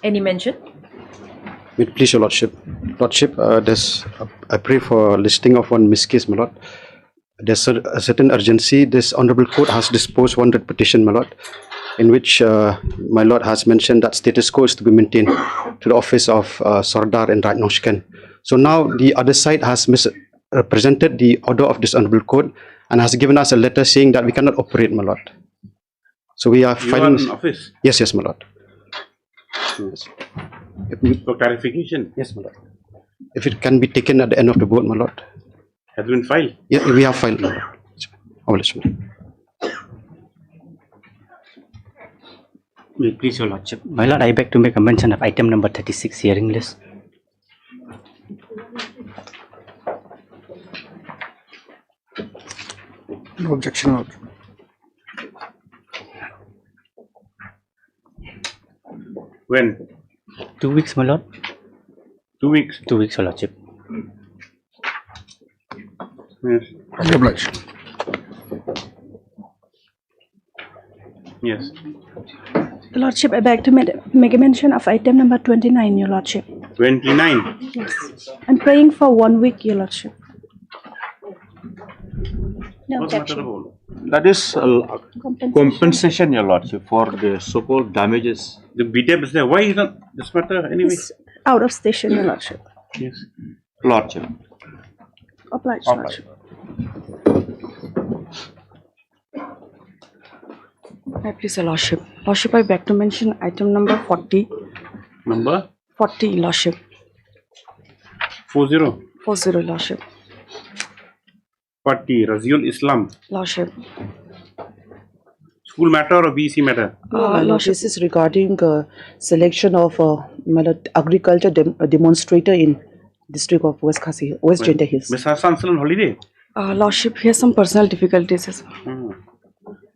Any mention? Please, Your Lordship. Lordship, I pray for a listing of one miscase, my Lord. There's a certain urgency. This Honourable Court has disposed one writ petition, my Lord, in which my Lord has mentioned that status quo is to be maintained to the office of Sardar and Ratnoshkan. So now the other side has misrepresented the order of this Honourable Court and has given us a letter saying that we cannot operate, my Lord. So we are filing. You are in office? Yes, my Lord. Yes. For clarification? Yes, my Lord. If it can be taken at the end of the board, my Lord. Has been filed? Yeah, we have filed, my Lord. Please, Your Lordship. My Lord, I beg to make a mention of item number 36, hearing list. No objection, Lord. When? 2 weeks, my Lord. 2 weeks? 2 weeks, Your Lordship. Yes. Obliged. Yes. Your Lordship, I beg to make a mention of item number 29, Your Lordship. 29? Yes. I'm praying for 1 week, Your Lordship. No What's the matter objection. about? That is compensation, Your Lordship, for the so-called damages. The BTAP is there. Why is not this matter anyway? It's out of station, Your Lordship. Yes. Lordship. Obliged, Lordship. Please, Your Lordship. Lordship, I beg to mention item number 40. Number? 40, Lordship. 40? 40, Lordship. 40. Raziul Islam. Lordship. School matter or BC matter? Lordship. This is regarding selection of agriculture demonstrator in district of West Gender Hills. Miss Hassan still on holiday? Lordship, he has some personal difficulties as well.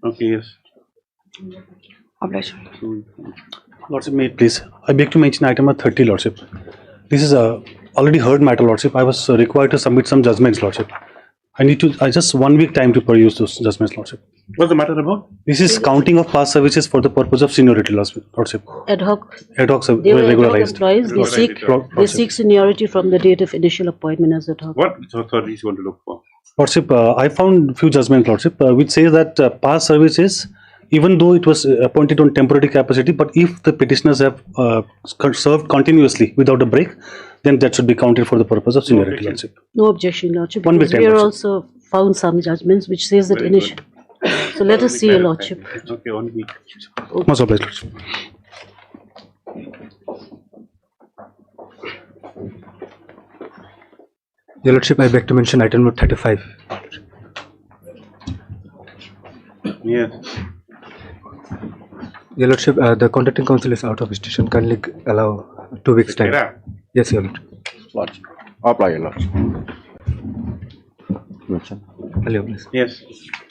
Okay, yes. Obliged. Lordship, may it please. I beg to mention item number 30, Lordship. This is a already heard matter, Lordship. I was required to submit some judgments, Lordship. I need to just 1 week time to peruse those judgments, Lordship. What's the matter about? This is counting of past services for the purpose of seniority, Lordship. Ad hoc. Ad hoc, They were regularized. employees. They seek seniority from the date of initial appointment as ad hoc. What authorities you want to look for? Lordship, I found few judgments, Lordship, which says that past services, even though it was appointed on temporary capacity, but if the petitioners have served continuously without a break, then that should be counted for the purpose of seniority, Lordship. No objection, Lordship. 1 week Because time, we are Lordship. also found some judgments which says that Very initial. So let us see, Your Lordship. Okay, 1 week. Most obliged, Lordship. Your Lordship, I beg to mention item number 35. Yes. Your Lordship, the contracting council is out of station. Kindly allow 2 weeks time. Yeah. Yes, Your Lordship. Lordship. Apply, Your Lordship. Hello, please. Yes.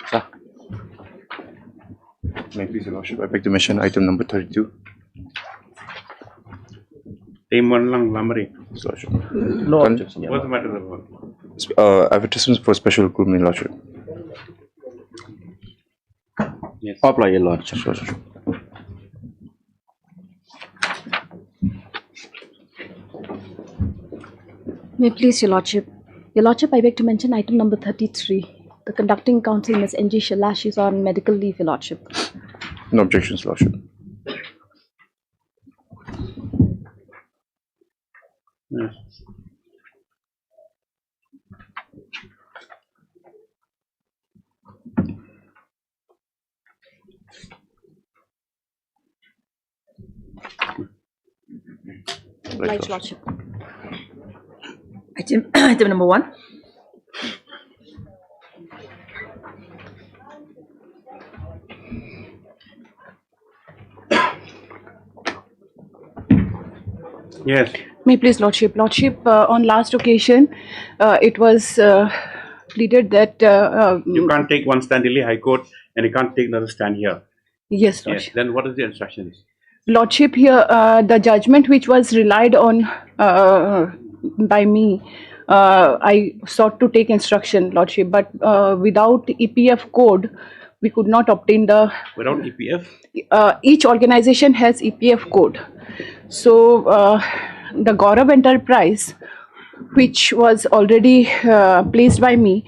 Sir. May I please, Your Lordship, I beg to mention item number 32. Time 1 lang lamari. Lordship. No objection. What's the matter about? Advertisements for special recruitment, Lordship. Yes. Apply, Your Lordship. Lordship. May it please, Your Lordship. Your Lordship, I beg to mention item number 33. The conducting counsel, Ms. N.G. Shalash, is on medical leave, Your Lordship. No objections, Lordship. Yes. Obliged, Lordship. Item number 1. Yes. May please, Lordship. Lordship, on last occasion, it was pleaded that... You can't take one stand in the High Court and you can't take another stand here. Yes, Yes. Lordship. Then what is the instructions? Lordship, here, the judgment which was relied on by me, I sought to take instruction, Lordship, but without EPF code, we could not obtain the. Without EPF? Each organization has EPF code. So the Gaurav Enterprise, which was already placed by me,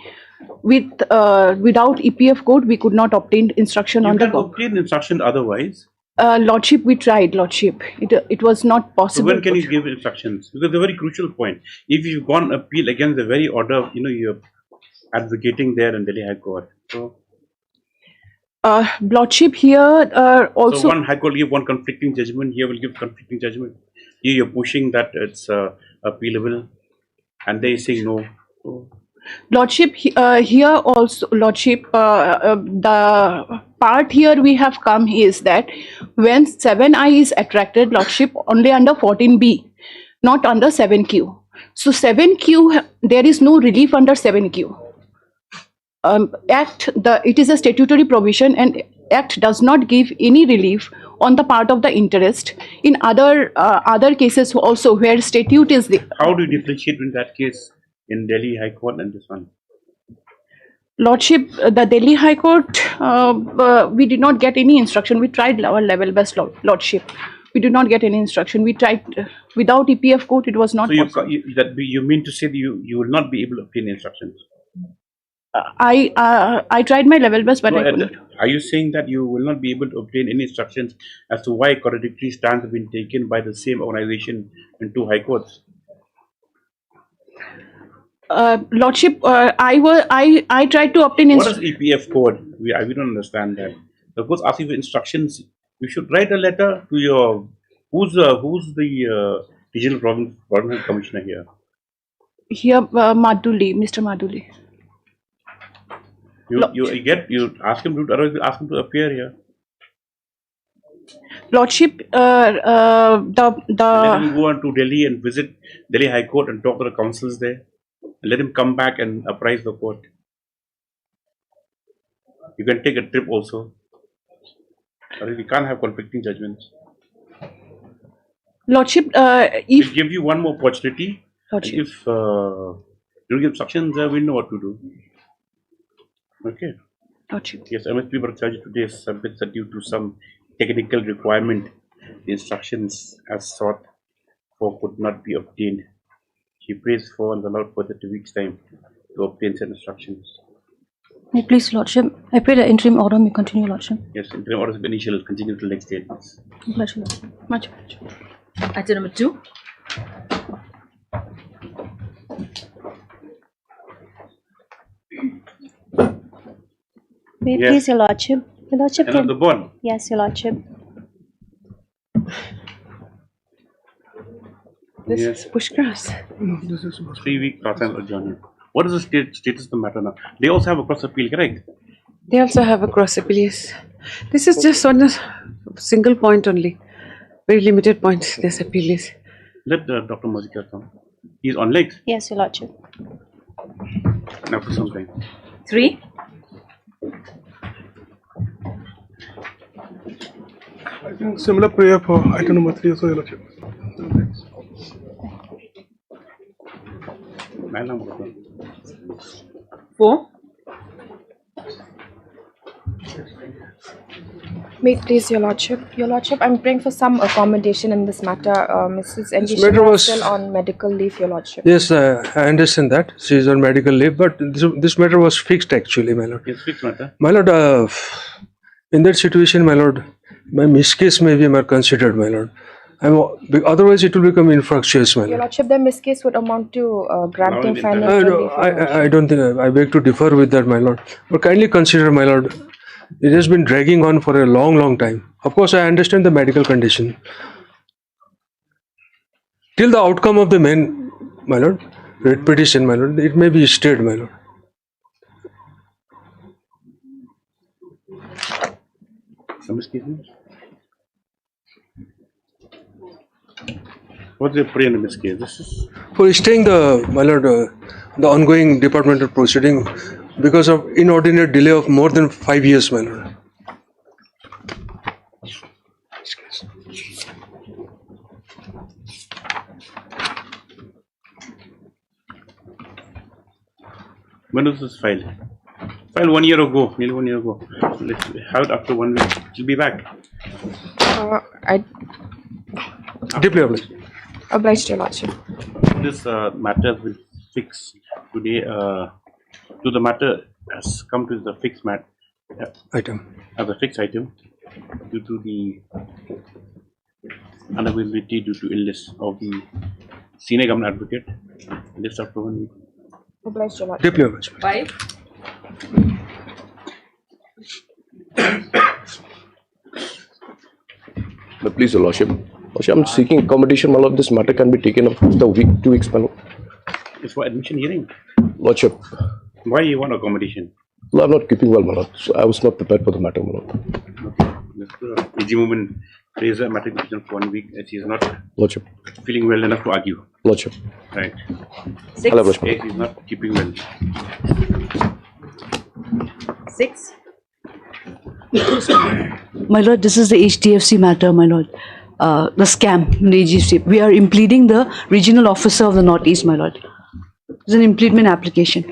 without EPF code, we could not obtain instruction on the. You can obtain instruction otherwise. Lordship, we tried, Lordship. It was not possible. So when can you give instructions? Because the very crucial point. If you've gone appeal against the very order, you're advocating there in Delhi High Court. So. Lordship, here also. So one High Court will give one conflicting judgment. Here will give conflicting judgment. Here you're pushing that it's appealable, and they say no. So. Lordship, here also, Lordship, the part here we have come is that when 7I is attracted, Lordship, only under 14B, not under 7Q. So 7Q, there is no relief under 7Q. It is a statutory provision, and Act does not give any relief on the part of the interest. In other cases also where statute is there. How do you differentiate in that case in Delhi High Court and this one? Lordship, the Delhi High Court, we did not get any instruction. We tried our level best, Lordship. We did not get any instruction. We tried without EPF code. It was not possible. You mean to say that you will not be able to obtain instructions? I tried my level best, but I couldn't. Are you saying that you will not be able to obtain any instructions as to why contradictory stands have been taken by the same organization in two high courts? Lordship, I tried to obtain. What is EPF code? We don't understand that. The court asking for instructions. You should write a letter to your who's the regional provincial commissioner here. Here, Madhuli, Mr. Madhuli. You ask him to, otherwise ask him to appear here. Lordship, Let him go on to Delhi and visit Delhi High Court and talk to the councils there. And let him come back and apprise the court. You can take a trip also. Or we can't have conflicting judgments. Lordship, we'll give you one more opportunity. Lordship. If you give instructions, we know what to do. Okay. Lordship. Yes, MSP Bhattacharya today submits that due to some technical requirement, the instructions as sought for could not be obtained. She prays for and allowed further 2 weeks' time to obtain said instructions. Please, Lordship. I pray the interim order may continue, Lordship. Yes, interim orders of initial continue till next day. Pleasure, Lordship. Much. Item number 2. May Yes. please, Your Lordship. Your Lordship And on the bond. Yes, Your Lordship. This Yes. is Pushkaras. 3 week process adjournment. What is the status of the matter now? They also have a cross appeal, correct? They also have a cross appeal, yes. This is just on a single point only. Very limited point, this appeal is. Let Dr. Mazika come. He's on legs. Yes, Your Lordship. Now for some time. 3. I think similar prayer for item number 3 also, Your Lordship. 4. May it please Your Lordship. Your Lordship, I'm praying for some accommodation in this matter. Mrs. NG matter was- is still on medical leave, Your Lordship. Yes, I understand that. She is on medical leave, but this matter was fixed actually, my lord. It's fixed matter. My lord, in that situation, my lord, my miscase may be considered, my lord. Otherwise, it will become infructuous, my Your lord. Lordship, the miscase would amount to granting financial relief. I don't think I beg to differ with that, my lord. But kindly consider, my lord, it has been dragging on for a long time. Of course, I understand the medical condition. Till the outcome of the main, my lord, writ petition, my lord, it may be stayed, my lord. What's the prayer in this case? This is For staying the, my lord, the ongoing departmental proceeding because of inordinate delay of more than 5 years, my lord. when was this filed? Filed 1 year ago, nearly 1 year ago. Let's have it after 1 week. She'll be back. I Deeply obliged. obliged, Your Lordship. This matter will fix today. To the matter has come to the fixed Item. as a fixed item due to the unavailability due to illness of the senior government advocate. This after 1 week. Obliged, Your Lordship. Deeply obliged. 5. Please, Your Lordship. Lordship, I'm seeking accommodation. My lord, this matter can be taken up after 2 weeks, my lord. It's for admission hearing. Lordship. Why you want accommodation? No, I'm not keeping well, my lord. So I was not prepared for the matter, my lord. Mr. Easy Movement raised a matter for 1 week as he is not Lordship. feeling well enough to argue. Lordship. Right. 6. Hello, Lordship. He is not keeping well. 6. My lord, this is the HDFC matter, my lord. The scam in the HDFC. We are impleading the regional officer of the Northeast, my lord. It's an impleadment application.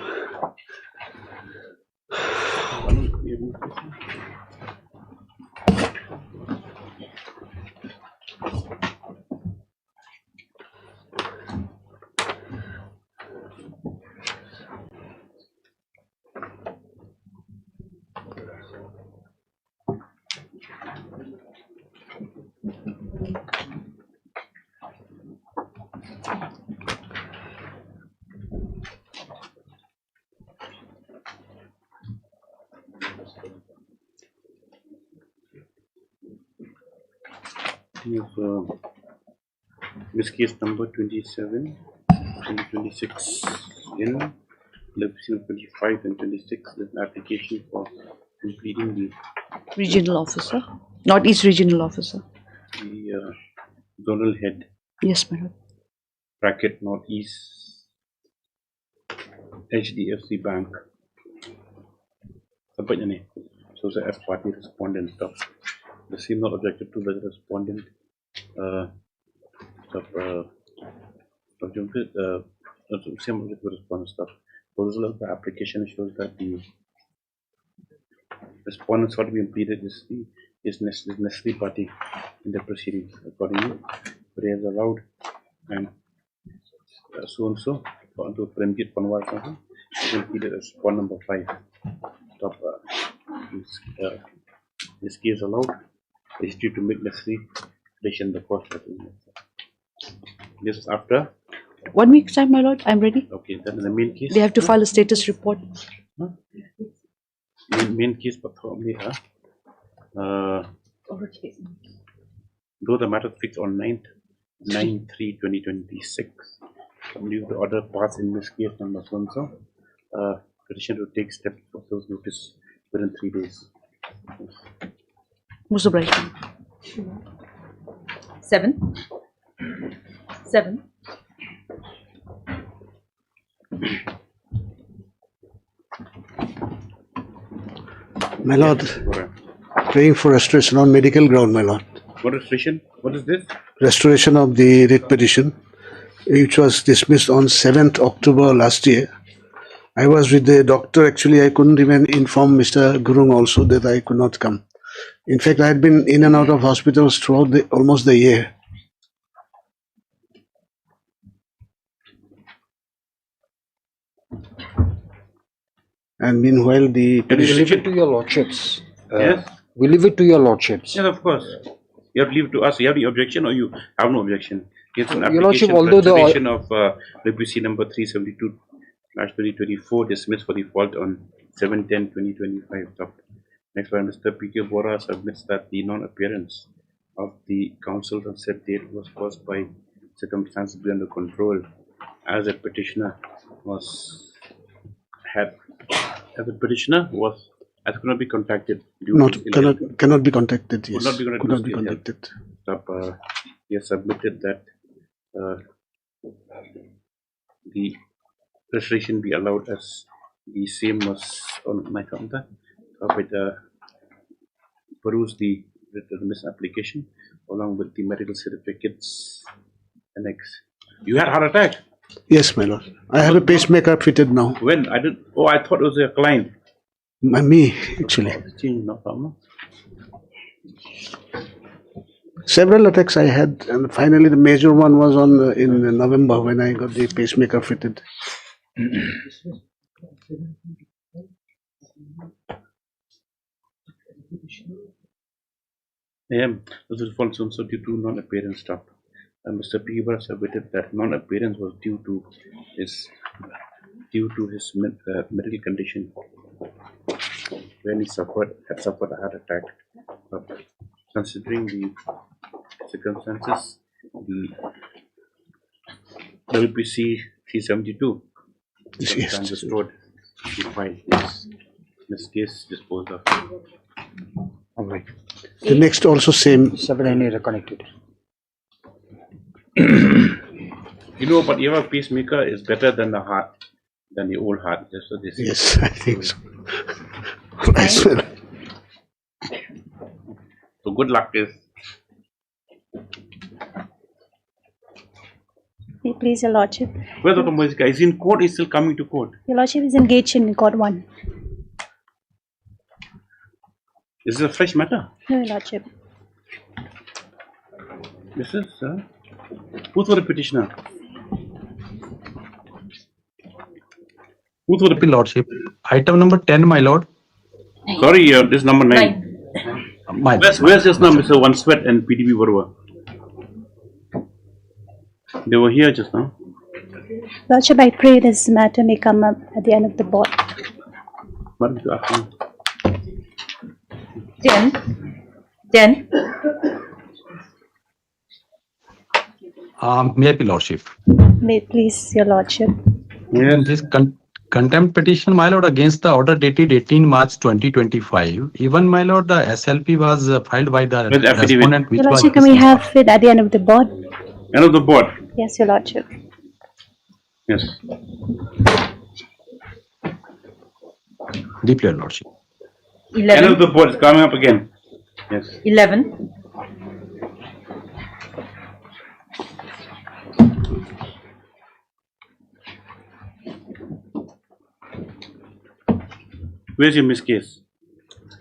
We have this case number 27, 2026 in Legislation 25 and 26. There's an application for completing the Regional officer. Northeast regional officer. zonal head Yes, my lord. bracket Northeast HDFC Bank. Sampainya ni. So saya as party respondent stuff. The same not objected to by the respondent. Same objected to respondent stuff. Proposal of the application shows that the respondents ought to be impeded is necessary party in the proceedings. Accordingly, prayer is allowed and so and so to Premjit Panwar is impeded as point number 5. Stop. This case allowed is due to make necessary addition the cost. This is after 1 week's time, my lord. I'm ready. okay. Then the main case. They have to file a status report. Main case, but though the matter fixed on 9/3/2026, leave the order passed in this case number so and so. Petition to take steps for those notice within 3 days. Most obliged. 7. 7. My lord, praying for restoration on medical ground, my lord. What restoration? What is this? Restoration of the writ petition, which was dismissed on 7th October last year. I was with the doctor. Actually, I couldn't even inform Mr. Gurung also that I could not come. In fact, I had been in and out of hospitals throughout almost the year. And meanwhile, the We leave it to your lordships. Yes. We leave it to your lordships. Yes, of course. You have to leave it to us. You have the objection or you have no objection? It's an Your Lordship, application although the restoration of WC number 372/2024 dismissed for default on 7/10/2025. Next one, Mr. P.K. Bora submits that the non-appearance of the counsel on said date was caused by circumstances beyond the control, as a petitioner could not be contacted. Cannot be contacted. Yes, could not be contacted. He has submitted that the restoration be allowed as the same was on my counter. Peruse the dismiss application along with the medical certificates annex. You had heart attack? Yes, my lord. I have a pacemaker fitted now. When? I thought it was a client. Me, actually. Change, no problem. Several attacks I had, and finally the major one was on in November when I got the pacemaker fitted. This is false also due to non-appearance stop. Mr. Piva submitted that non-appearance was due to his medical condition when he had suffered a heart attack. Considering the circumstances, the WPC 372 Yes. restored the file. This case disposed of. All right. The next also same. 7 are connected. You know, but your pacemaker is better than the heart, than the old heart. That's what they say. Yes, I think so. As well. So good luck, is. Please, Your Lordship. Where's Dr. Moisica? Is he in court? Is still coming to court? Your Lordship is engaged in Court 1. Is this a fresh matter? No, Your Lordship. This is who's for the petitioner? Who's for the Lordship? Item number 10, my lord. Sorry, this number 9. Where's just now, Mr. One Sweat and PDB Varua? They were here just now. Lordship, I pray this matter may come up at the end of the board. What is the afternoon? 10. May I be Lordship? May it please, Your Lordship. This contempt petition, my lord, against the order dated 18 March 2025. Even, my lord, the SLP was filed by the respondent. Your Lordship, can we have it at the end of the board? End of the board? Yes, Your Lordship. Yes. Deeply, Your Lordship. 11. End of the board is coming up again. Yes. 11. Where's your miss case?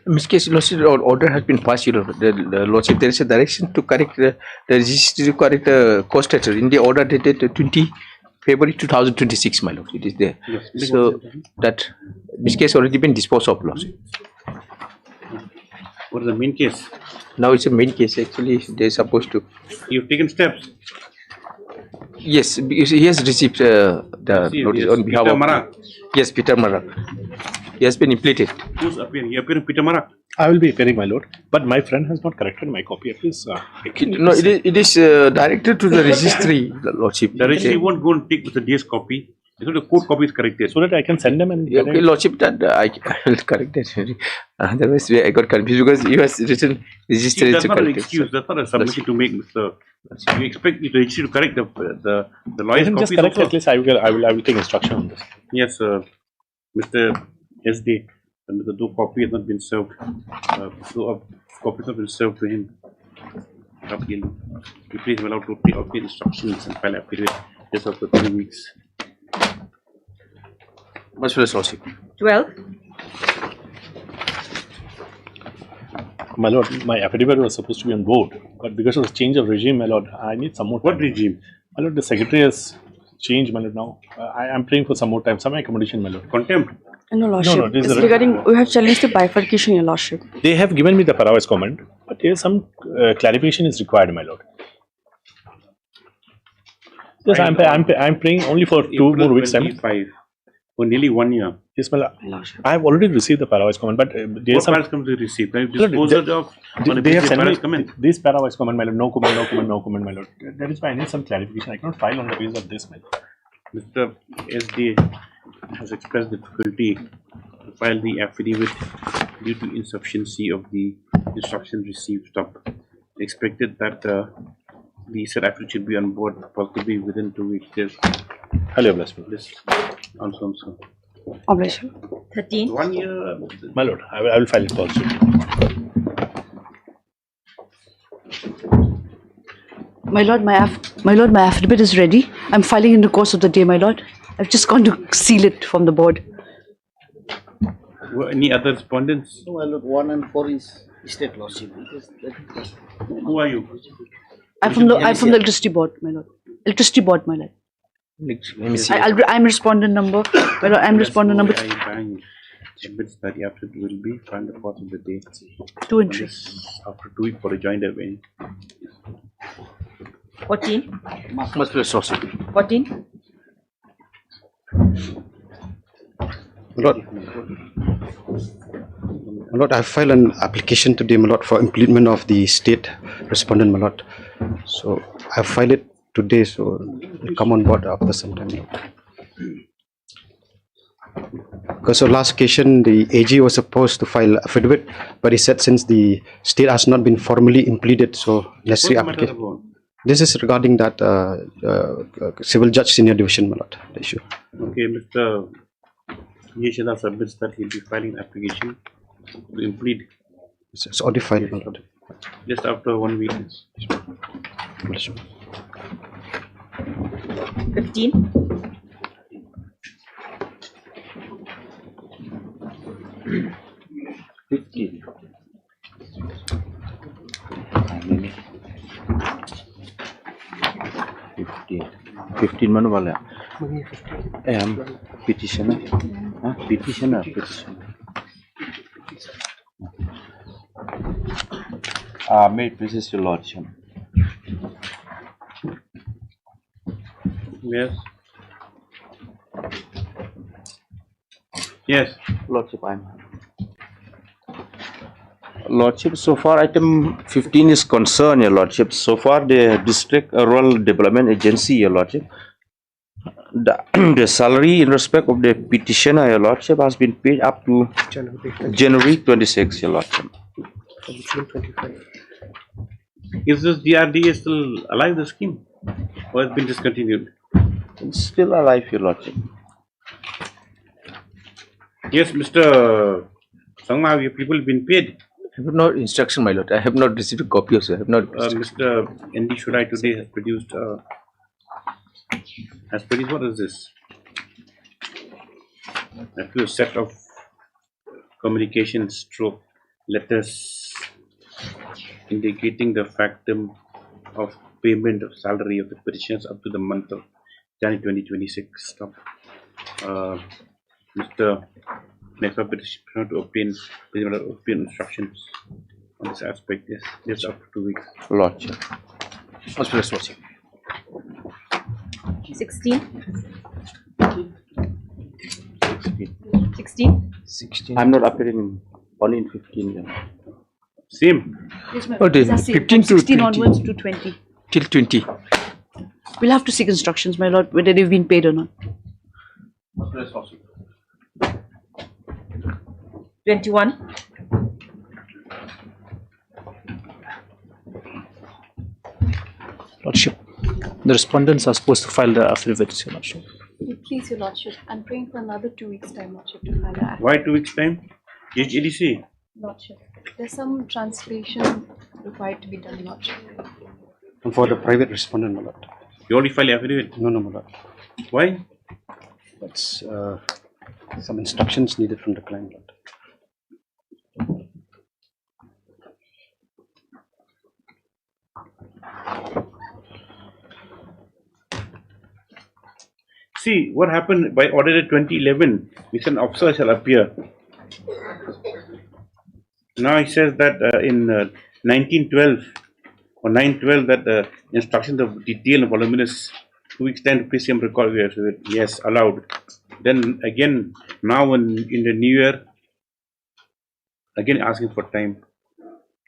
Miss case, Lordship, order has been passed. The Lordship, there is a direction to correct the registry to correct the cost structure in the order dated 20 February 2026, my lord. It is there. Yes. So that this case already been disposed of, Lordship. What is the main case? Now it's a main case. Actually, they are supposed to. You've taken steps. Yes, because he has received the notice on behalf Peter of. Marak. Yes, Peter Marak. He has been implemented. Who's appearing? You appearing Peter Marak? I will be appearing, my lord. But my friend has not corrected my copy. Please. No, it is directed to the registry, Lordship. The registry won't go and take the DS copy. So the court copy is corrected. So that I can send them and. Okay, Lordship, that I will correct it. Otherwise, I got confused because he was written registry That's to not an correct it. excuse. That's not a submission to make, Mr. You expect the registry to correct the lawyer's Just copies correct also? at least. I will take instruction on this. Yes, Mr. SD. The two copy has not been served. So copies have been served to him. Appeal. You please allowed to take out the instructions and file affidavit just after 3 weeks. Much less, Lordship. 12. My lord, my affidavit was supposed to be on board, but because of the change of regime, my lord, I need some more time. What regime? My lord, the secretary has changed, my lord, now. I am praying for some more time, some accommodation, my lord. Contempt? No, Lordship. No, this is It's a- regarding, we have challenged the bifurcation, Your Lordship. They have given me the Parawai's comment, but there is some clarification is required, my lord. Yes, I'm praying only for 2 more weeks' time. 25, for nearly 1 year. Yes, my lord. I have already received the Parawai's comment, but there What is some. files come to receive? Can you Lord, dispose it of? on a They have basis sent files me come in? this Parawai's comment, my lord. No comment, no comment, no comment, my lord. That is why I need some clarification. I cannot file on the basis of this, my lord. Mr. SD has expressed difficulty to file the affidavit due to insufficiency of the instruction received. Stop. Expected that the said affidavit should be on board possibly within 2 weeks. Yes. Hello, bless me. This also. Obligation. 13. 1 year. My lord, I will file it also. My lord, my affidavit is ready. I'm filing in the course of the day, my lord. I've just gone to seal it from the board. Any other respondents? No, my lord, 1 and 4 is state lordship. Who are you? I'm from the electricity board, my lord. Electricity board, my lord. Let me see. I'm respondent number. My lord, I'm respondent number Submits that the after will be find the course of the day. 2 and 3. After 2 weeks for rejoinder when 14, Must be lordship. 14, My lord, I filed an application today, my lord, for impleadment of the state respondent, my lord. So I filed it today, so it'll come on board after some time. My lord. Because of last occasion, the AG was supposed to file affidavit, but he said since the state has not been formally impleaded, so necessary application. This is regarding that civil judge senior division, my lord, the issue. Okay, Mr. Yeshada submits that he'll be filing an application to implead. It's already filed, my lord. Just after 1 week. 15, 15. 15 mana wala? Petitioner. Petitioner. May it please your lordship. Yes. Yes. Lordship, Lordship, so far item 15 is concerned, your lordship. So far the district rural development agency, your lordship, the salary in respect of the petitioner, your lordship, has been paid up to January 26, your lordship. Is this DRDA still alive, the scheme, or has been discontinued? It's still alive, your lordship. Yes, Mr. Sangma, have your people been paid? I have no instruction, my lord. I have not received a copy of it. I have not. Mr. N.D. Shurai today has produced. What is this? A few set of communication stroke letters indicating the factum of payment of salary of the petitioners up to the month of January 2026. Mr. Next petitioner to obtain instructions on this aspect. Yes, just after 2 weeks. Lordship. 16, 16. I'm not appearing only in 15. Yeah. Same. Yes, ma'am. Okay, It's the same, 15 from to 16 20. onwards to 20. Till 20. We'll have to seek instructions, my lord, whether they've been paid or not. 21, Lordship, the respondents are supposed to file the affidavits, your lordship. Please, your lordship, I'm praying for another 2 weeks' time, lordship, to file a Why 2 weeks' time? HEDC? lordship. There's some translation required to be done, lordship. And for the private respondent, my lord. You already filed affidavit? No, my lord. Why? That's some instructions needed from the client, lord. See, what happened by order 2011, which an officer shall appear. Now he says that in 1912 or 912 that the instructions of detailed and voluminous 2 weeks time to PCM record, yes, allowed. Then again, now in the new year, again asking for time.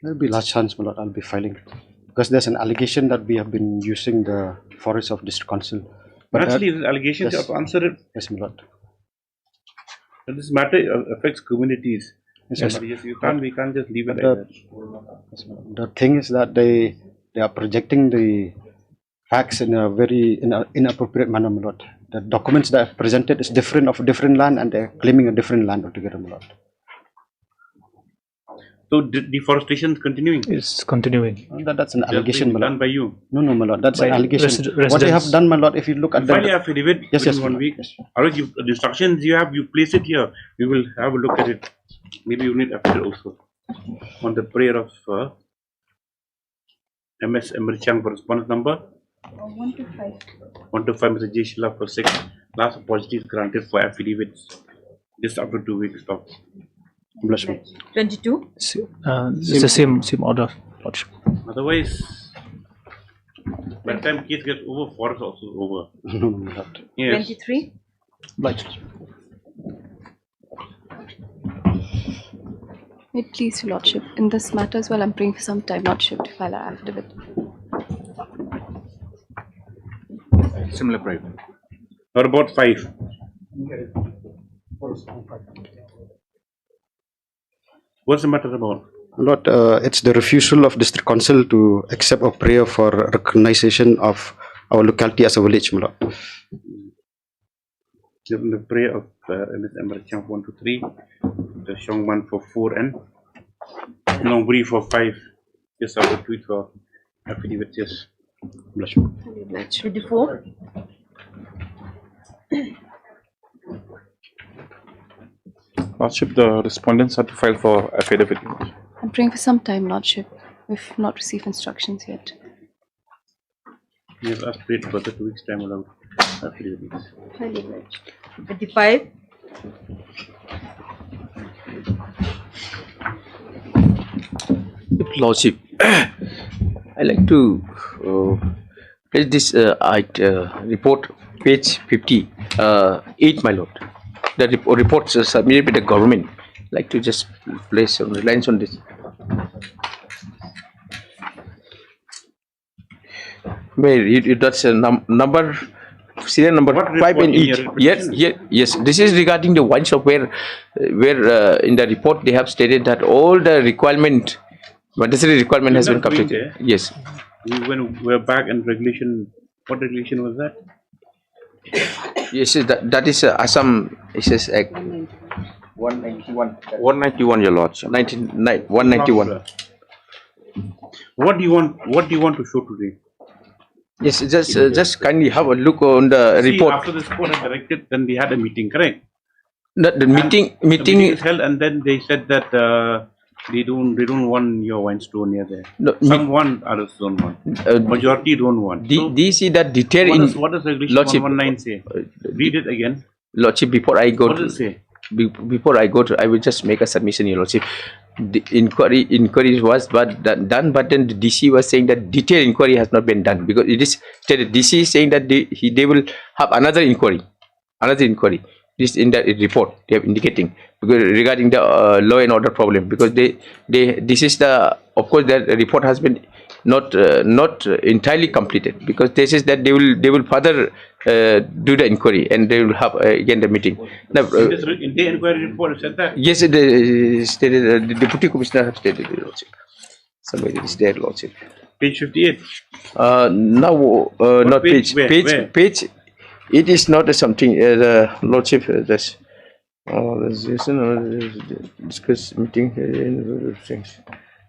There'll be last chance, my lord, I'll be filing. Because there's an allegation that we have been using the forest of district council. But actually, the allegations you have to answer it. Yes, my lord. But this matter affects communities. Yes, We can't just leave it like that. Yes, the thing is that they are projecting the facts in a very inappropriate manner, my lord. The documents that are presented is different of a different land, and they're claiming a different land altogether, my lord. So deforestation is continuing. It's continuing. That's an allegation, my done lord. by you. No, my lord. That's By an allegation. residents. What they have done, my lord, if you look at File the your affidavit yes, within my 1 lord. week. Otherwise, the instructions you have, you place it here. We will have a look at it. Maybe you need affidavit also on the prayer of MS Emerchang for respondent number 1 to 5. 1 to 5. Mr. J. Shila for 6. Last opportunity is granted for affidavits. Just after 2 weeks stop. 22. It's the same order. Lordship. Otherwise, by the time case gets over, forest also is over. No, my lord. Yes. 23. May it please your lordship, in this matter as well, I'm praying for some time, lordship, to file our affidavit. Similar prayer. What about 5? What's the matter about? Lord, it's the refusal of district council to accept a prayer for recognition of our locality as a village, my lord. Given the prayer of MS Emerchang 1 to 3, the Shongman for 4 and long brief for 5. Just after tweet for affidavit, yes. 24. Lordship, the respondents are to file for affidavit. I'm praying for some time, lordship. We've not received instructions yet. Yes, I've prayed for the 2 weeks time allowed affidavits. 25. Lordship, I like to place this report, page 50, 8, my lord. The reports submitted by the government. I'd like to just place some lines on this. May I read that's a number, serial number 5 and 8. Yes. This is regarding the wine shop where in the report they have stated that all the requirement, mandatory requirement has been completed. Yes. When we're back in regulation, what regulation was that? Yes, that is Assam. It says Act 191. 191, your lordship. 191. What do you want? What do you want to show today? Yes, just kindly have a look on the report. After this court had directed, then we had a meeting, correct? The meeting is held, and then they said that they don't want your wine store near there. No, some want, others don't want. Majority don't want. Do you see that detail what does regulation 119 say? Read it again. Lordship, before I go what does it say? Before I go to, I will just make a submission, your lordship. The inquiry was done, but then the DC was saying that detailed inquiry has not been done, because it is stated, DC is saying that they will have another inquiry. This in the report they are indicating, because regarding the law and order problem, because this is the, of course, that report has been not entirely completed, because this is that they will further do the inquiry, and they will have again the meeting. Now, in the inquiry report said that. yes, it stated, the deputy commissioner have stated it, lordship. Somebody is there, lordship. Page 58. Now, not page. Page. It is not something. The lordship this. Discuss meeting things.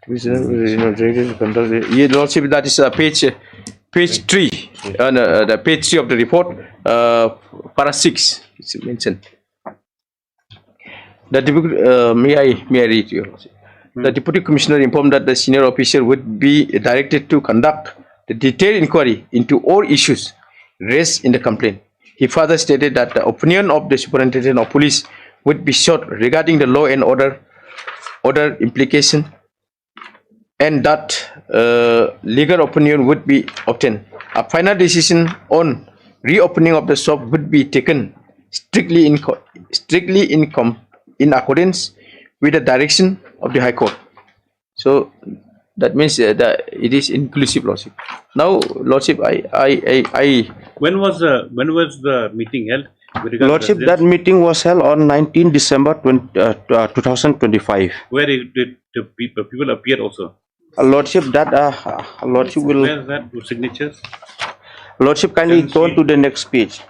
Yeah, lordship, that is page 3, the page 3 of the report, para 6, it's mentioned. The deputy, may I read you? The deputy commissioner informed that the senior officer would be directed to conduct the detailed inquiry into all issues raised in the complaint. He further stated that the opinion of the superintendent of police would be sought regarding the law and order implication, and that legal opinion would be obtained. A final decision on reopening of the shop would be taken strictly in accordance with the direction of the High Court. So that means that it is inclusive, lordship. Now, lordship, when was the meeting held? Lordship, that meeting was held on 19 December 2025. Where did the people appear also? Lordship, that lordship will. Where is that? With signatures? Lordship, kindly turn to the next page.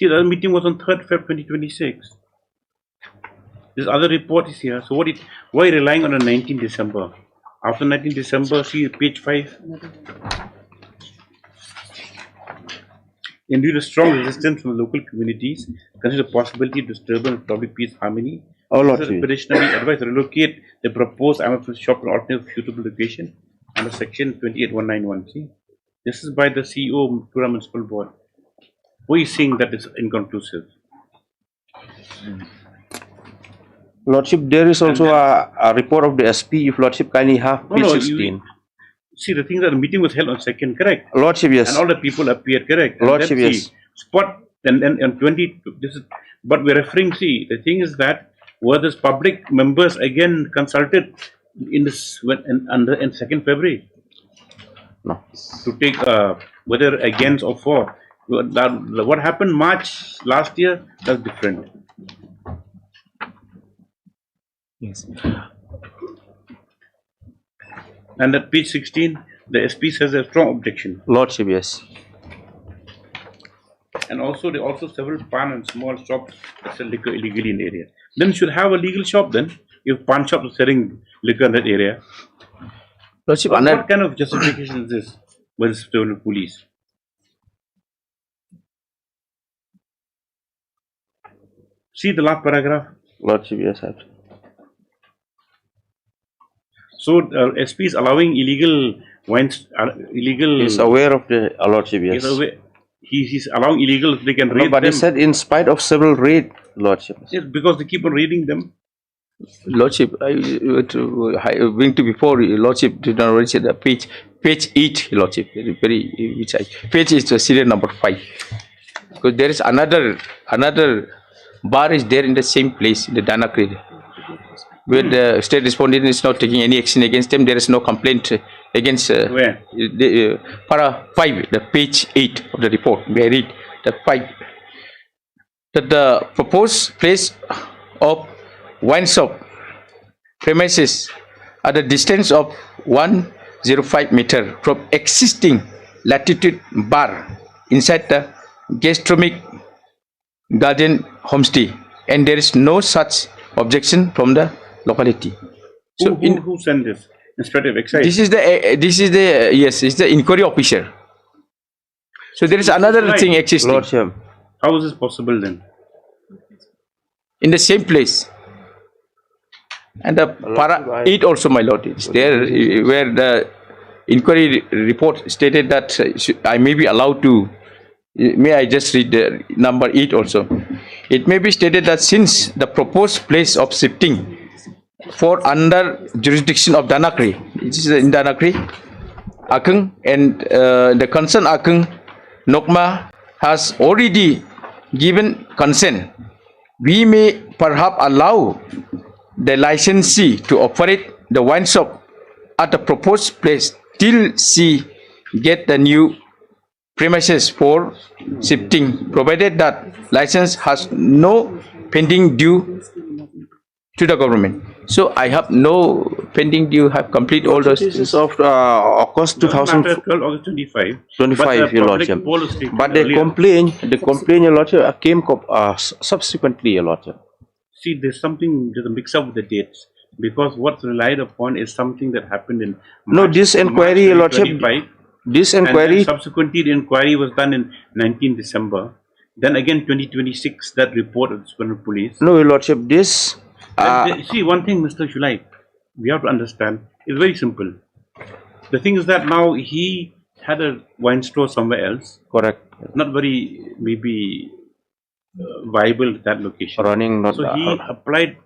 See, the other meeting was on 3rd Feb 2026. This other report is here. So why relying on the 19th December? After 19th December, see page 5. In due to strong resistance from local communities, consider the possibility of disturbance of public peace harmony. The petitioner be advised to relocate the proposed MFS shop to an alternative suitable location under section 28191. See, this is by the CEO of Tura Municipal Board. Who is saying that it's inconclusive? Lordship, there is also a report of the SP. If Lordship kindly have page 16. See, the thing that the meeting was held on 2nd, correct? Lordship, yes. And all the people appeared, correct? And Lordship, then, yes. Spot and then on 20. This is, but we're referring. See, the thing is that were this public members again consulted in this in 2nd February? No. To take whether against or for. What happened March last year? That's different. Yes. And at page 16, the SP says a strong objection. Lordship, yes. And also, there are also several pan and small shops that sell liquor illegally in the area. Then you should have a legal shop then, if pan shops are selling liquor in that area. Lordship, what kind of justification is this by the police? See the last paragraph. Lordship, yes, sir. So SP is allowing illegal wines, illegal. He's aware of the Lordship, yes. He's allowing illegal. They can read but them. he said in spite of several raid, Lordship. Yes, because they keep on reading them. Lordship, I bring to before Lordship did not reach the page 8, Lordship. Very which page is the serial number 5. Because there is another bar is there in the same place in the Danakri, where the state respondent is not taking any action against them. There is no complaint against where the para 5, the page 8 of the report. We read the 5 that the proposed place of wine shop premises at a distance of 105 meter from existing latitude bar inside the gastronomic garden homestay, and there is no such objection from the locality. So who sent this? Inspector of Excise. This is the yes, it's the inquiry officer. So there is another thing existing. Lordship. How is this possible then? In the same place. And the para 8 also, my lord, is there where the inquiry report stated that I may be allowed to. May I just read the number 8 also? It may be stated that since the proposed place of shifting for under jurisdiction of Danakri, this is in Danakri, Akung, and the concerned Akung Nokma has already given consent, we may perhaps allow the licensee to operate the wine shop at the proposed place till she get the new premises for shifting, provided that license has no pending due to the government. So I have no pending due, have complete all those. This is of August 25. Your Lordship. But the complaint, Your Lordship, came subsequently, Your Lordship. See, there's a mix-up with the dates, because what's relied upon is something that happened in March, no, this inquiry, Your Lordship. This inquiry. And subsequently, the inquiry was done in 19 December. Then again, 2026, that report of the Supreme Police. No, Your Lordship, this. See, one thing, Mr. Shulai, we have to understand, it's very simple. The thing is that now he had a wine store somewhere else. Correct. Not very, maybe, viable at that location. Running, not. So he applied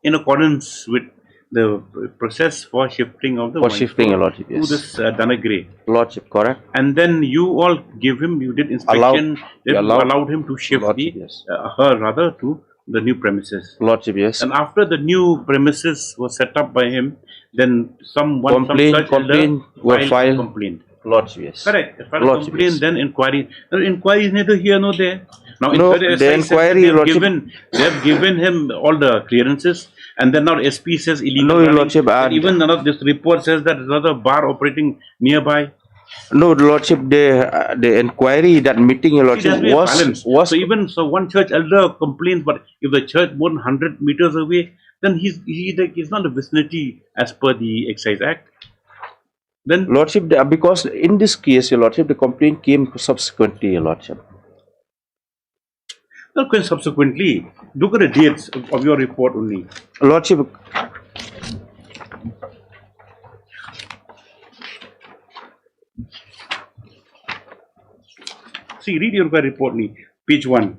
in accordance with the process for shifting of the wine shifting, store Lordship, yes. to this Danagre. Lordship, correct. And then you all give him, you did inspection, allowed him to shift Lordship, the, yes. her rather to the new premises. Lordship, yes. And after the new premises was set up by him, then some complaint were filed. Complaint. Lordship, yes. Correct. Filed Lordship, complaint, yes. then inquiry. The inquiry is neither here nor there. Now, no, the inquiry, they have given him all the clearances, and then now SP says illegal. No, Your Lordship, even none of this report says that there's another bar operating nearby. No, Lordship, the inquiry, that meeting, Your See, Lordship, there's a balance. was So even so, one church elder complains, but if the church more than 100 meters away, then he's not a vicinity as per the Excise Act. Then Lordship, because in this case, Your Lordship, the complaint came subsequently, Your Lordship. not going subsequently. Look at the dates of your report only. Lordship, see, read your report, page 1.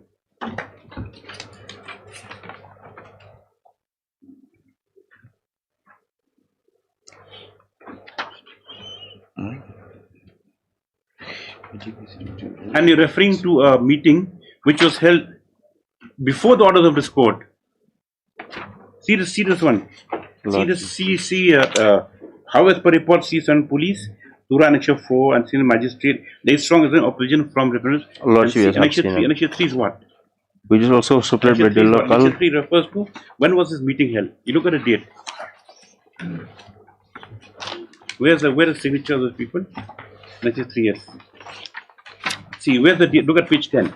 And you're referring to a meeting which was held before the orders of this court. See this one. How as per report, C7 police, Tura Annexure 4 and Senior Magistrate, there is strong opposition from representatives. Lordship, Annexure 3 is what? which is also supplied by the local. Annexure 3 refers to when was this meeting held? You look at the date. Where is the signature of those people? Annexure 3 years. See, where's the date? Look at page 10.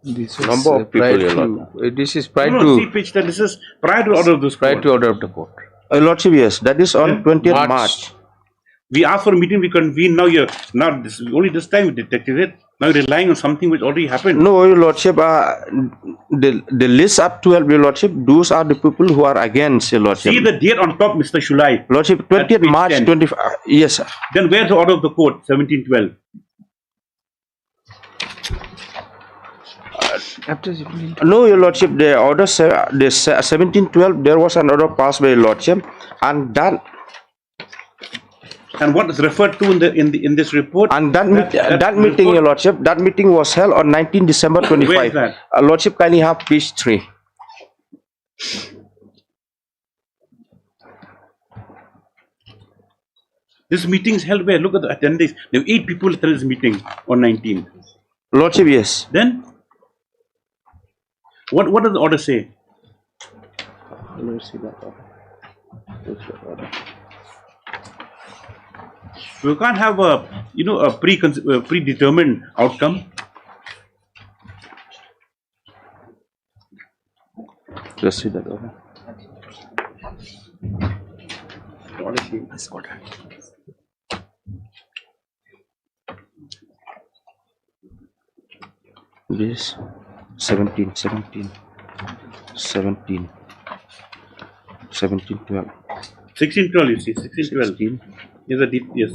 This is Number of people this is prior No, to see page 10. This is prior to order of this prior court. to order of the court. Lordship, yes, that is on 20th March. We asked for a meeting, we convened. Only this time we detected it. Now you're relying on something which already happened. No, Your Lordship, the list up 12, Your Lordship, those are the people who are against, Your Lordship. See the date on top, Mr. Shulai. Lordship, 20th March 10. 25. Yes, sir. Then where's the order of the court? 1712. No, Your Lordship, the order, the 1712, there was an order passed by Your Lordship, and that. And what is referred to in this report? And that meeting, Your Lordship, that meeting was held on 19 December 25. Where is that? Lordship, kindly have page 3. This meeting is held where? Look at the attendees. There were 8 people attended this meeting on 19. Lordship, yes. Then, what does the order say? Let me see that order. We can't have a predetermined outcome. Let's see that order. This 17, 12. 1612, you see, 1612. Yes, yes.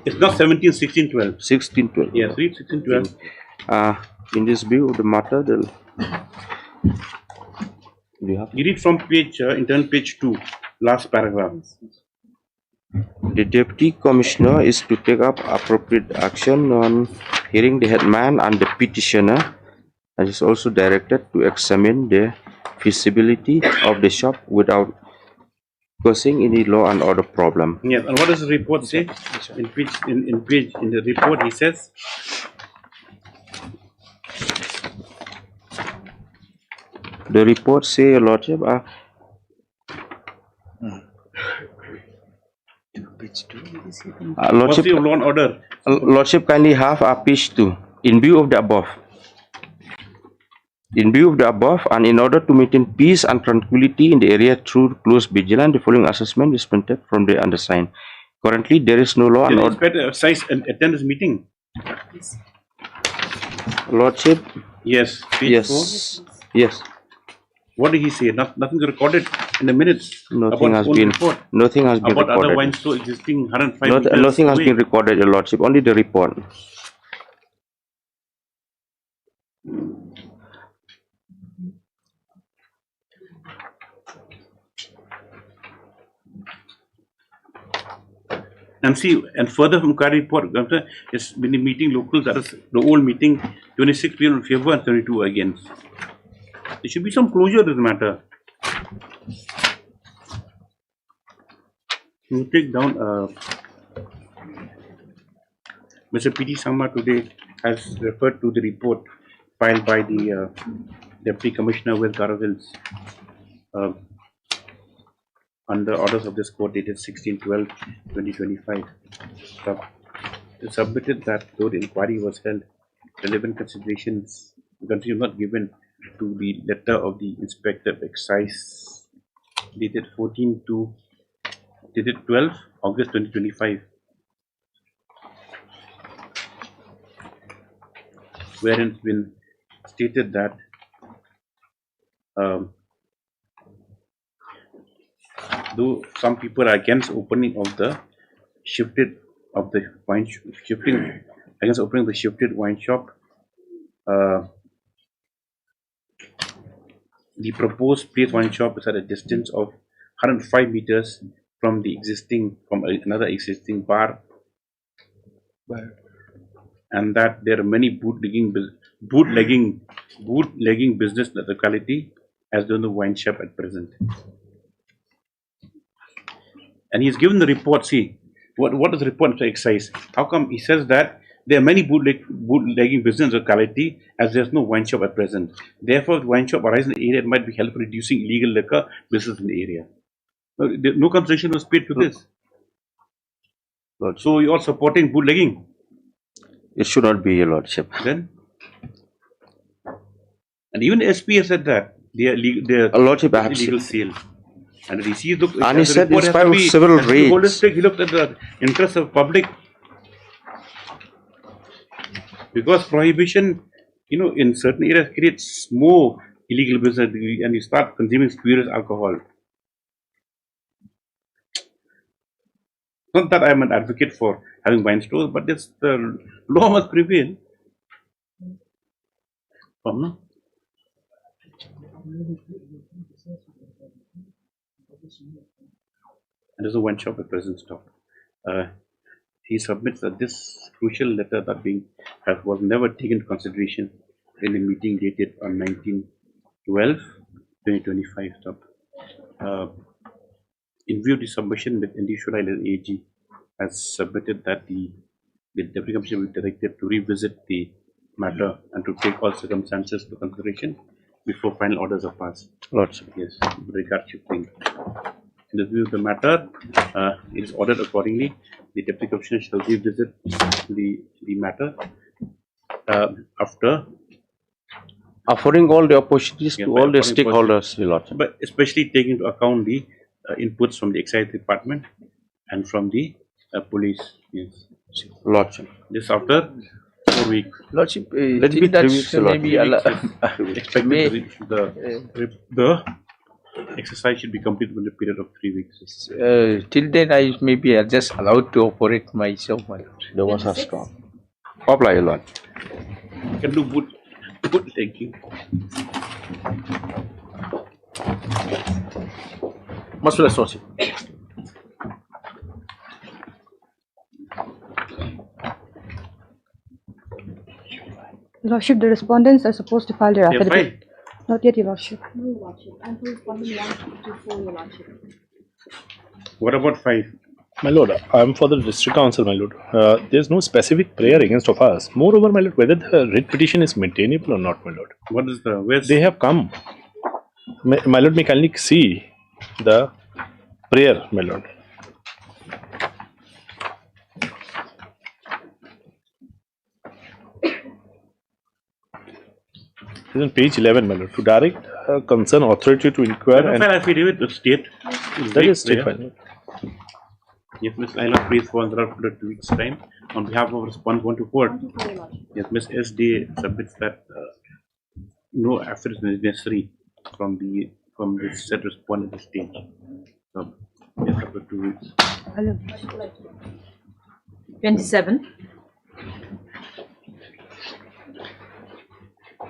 It's not 17, 1612. 1612. Yes, read 1612. In this view of the matter, you read from page, internal page 2, last paragraph. The Deputy Commissioner is to take up appropriate action on hearing the headman and the petitioner, and is also directed to examine the feasibility of the shop without causing any law and order problem. Yes, and what does the report say? In the report, he says, the report say, Your Lordship, what's your law and order? Lordship, kindly have page 2. In view of the above. In view of the above, and in order to maintain peace and tranquility in the area through close vigilance, the following assessment is printed from the undersigned. Currently, there is no law and order. Attend this meeting. Lordship. Yes. Yes. Yes. What did he say? Nothing recorded in the minutes. Nothing has been. Nothing has been about recorded. Other wines store existing 105 meters nothing has away. been recorded, Your Lordship. Only the report. And see, and further from inquiry report, it's been meeting locals, that is the old meeting, 26 people in favor and 32 against. There should be some closure to this matter. You take down, Mr. P.T. Sama today has referred to the report filed by the Deputy Commissioner with Garavils under orders of this court dated 16/12/2025. It submitted that though the inquiry was held, relevant considerations were not given to the letter of the Inspector of Excise dated 12 August 2025, wherein it's been stated that though some people are against opening of the shifted wine shop, the proposed place wine shop is at a distance of 105 meters from another existing bar, and that there are many bootlegging business in the locality as though the wine shop at present. And he's given the report. See, what is the report to excise? How come he says that there are many bootlegging business in the locality as there's no wine shop at present? Therefore, if the wine shop arises in the area, it might be helpful in reducing illegal liquor business in the area. No consideration was paid to this. So you're all supporting bootlegging? It should not be, Your Lordship. Then? And even SP has said that they are Lordship, illegal sale. And he sees and he said in spite of several raids. He looked at the interest of public. Because prohibition, in certain areas creates more illegal business and you start consuming spurious alcohol. Not that I'm an advocate for having wine stores, but the law must prevail. And there's a wine shop at present stop. He submits that this crucial letter was never taken into consideration in a meeting dated on 19/12/2025. Stop. In view of the submission with NHIDCL Involvement AG has submitted that the Deputy Commissioner will be directed to revisit the matter and to take all circumstances into consideration before final orders are passed. Lordship. Yes, regard shifting. In the view of the matter, it is ordered accordingly. The Deputy Commissioner shall revisit the matter after offering all the opportunities to all the stakeholders, Your Lordship. But especially taking into account the inputs from the Excise Department and from the police. Yes. Lordship. This after 4 weeks. Lordship, let me 3 weeks, maybe the exercise should be completed within a period of 3 weeks. Till then, I maybe are just allowed to operate myself. There was a strong. Apply, Your Lord. You can do bootlegging. Most will associate. Lordship, the respondents are supposed to file their They have affidavit. Not yet, Your Lordship. No, Your Lordship. I'm for responding 154, Your Lordship. What about 5? My lord, I am for the district council, my lord. There is no specific prayer against of us. Moreover, my lord, whether the writ petition is maintainable or not, my lord. What is the They have come. My lord, may kindly see the prayer, my lord. It is on page 11, my lord. To direct a concerned authority to inquire and affidavit to state. that is state, my lord. Yes, Ms. Laila, please for another 2 weeks' time on behalf of Respondent 1 to Court. Yes, Ms. SD submits that no affidavit is necessary from the said respondent stage. So, yes, after 2 weeks. 27.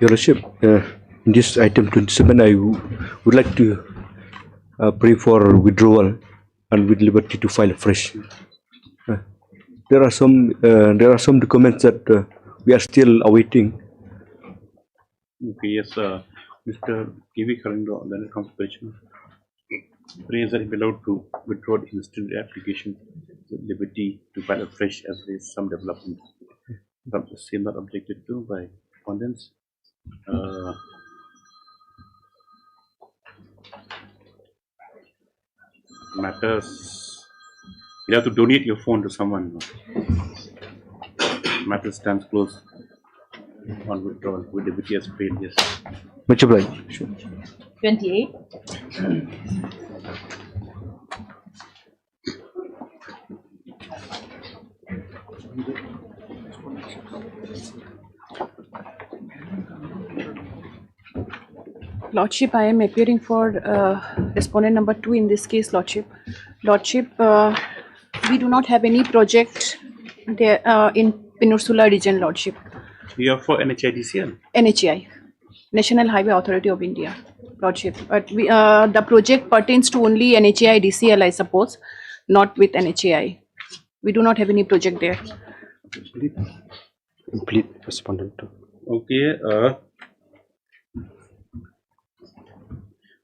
Your Lordship, in this item 27, I would like to pray for withdrawal and with liberty to file afresh. There are some documents that we are still awaiting. Okay, yes, Mr. K.V. Karindo, then Contempt Petition, prays that he be allowed to withdraw the instant application with liberty to file afresh as there is some development. The same not objected to by respondents. Matters, you have to donate your phone to someone. Matter stands close on withdrawal with the BTS paid, yes. Much obliged. 28. Lordship, I am appearing for respondent number 2 in this case, Lordship. Lordship, we do not have any project there in Peninsula region, Lordship. You are for NHIDCL? NHI, National Highway Authority of India, Lordship. But we, the project pertains to only NHIDCL, I suppose, not with NHI. We do not have any project there. Complete respondent. Okay.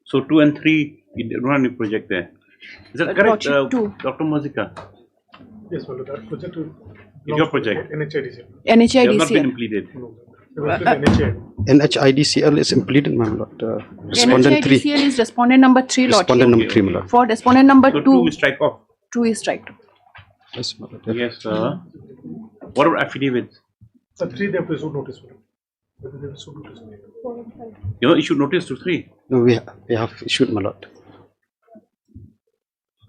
So 2 and 3, you don't have any project there. Is that correct, Dr. Mozika? Yes, well, that project is your project? NHIDCL. NHIDCL. They have not been implemented. NHIDCL is implemented, my lord. Respondent 3. NHIDCL is respondent number 3, Lordship. Respondent number 3, my lord. For respondent number So 2. 2 is strike off. 2 is strike off. Yes, my lord. Yes, what about affidavits? So 3 they have to issue notice for it. Whether they have issued notice for it. You know, issued notice to 3. No, we have issued, my lord.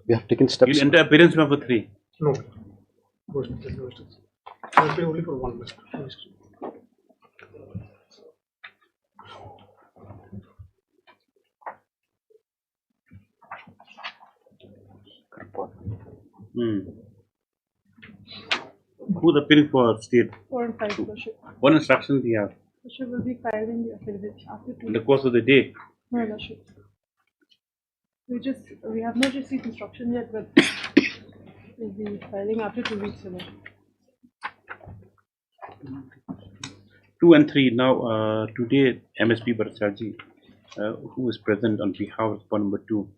We have taken steps. You'll enter appearance number 3. No. I'll pay only for one list. Who's appealing for state? 4 and 5, Lordship. What instructions do you have? Lordship will be filed in the affidavit after 2 In the course of the day? No, Lordship. We have not received instruction yet, but we'll be filing after 2 weeks, Lordship. 2 and 3. Now, today, MSP Bhattacharjee, who is present on behalf of respondent number 2,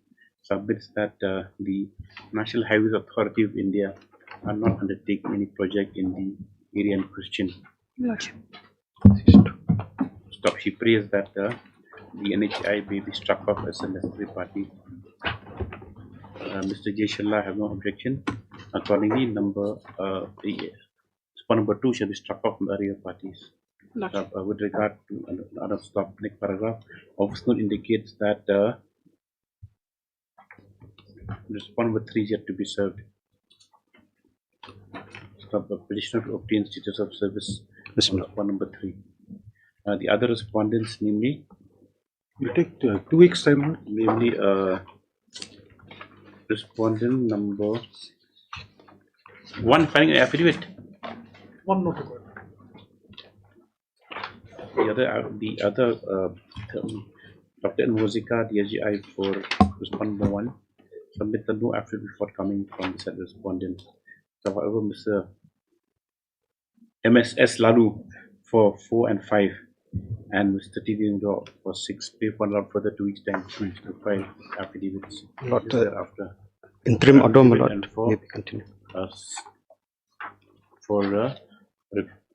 submits that the National Highways Authority of India are not undertaking any project in the area in question. Lordship. Stop. She prays that the NHI may be struck off as a necessary party. Mr. Jaishallah have no objection. Accordingly, respondent number 2 shall be struck off from the area parties. With regard to another stop, next paragraph, office note indicates that respondent number 3 is yet to be served. Stop. The petitioner to obtain status of service. Respondent number 3. The other respondents, namely, you take 2 weeks time. Namely, respondent number 1 filing an affidavit. One not required. The other Dr. Nwozika, the SGI for respondent number 1, submit the no affidavit forthcoming from the said respondent. So, however, Mr. MSS Lalu for 4 and 5, and Mr. Tidindo for 6, pay for allowed further 2 weeks time to file affidavits. Lord, interim order, my lord. Maybe continue. For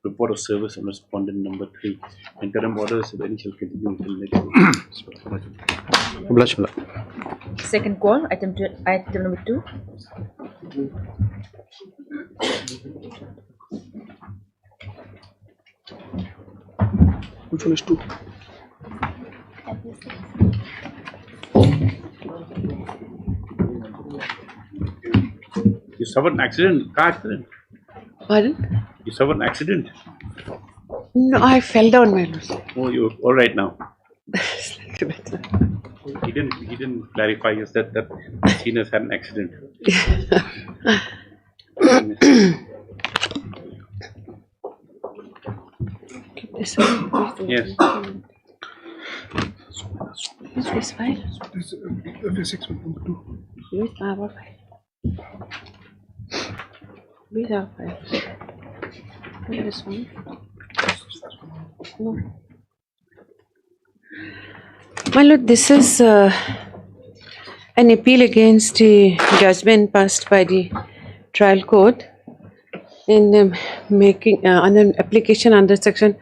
report of service on respondent number 3. Interim order is very shall continue until next week. Obliged, my lord. Second call, item number 2. Which one is 2? You suffered an accident, car accident. Pardon? You suffered an accident. No, I fell down, my lord. Oh, you're all right now. Slightly better. He didn't clarify. He said that he has had an accident. Yes. Which this file? This FA6 number 2. Where's our file? Where's our file? Where is one? No. My lord, this is an appeal against the judgment passed by the trial court in making an application under section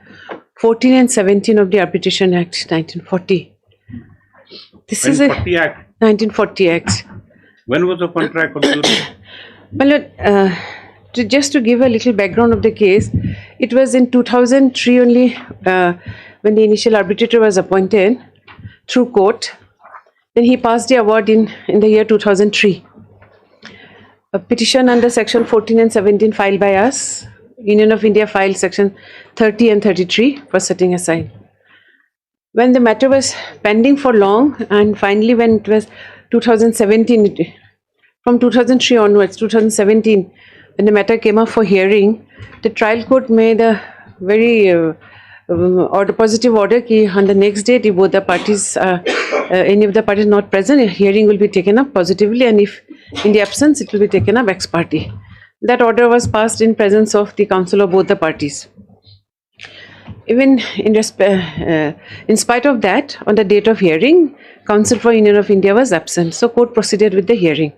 14 and 17 of the Arbitration Act 1940. This is a 1940 Act. 1940 Act. When was the contract concluded? Well, just to give a little background of the case, it was in 2003 only when the initial arbitrator was appointed through court. Then he passed the award in the year 2003. A petition under section 14 and 17 filed by us. Union of India filed section 30 and 33 for setting aside. When the matter was pending for long, and finally when it was 2017, from 2003 onwards, 2017, when the matter came up for hearing, the trial court made a very positive order that on the next day, if both the parties, any of the parties not present, a hearing will be taken up positively, and if in the absence, it will be taken up ex parte. That order was passed in presence of the counsel of both the parties. Even in spite of that, on the date of hearing, counsel for Union of India was absent, so court proceeded with the hearing.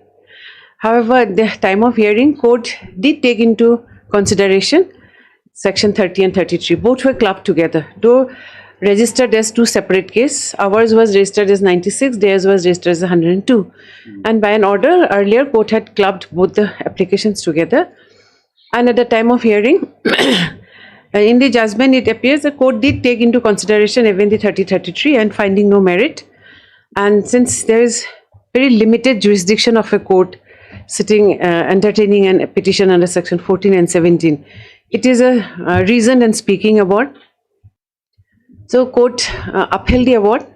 However, at the time of hearing, court did take into consideration section 30 and 33. Both were clubbed together, though registered as two separate cases. Ours was registered as 96, theirs was registered as 102. And by an order, earlier court had clubbed both the applications together. And at the time of hearing, in the judgment, it appears the court did take into consideration even the 30-33 and finding no merit. And since there is very limited jurisdiction of a court sitting, entertaining a petition under section 14 and 17, it is a reasoned and speaking award. So court upheld the award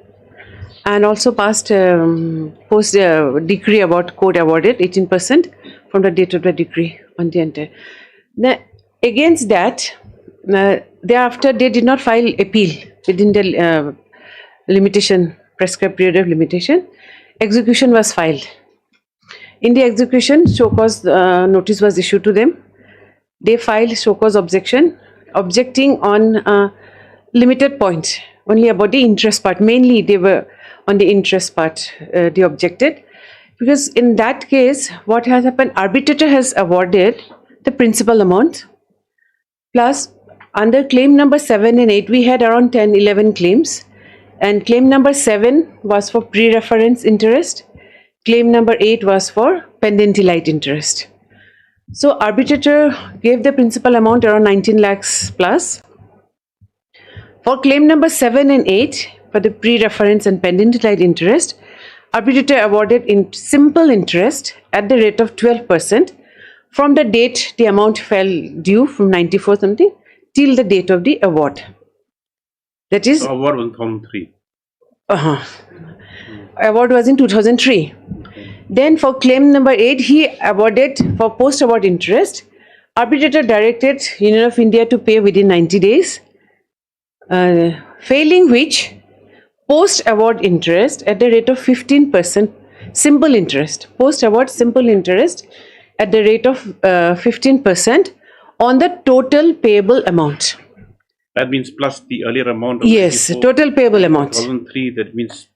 and also passed post decree about court awarded 18% from the date of the decree on the entire. Now, against that, thereafter they did not file appeal within the limitation, prescribed period of limitation. Execution was filed. In the execution, show cause notice was issued to them. They filed show cause objection, objecting on limited points, only about the interest part. Mainly they were on the interest part, they objected. Because in that case, what has happened, arbitrator has awarded the principal amount, plus under claim number 7 and 8, we had around 10-11 claims. And claim number 7 was for pre-reference interest. Claim number 8 was for pendency light interest. So arbitrator gave the principal amount around 19 lakhs plus. For claim number 7 and 8, for the pre-reference and pendency light interest, arbitrator awarded in simple interest at the rate of 12% from the date the amount fell due from 94 something till the date of the award. That is, award was 2003. Award was in 2003. Then for claim number 8, he awarded for post-award interest. Arbitrator directed Union of India to pay within 90 days, failing which post-award interest at the rate of 15%, simple interest, post-award simple interest at the rate of 15% on the total payable amount. That means plus the earlier amount of yes, total payable amount. 2003, that means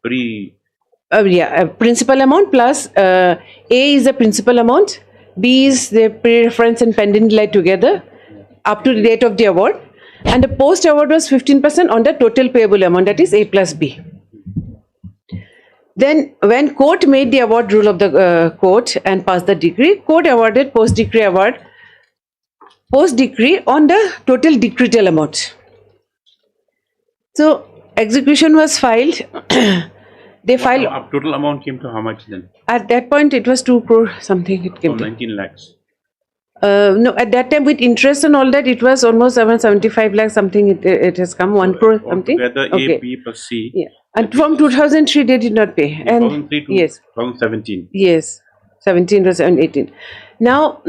principal amount plus A is the principal amount, B is the pre-reference and pending light together up to the date of the award, and the post award was 15% on the total payable amount, that is A plus B. Then when court made the award rule of the court and passed the decree, court awarded post decree award, post decree on the total decretal amount. So execution was filed. They filed. Total amount came to how much then? At that point, it was 2 crore something. It came to 19 lakhs. No, at that time with interest and all that, it was almost around 75 lakhs something. It has come 1 crore something. Together, okay. A, B plus C. Yeah, and from 2003 they did not pay. 2003 to yes, 2017. Yes, 17 was 18. Now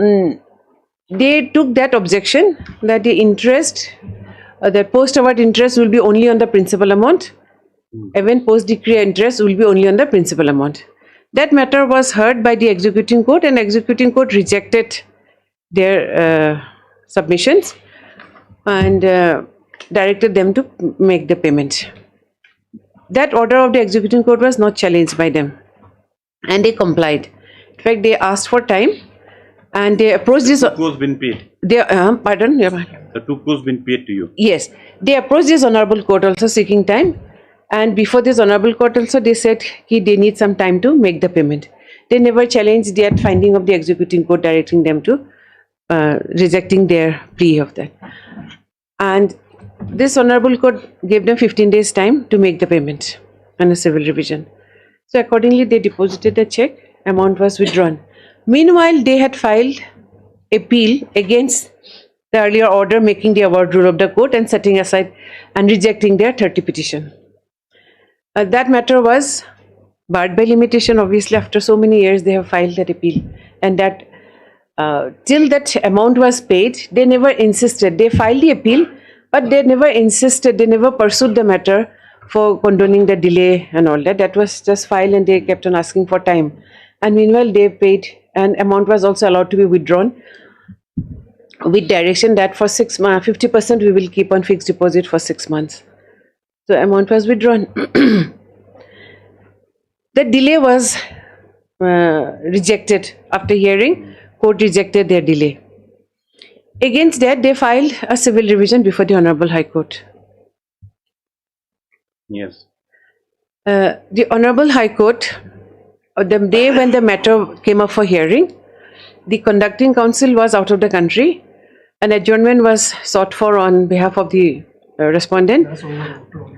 they took that objection that the interest, that post-award interest will be only on the principal amount. Even post-decree interest will be only on the principal amount. That matter was heard by the executing court, and executing court rejected their submissions and directed them to make the payment. That order of the executing court was not challenged by them, and they complied. In fact, they asked for time and they approached this. Who's been paid? They, pardon? The 2 crores been paid to you. Yes, they approached this honorable court also seeking time, and before this honorable court also they said they need some time to make the payment. They never challenged their finding of the executing court directing them to rejecting their plea of that. And this honorable court gave them 15 days time to make the payment and a civil revision. So accordingly they deposited the check, amount was withdrawn. Meanwhile, they had filed appeal against the earlier order making the award rule of the court and setting aside and rejecting their 30 petition. That matter was barred by limitation. Obviously, after so many years, they have filed that appeal, and that till that amount was paid, they never insisted. They filed the appeal, but they never insisted. They never pursued the matter for condoning the delay and all that. That was just filed, and they kept on asking for time. And meanwhile, they paid, and amount was also allowed to be withdrawn, with direction that for 6 months, 50% we will keep on fixed deposit for 6 months. So amount was withdrawn. The delay was rejected after hearing. Court rejected their delay. Against that, they filed a civil revision before the Honorable High Court. Yes. The Honorable High Court, the day when the matter came up for hearing, the conducting counsel was out of the country. An adjournment was sought for on behalf of the respondent.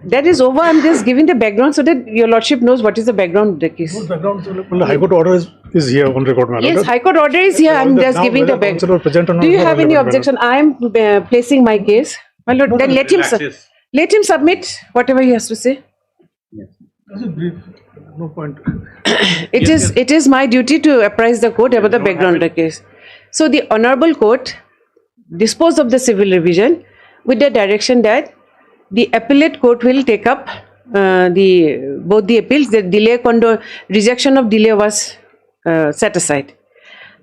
That is over. I'm just giving the background so that your lordship knows what is the background of the case. The background, the High Court order is here on record, madam. Yes, High Court order is here. I'm just giving the background. Do you have any objection? I am placing my case. My lord, then let him submit whatever he has to say. No point. It is my duty to apprise the court about the background of the case. So the Honorable Court disposed of the civil revision with the direction that the appellate court will take up both the appeals. The delay rejection of delay was set aside,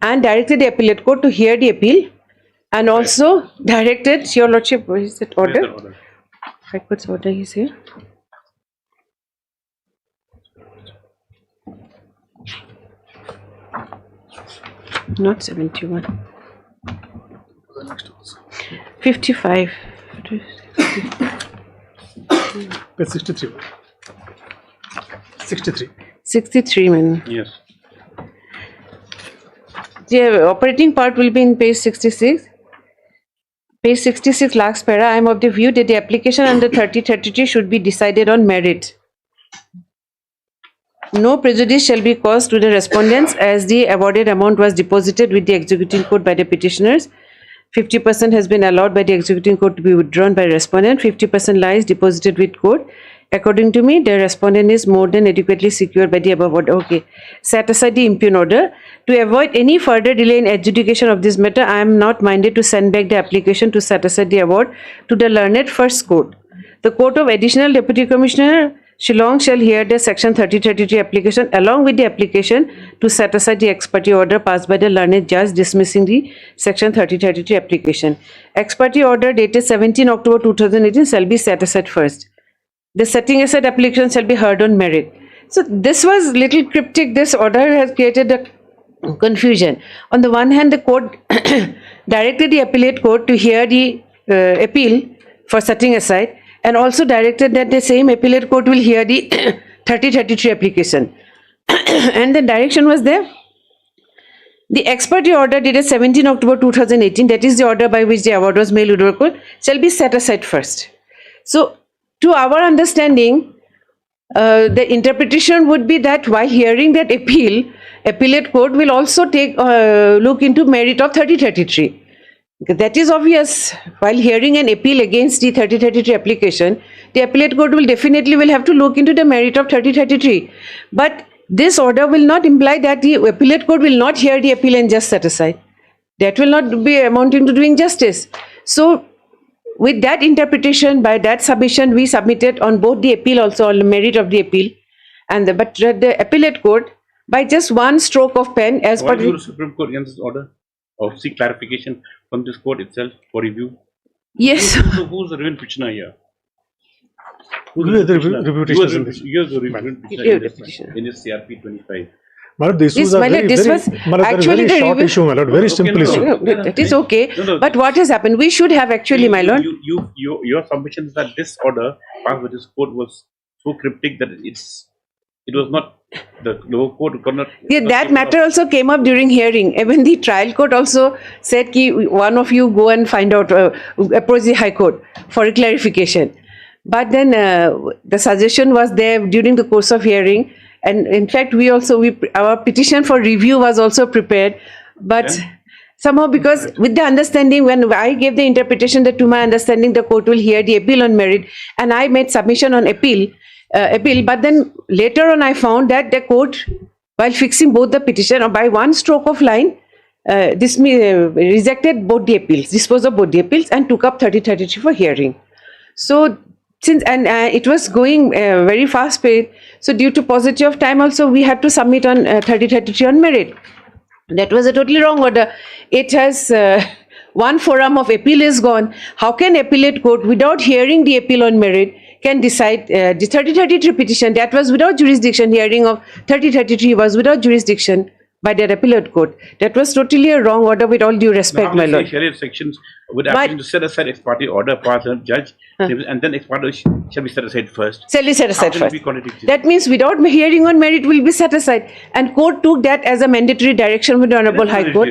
and directed the appellate court to hear the appeal, and also directed your lordship. What is that order? High Court's order is here. Not 71. 55. Page 63. 63. 63, man. Yes. The operating part will be in page 66. Page 66, last para. I am of the view that the application under 3033 should be decided on merit. No prejudice shall be caused to the respondents as the awarded amount was deposited with the executing court by the petitioners. 50% has been allowed by the executing court to be withdrawn by respondent. 50% lies deposited with court. According to me, the respondent is more than adequately secured by the above order. Okay. Set aside the impugn order. To avoid any further delay in adjudication of this matter, I am not minded to send back the application to set aside the award to the learned first court. The Court of Additional Deputy Commissioner Shillong shall hear the Section 3033 application along with the application to set aside the ex parte order passed by the learned judge dismissing the Section 3033 application. Ex parte order dated 17 October 2018 shall be set aside first. The setting aside application shall be heard on merit. So this was little cryptic. This order has created a confusion. On the one hand, the court directed the appellate court to hear the appeal for setting aside, and also directed that the same appellate court will hear the 3033 application. And the direction was there. The ex parte order dated 17 October 2018, that is the order by which the award was made to court, shall be set aside first. So, to our understanding, the interpretation would be that while hearing that appeal, appellate court will also take look into merit of 3033. That is obvious. While hearing an appeal against the 3033 application, the appellate court will definitely have to look into the merit of 3033. But this order will not imply that the appellate court will not hear the appeal and just set aside. That will not be amounting to doing justice. So, with that interpretation, by that submission, we submitted on both the appeal also on the merit of the appeal, and the appellate court by just one stroke of pen as per the Supreme Court against this order or seek clarification from this court itself for review. Yes. Who's the reviewing petitioner here? Who is the review petitioner in this? You are the reviewing petitioner in this CRP 25. My lord, this was my lord, this was actually the short issue, my lord, very simple issue. That is okay. But what has happened? We should have actually, my lord. Your submission is that this order passed by this court was so cryptic that it was not, the lower court could not. Yeah, that matter also came up during hearing. Even the trial court also said ki one of you go and find out, approach the High Court for a clarification. But then the suggestion was there during the course of hearing, and in fact our petition for review was also prepared, but somehow, because with the understanding, when I gave the interpretation that to my understanding the court will hear the appeal on merit, and I made submission on appeal, but then later on I found that the court, while fixing both the petition, or by one stroke of line, rejected both the appeals, disposed of both the appeals, and took up 3033 for hearing. So since it was going very fast paced, so due to paucity of time also we had to submit on 3033 on merit. That was a totally wrong order. It has one forum of appeal is gone. How can appellate court, without hearing the appeal on merit, can decide the 3033 petition that was without jurisdiction? Hearing of 3033 was without jurisdiction by the appellate court. That was totally a wrong order, with all due respect, my lord. Shariah sections would have to set aside ex parte order passed by the judge, and then ex parte shall be set aside first. Shall be set aside How can first. it be contradicted? That means without hearing on merit will be set aside, and court took that as a mandatory direction with the Honorable High Court.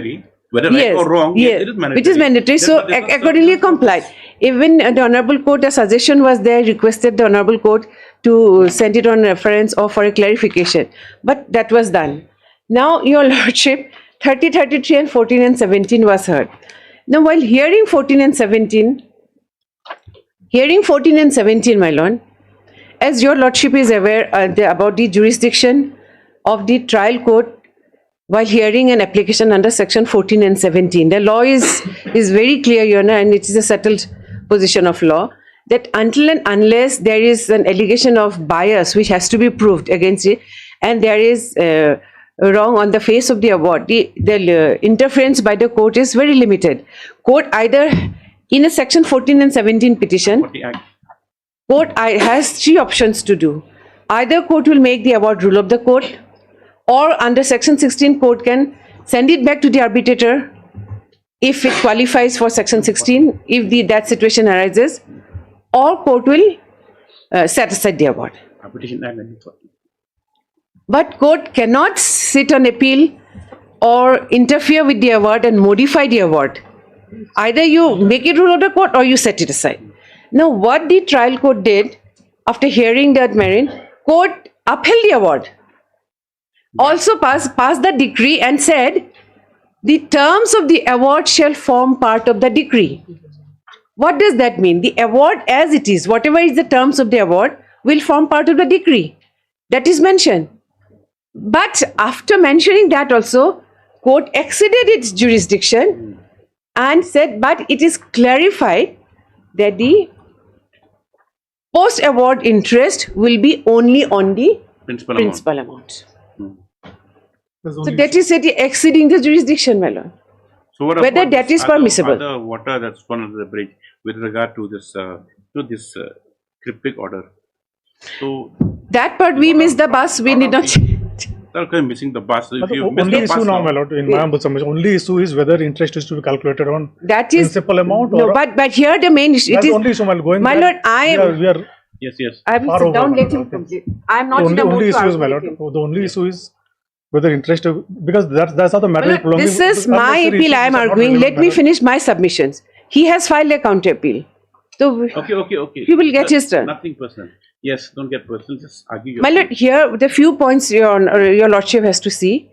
Whether right or wrong, yes, it is mandatory. which is mandatory. So accordingly complied. Even the Honorable Court, a suggestion was there, requested the Honorable Court to send it on reference or for a clarification, but that was done. Now, Your Lordship, 3033 and 14 and 17 was heard. Now, while hearing 14 and 17, my lord, as Your Lordship is aware about the jurisdiction of the trial court while hearing an application under section 14 and 17, the law is very clear, Your Honor, and it is a settled position of law, that until and unless there is an allegation of bias which has to be proved against it, and there is wrong on the face of the award, the interference by the court is very limited. Court either in a section 14 and 17 petition, court has three options to do. Either court will make the award rule of the court, or under section 16 court can send it back to the arbitrator if it qualifies for section 16, if that situation arises, or court will set aside the award. Arbitration Act. But court cannot sit on appeal or interfere with the award and modify the award. Either you make it rule of the court or you set it aside. Now, what the trial court did after hearing that merit, court upheld the award. Also passed the decree and said the terms of the award shall form part of the decree. What does that mean? The award as it is, whatever is the terms of the award, will form part of the decree. That is mentioned. But after mentioning that also, court exceeded its jurisdiction and said, but it is clarified that the post-award interest will be only on the principal amount. So that is exceeding the jurisdiction, my lord. So what whether that is permissible. Other water that's one of the bridge with regard to this cryptic order. So that part we missed the bus. We did not. Okay, missing the bus. If you only issue now, my lord, in my humble submission, only issue is whether interest is to be calculated on that is principal amount. No, but here the main issue. That's the only issue. My lord, I am. We are yes. I will sit down. Let him complete. I am not in the mood to argue, my lord. The only issue is whether interest, because that's how the matter is prolonging. This is my appeal. I am arguing. Let me finish my submissions. He has filed a counter appeal. So okay. He will get his turn. Nothing personal. Yes, don't get personal. Just argue your My lord, here the few points your lordship has to see.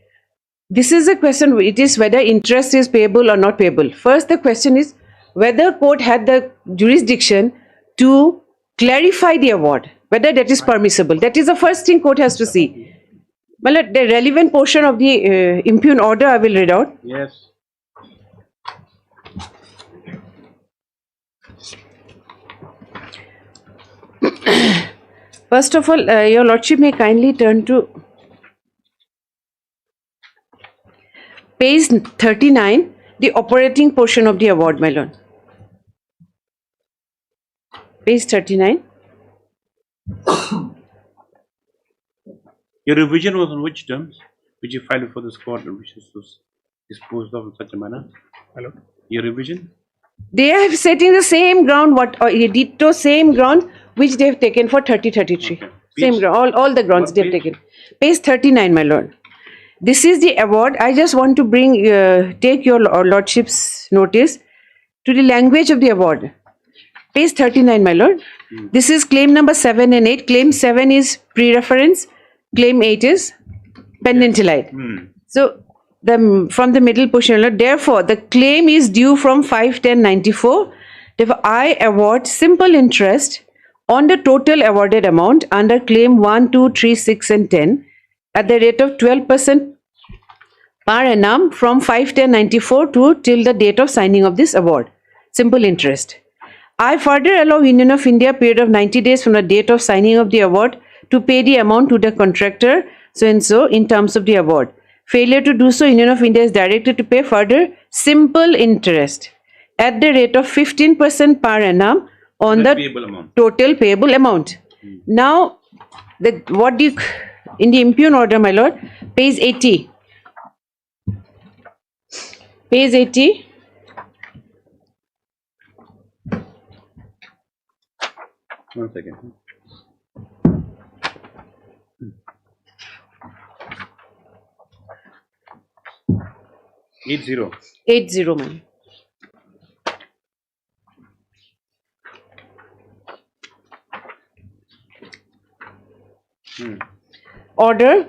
This is a question. It is whether interest is payable or not payable. First, the question is whether court had the jurisdiction to clarify the award, whether that is permissible. That is the first thing court has to see. My lord, the relevant portion of the impugned order I will read out. Yes. First of all, your lordship may kindly turn to page 39, the operating portion of the award, my lord. Page 39. Your revision was on which terms? which you filed before this court and wishes to dispose of in such a manner? Hello. Your revision? They are setting the same ground, what or ditto same ground which they have taken for 3033. Okay. Same ground, all the grounds they have taken. Page 39, my lord. This is the award. I just want to bring take your lordship's notice to the language of the award. Page 39, my lord. This is claim number 7 and 8. Claim 7 is pre-reference. Claim 8 is pendentialite. So from the middle portion, my lord, therefore the claim is due from 5/10/94. Therefore, I award simple interest on the total awarded amount under claim 1, 2, 3, 6 and 10 at the rate of 12% per annum from 5/10/94 to till the date of signing of this award. Simple interest. I further allow Union of India period of 90 days from the date of signing of the award to pay the amount to the contractor so and so in terms of the award. Failure to do so, Union of India is directed to pay further simple interest at the rate of 15% per annum on the total payable amount. Now, in the impugn order, my lord, page 80. Page 80. One second. Eight zero. 80, man. Order.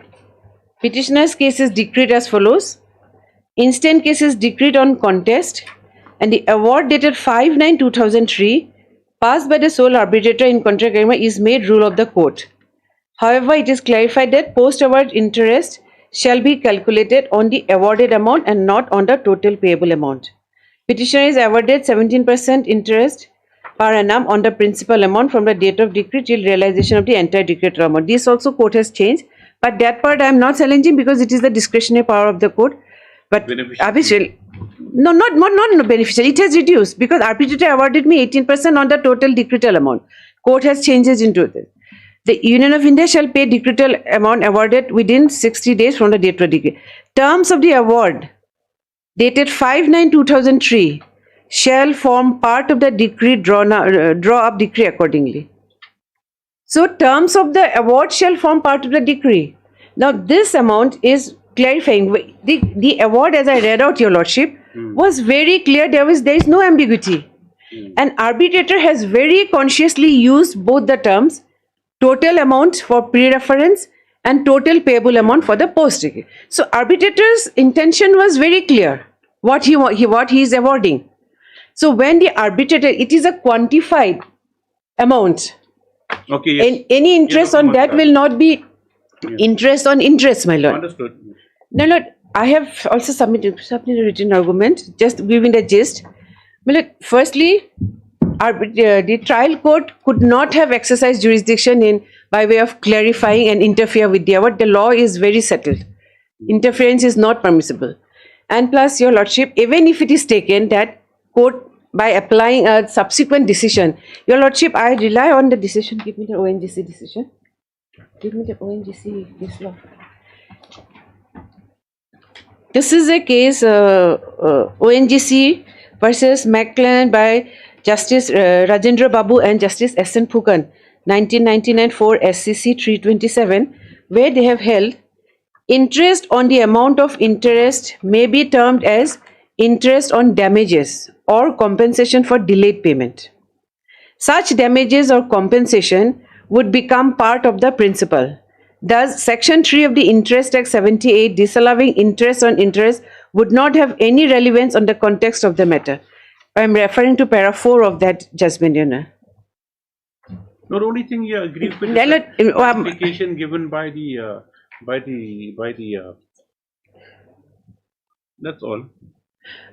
Petitioner's case is decreed as follows. Instant case is decreed on contest and the award dated 5/9/2003 passed by the sole arbitrator in contract agreement is made rule of the court. However, it is clarified that post-award interest shall be calculated on the awarded amount and not on the total payable amount. Petitioner is awarded 17% interest per annum on the principal amount from the date of decree till realization of the entire decreed amount. This also court has changed, but that part I am not challenging because it is the discretionary power of the court. But beneficial. No, not beneficial. It has reduced because arbitrator awarded me 18% on the total decretal amount. Court has changes into this. The Union of India shall pay decretal amount awarded within 60 days from the date of decree. Terms of the award dated 5/9/2003 shall form part of the decree draw up decree accordingly. So terms of the award shall form part of the decree. Now this amount is clarifying. The award, as I read out, your lordship, was very clear. There is no ambiguity. An arbitrator has very consciously used both the terms, total amount for pre-reference and total payable amount for the post-decree. So arbitrator's intention was very clear what he is awarding. So when the arbitrator, it is a quantified amount. Okay. Yes. And any interest on that will not be interest on interest, my lord. Understood. No, Lord, I have also submitted a written argument, just giving the gist. My lord, firstly, the trial court could not have exercised jurisdiction by way of clarifying and interfere with the award. The law is very settled. Interference is not permissible. And plus, your lordship, even if it is taken that court by applying a subsequent decision, your lordship, I rely on the decision. Give me the ONGC decision. Give me the ONGC this law. This is a case ONGC versus McLean by Justice Rajendra Babu and Justice S.N. Phukan, 1999 4 SCC 327, where they have held interest on the amount of interest may be termed as interest on damages or compensation for delayed payment. Such damages or compensation would become part of the principal. Thus, Section 3 of the Interest Act 78 disallowing interest on interest would not have any relevance on the context of the matter. I am referring to para 4 of that judgment, Your Honor. No, the only thing you agree with is the application given by the that's all.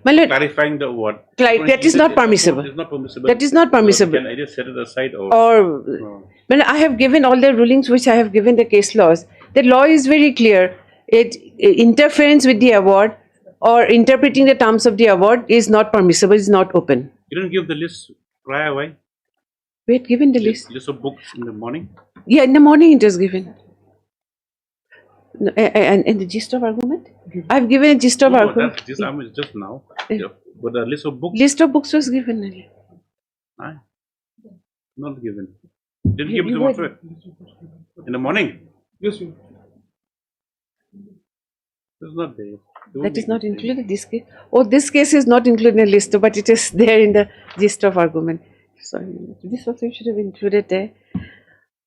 Clarifying the award. That is not permissible. That is not permissible. That is not permissible. Can I just set it aside? Or well, I have given all the rulings which I have given the case laws. The law is very clear. Interference with the award or interpreting the terms of the award is not permissible, is not open. You didn't give the list prior, why? We had given the list. List of books in the morning? Yeah, in the morning it was given. No, and the gist of argument? I've given a gist of argument. This is just now. Yeah. But the list of books. List of books was given earlier. Aye. Not given. Didn't give them after it. In the morning. Yes, sir. It's not there. That is not included this case. Oh, this case is not included in the list, but it is there in the gist of argument. Sorry, this also should have included there.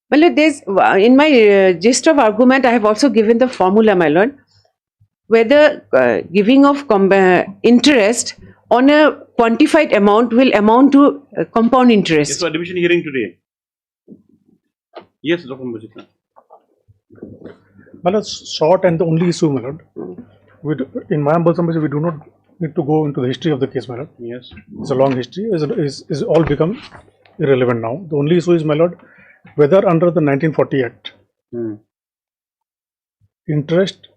Well, there's in my gist of argument, I have also given the formula, my lord, whether giving of interest on a quantified amount will amount to compound interest. Yes, for division hearing today. Yes, Dr. Mujita. Well, it's short and the only issue, my lord. In my humble submission, we do not need to go into the history of the case, my lord. Yes. It's a long history. Is all become irrelevant now. The only issue is, my lord, whether under the 1940 Act, interest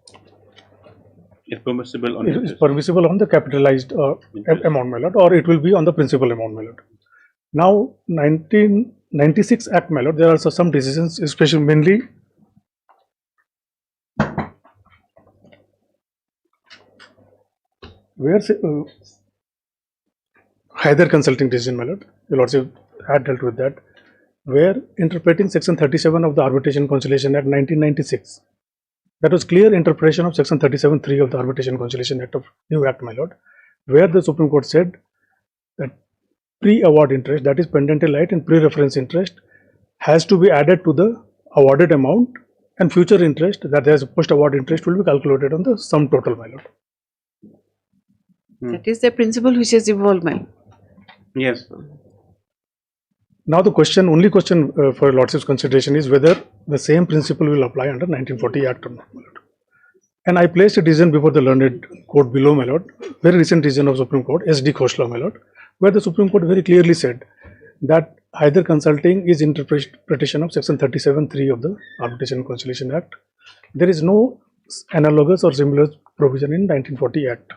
is permissible on the capitalized amount, my lord, or it will be on the principal amount, my lord. Now, 1996 Act, my lord, there are also some decisions, especially mainly where Hyder Consulting decision, my lord, you lordship had dealt with that, where interpreting section 37 of the Arbitration Conciliation Act 1996. That was clear interpretation of section 37(3) of the Arbitration Conciliation Act of New Act, my lord, where the Supreme Court said that pre-award interest, that is pendental right and pre-reference interest, has to be added to the awarded amount, and future interest, that there is post-award interest, will be calculated on the sum total, my lord. That is the principle which has evolved, my lord. Yes. Now the only question for lordship's consideration is whether the same principle will apply under 1940 Act or not, my lord. And I placed a decision before the learned court below, my lord, very recent decision of Supreme Court, S.D. Khosla, my lord, where the Supreme Court very clearly said that Hyder Consulting is interpretation of section 37(3) of the Arbitration Conciliation Act. There is no analogous or similar provision in 1940 Act.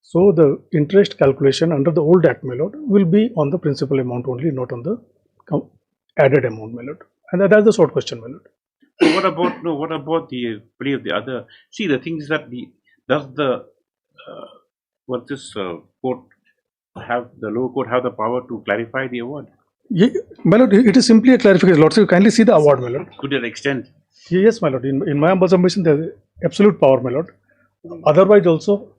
So the interest calculation under the old Act, my lord, will be on the principal amount only, not on the added amount, my lord. And that's the short question, my lord. So what about the play of the other? See, the thing is that does the court have, the lower court have the power to clarify the award? Yeah, my lord, it is simply a clarification. Lord, so you kindly see the award, my lord. Could that extent? Yes, my lord. In my humble submission, there is absolute power, my lord. Otherwise, also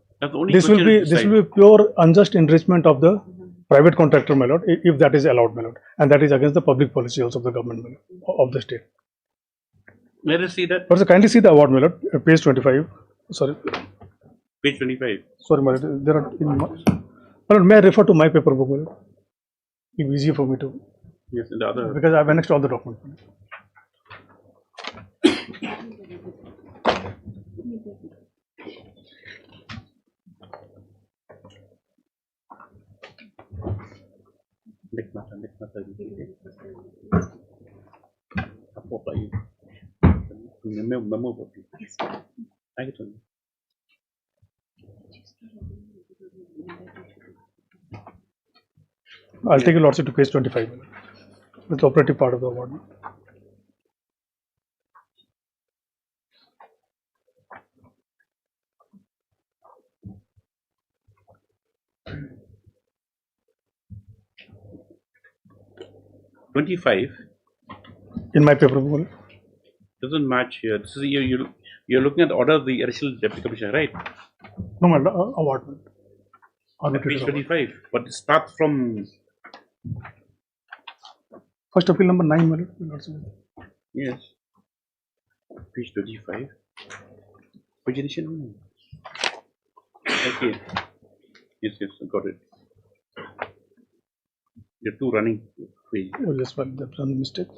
this will be pure unjust enrichment of the private contractor, my lord, if that is allowed, my lord, and that is against the public policy also of the government, my lord, of the state. Let us see that. Lord, so kindly see the award, my lord, page 25. Sorry. Page 25. Sorry, my lord. There are. My lord, may I refer to my paper book, my lord? It will be easier for me to. Yes, the other. Because I have annexed all the documents. I'll take a lordship to page 25. With the operative part of the award. In my paper, doesn't match here. This is you're looking at the order of the additional deputy commissioner, right? No, my award. Page 25, but it starts from first appeal number 9, my lord. Yes. Page 25. Which edition? Okay. Yes, I got it. There are two running pages. Oh, yes, well, that's a mistake.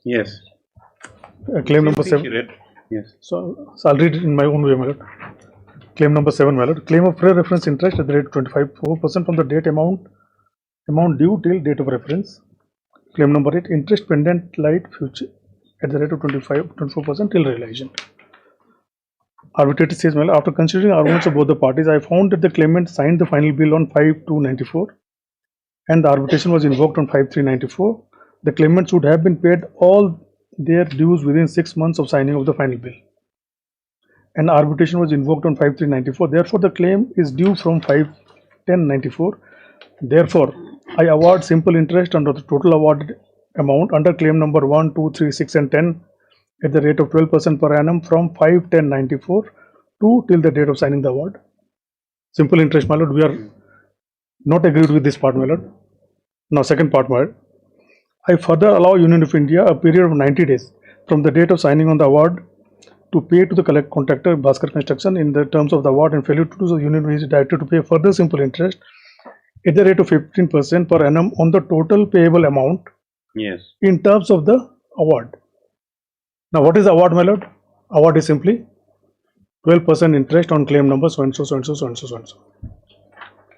Yes. Claim number 7. Yes. So I'll read it in my own way, my lord. Claim number 7, my lord. Claim of fair reference interest at the rate of 25% from the date amount due till date of reference. Claim number 8, interest pendent light future at the rate of 24% till realization. Arbitrator says, well, after considering arguments of both the parties, I found that the claimant signed the final bill on 5/2/94 and the arbitration was invoked on 5/3/94, the claimant should have been paid all their dues within 6 months of signing of the final bill. And arbitration was invoked on 5/3/94. Therefore, the claim is due from 5/10/94. Therefore, I award simple interest under the total awarded amount under claim number 1, 2, 3, 6, and 10 at the rate of 12% per annum from 5/10/94 to till the date of signing the award. Simple interest, my lord. We are not agreed with this part, my lord. Now, second part, my lord. I further allow Union of India a period of 90 days from the date of signing on the award to pay to the contractor Bhaskar Construction in the terms of the award, and failure to do so, the Union is directed to pay further simple interest at the rate of 15% per annum on the total payable amount. Yes. In terms of the award. Now, what is the award, my lord? Award is simply 12% interest on claim number so and so, so and so, so and so, so and so.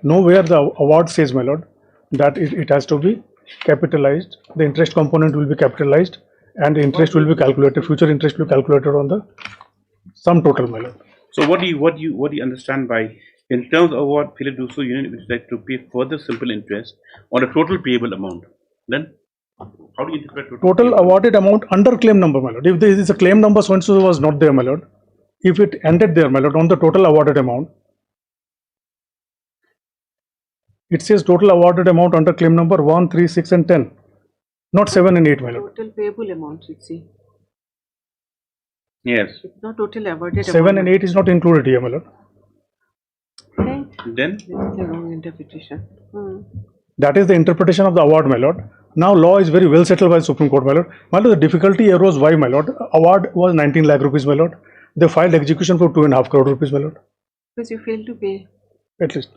Nowhere the award says, my lord, that it has to be capitalized. The interest component will be capitalized, and the interest will be calculated. Future interest will be calculated on the sum total, my lord. So, what do you understand by in terms of award failure to do so, Union is like to pay further simple interest on the total payable amount? Then, how do you interpret total awarded amount under claim number, my lord? If there is a claim number so and so was not there, my lord, if it ended there, my lord, on the total awarded amount, it says total awarded amount under claim number 1, 3, 6, and 10, not 7 and 8, my lord. Total payable amount, you see. Yes. It's not total awarded 7 amount. and 8 is not included here, my lord. Then? This is the wrong interpretation. That is the interpretation of the award, my lord. Now, law is very well settled by the Supreme Court, my lord. My lord, the difficulty arose why, my lord? Award was 19 lakh rupees, my lord. They filed execution for 2.5 crore rupees, my lord. Because you failed to pay. At least.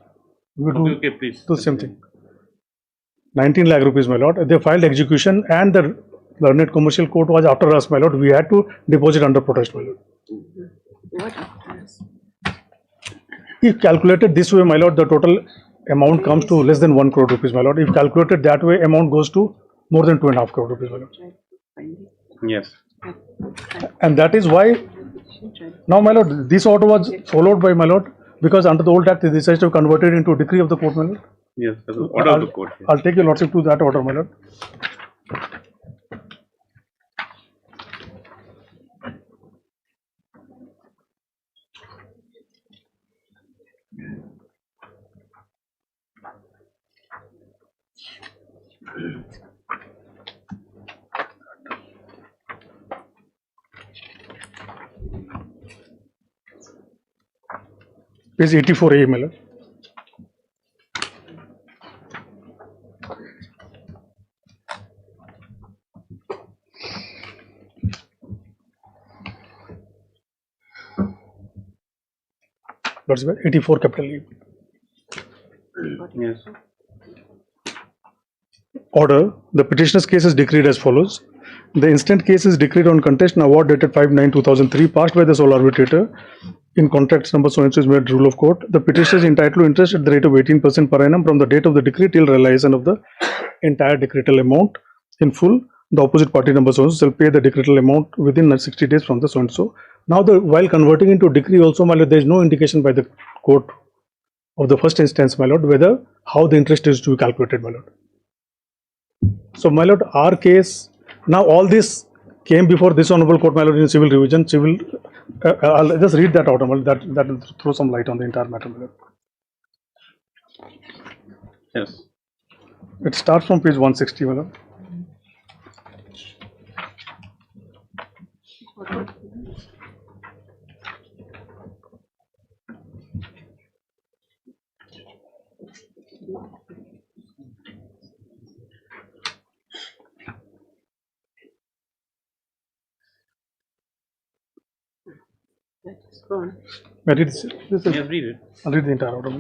We do Okay, please. the same thing. 19 lakh rupees, my lord. They filed execution, and the learned commercial court was after us, my lord. We had to deposit under protest, my lord. What after us? If calculated this way, my lord, the total amount comes to less than 1 crore rupees, my lord. If calculated that way, amount goes to more than 2.5 crore rupees, my lord. Yes. And that is why now, my lord, this order was followed by, my lord, because under the old act, they decided to convert it into a decree of the court, my lord. Yes, that's the order of the court. Yes. I'll take your lordship to that order, my lord. Page 84A, my lord. Lordship, 84 capital E. Yes. Order. The petitioner's case is decreed as follows. The instant case is decreed on contest and award dated 5/9/2003, passed by the sole arbitrator in contracts number so and so is made rule of court. The petitioner is entitled to interest at the rate of 18% per annum from the date of the decree till realization of the entire decretal amount in full. The opposite party number so and so shall pay the decretal amount within 60 days from the so and so. Now, while converting into decree also, my lord, there is no indication by the court of the first instance, my lord, whether how the interest is to be calculated, my lord. So, my lord, our case, now all this came before this honorable court, my lord, in civil revision. I'll just read that out, my lord, that will throw some light on the entire matter, my lord. Yes. It starts from page 160, my lord. I'll read the entire order.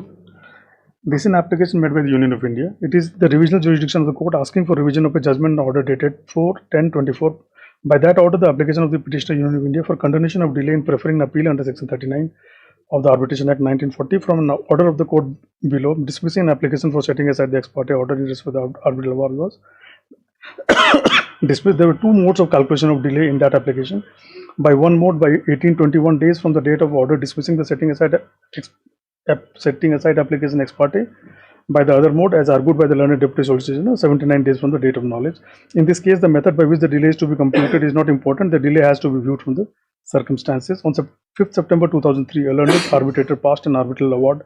This is an application made by the Union of India. It is the revisional jurisdiction of the court asking for revision of a judgment order dated 4/10/24. By that order, the application of the petitioner Union of India for continuation of delay in preferring an appeal under section 39 of the Arbitration Act 1940 from an order of the court below dismissing an application for setting aside the ex parte order in respect of the arbitral award was dismissed. There were two modes of calculation of delay in that application. By one mode, by 1821 days from the date of order dismissing the setting aside application ex parte, by the other mode as argued by the learned deputy solicitor, 79 days from the date of knowledge. In this case, the method by which the delay is to be computed is not important. The delay has to be viewed from the circumstances. On 5th September 2003, a learned arbitrator passed an arbitral award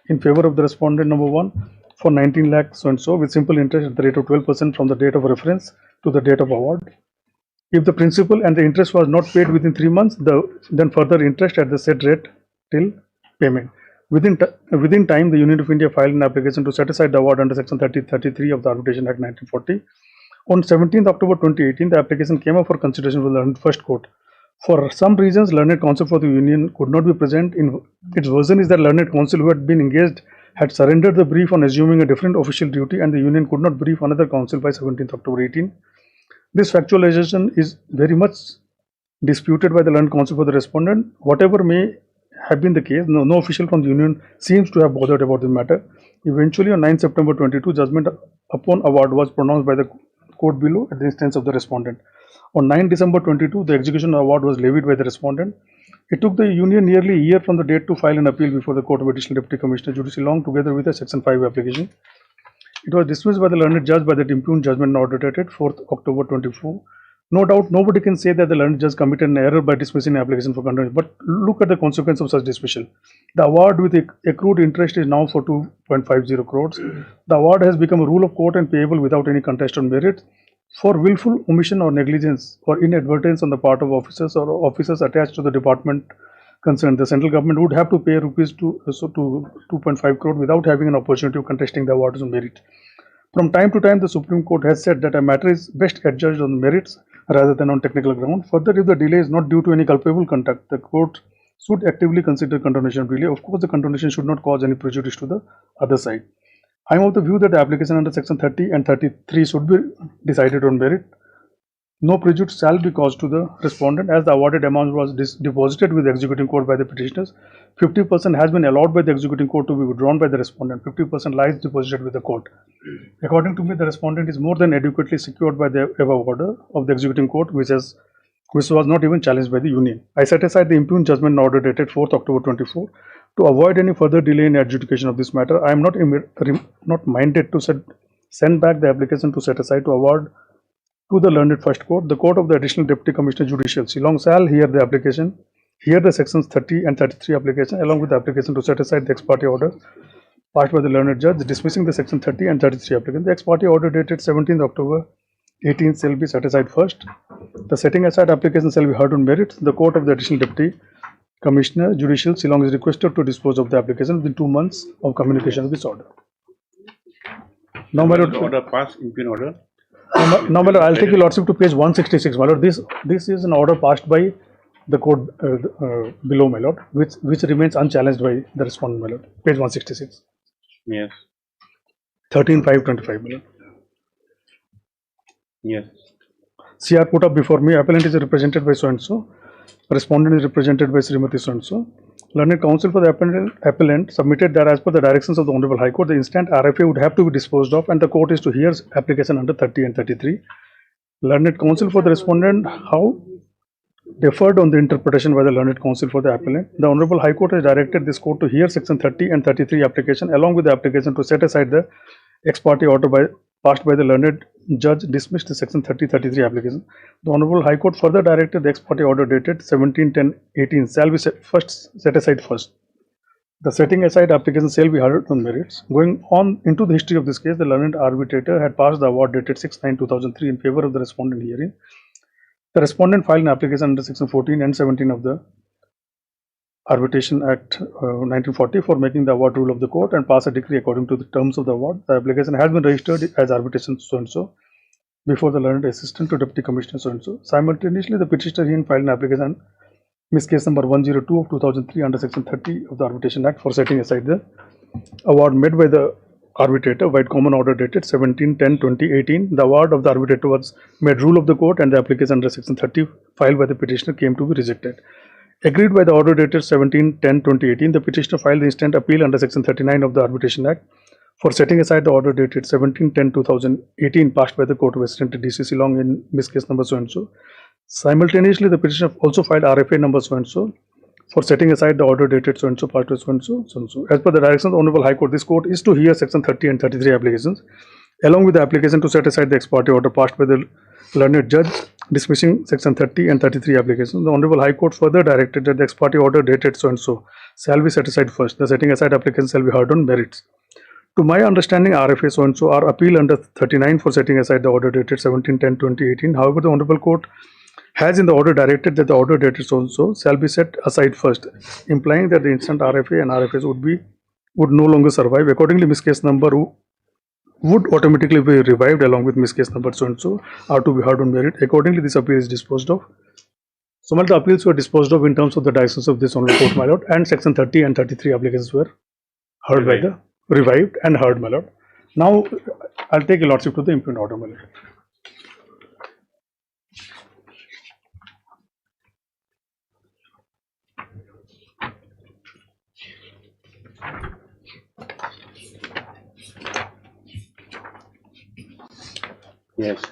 in favor of the respondent number 1 for 19 lakh so and so with simple interest at the rate of 12% from the date of reference to the date of award. If the principal and the interest was not paid within 3 months, then further interest at the said rate till payment. Within time, the Union of India filed an application to set aside the award under Section 3033 of the Arbitration Act 1940. On 17th October 2018, the application came up for consideration for the Learned First Court. For some reasons, Learned Counsel for the Union could not be present. In its version is that Learned Counsel who had been engaged had surrendered the brief on assuming a different official duty, and the Union could not brief another counsel by 17th October 18. This factualization is very much disputed by the Learned Counsel for the respondent. Whatever may have been the case, no official from the Union seems to have bothered about the matter. Eventually, on 9 September 22, judgment upon award was pronounced by the court below at the instance of the respondent. On 9 December 22, the execution award was levied by the respondent. It took the Union nearly a year from the date to file an appeal before the Court of Additional Deputy Commissioner Judicial Long together with a Section 5 application. It was dismissed by the learned judge by that impugned judgment order dated 4th October 24. No doubt, nobody can say that the learned judge committed an error by dismissing an application for continuance, but look at the consequence of such dismissal. The award with accrued interest is now for 2.50 crores. The award has become a rule of court and payable without any contest on merit. For willful omission or negligence or inadvertence on the part of officers or officers attached to the department concerned, the central government would have to pay rupees to 2.5 crore without having an opportunity of contesting the awards on merit. From time to time, the Supreme Court has said that a matter is best adjudged on merits rather than on technical ground. Further, if the delay is not due to any culpable conduct, the court should actively consider continuation of delay. Of course, the continuation should not cause any prejudice to the other side. I am of the view that the application under Section 30 and 33 should be decided on merit. No prejudice shall be caused to the respondent as the awarded amount was deposited with the executing court by the petitioners. 50% has been allowed by the executing court to be withdrawn by the respondent. 50% lies deposited with the court. According to me, the respondent is more than adequately secured by the above order of the executing court, which was not even challenged by the union. I set aside the impugned judgment order dated 4th October 24. To avoid any further delay in adjudication of this matter, I am not minded to send back the application to set aside to award to the learned first court. The court of the additional deputy commissioner judicial Shillong shall hear the application, hear the sections 30 and 33 application along with the application to set aside the ex parte order passed by the learned judge dismissing the section 30 and 33 application. The ex parte order dated 17th October 18 shall be set aside first. The setting aside application shall be heard on merit. The court of the additional deputy commissioner judicial Shillong is requested to dispose of the application within 2 months of communication of this order. Now, my lord, the order passed, impugned order. Now, my lord, I'll take your lordship to page 166. My lord, this is an order passed by the court below, my lord, which remains unchallenged by the respondent, my lord. Page 166. Yes. 13/5/25, my lord. Yes. CR put up before me. Appellant is represented by so and so. Respondent is represented by Srimati so and so. Learned counsel for the appellant submitted that as per the directions of the Honorable High Court, the instant RFA would have to be disposed of and the court is to hear application under 30 and 33. Learned counsel for the respondent, how deferred on the interpretation by the learned counsel for the appellant. The Honorable High Court has directed this court to hear section 30 and 33 application along with the application to set aside the ex parte order passed by the learned judge dismissed the section 30-33 application. The Honorable High Court further directed the ex parte order dated 17/10/18 shall be set aside first. The setting aside application shall be heard on merits. Going on into the history of this case, the learned arbitrator had passed the award dated 6/9/2003 in favor of the respondent hearing. The respondent filed an application under section 14 and 17 of the Arbitration Act 1940 for making the award rule of the court and pass a decree according to the terms of the award. The application has been registered as arbitration so-and-so before the learned assistant to deputy commissioner so-and-so. Simultaneously, the petitioner herein filed an application, Miss Case number 102 of 2003 under section 30 of the Arbitration Act for setting aside the award made by the arbitrator by common order dated 17/10/2018. The award of the arbitrator was made rule of the court and the application under section 30 filed by the petitioner came to be rejected. Agreed by the order dated 17/10/2018, the petitioner filed the instant appeal under section 39 of the Arbitration Act for setting aside the order dated 17/10/2018 passed by the Court of Resident DC Shillong in Miss Case number so and so. Simultaneously, the petitioner also filed RFA number so and so for setting aside the order dated so and so, part so and so, so and so. As per the directions of the Honorable High Court, this court is to hear section 30 and 33 applications, along with the application to set aside the ex parte order passed by the learned judge dismissing section 30 and 33 applications. The Honorable High Court further directed that the ex parte order dated so and so shall be set aside first. The setting aside application shall be heard on merits. To my understanding, RFA so and so are appeal under 39 for setting aside the order dated 17/10/2018. However, the Honorable Court has in the order directed that the order dated so and so shall be set aside first, implying that the instant RFA and RFS would no longer survive. Accordingly, Miss Case number would automatically be revived along with Miss Case number so and so are to be heard on merit. Accordingly, this appeal is disposed of. So, the appeals were disposed of in terms of the directions of this Honorable Court, my lord, and section 30 and 33 applications were heard by the revived and heard, my lord. Now, I'll take a lordship to the impugned order, my lord. Yes.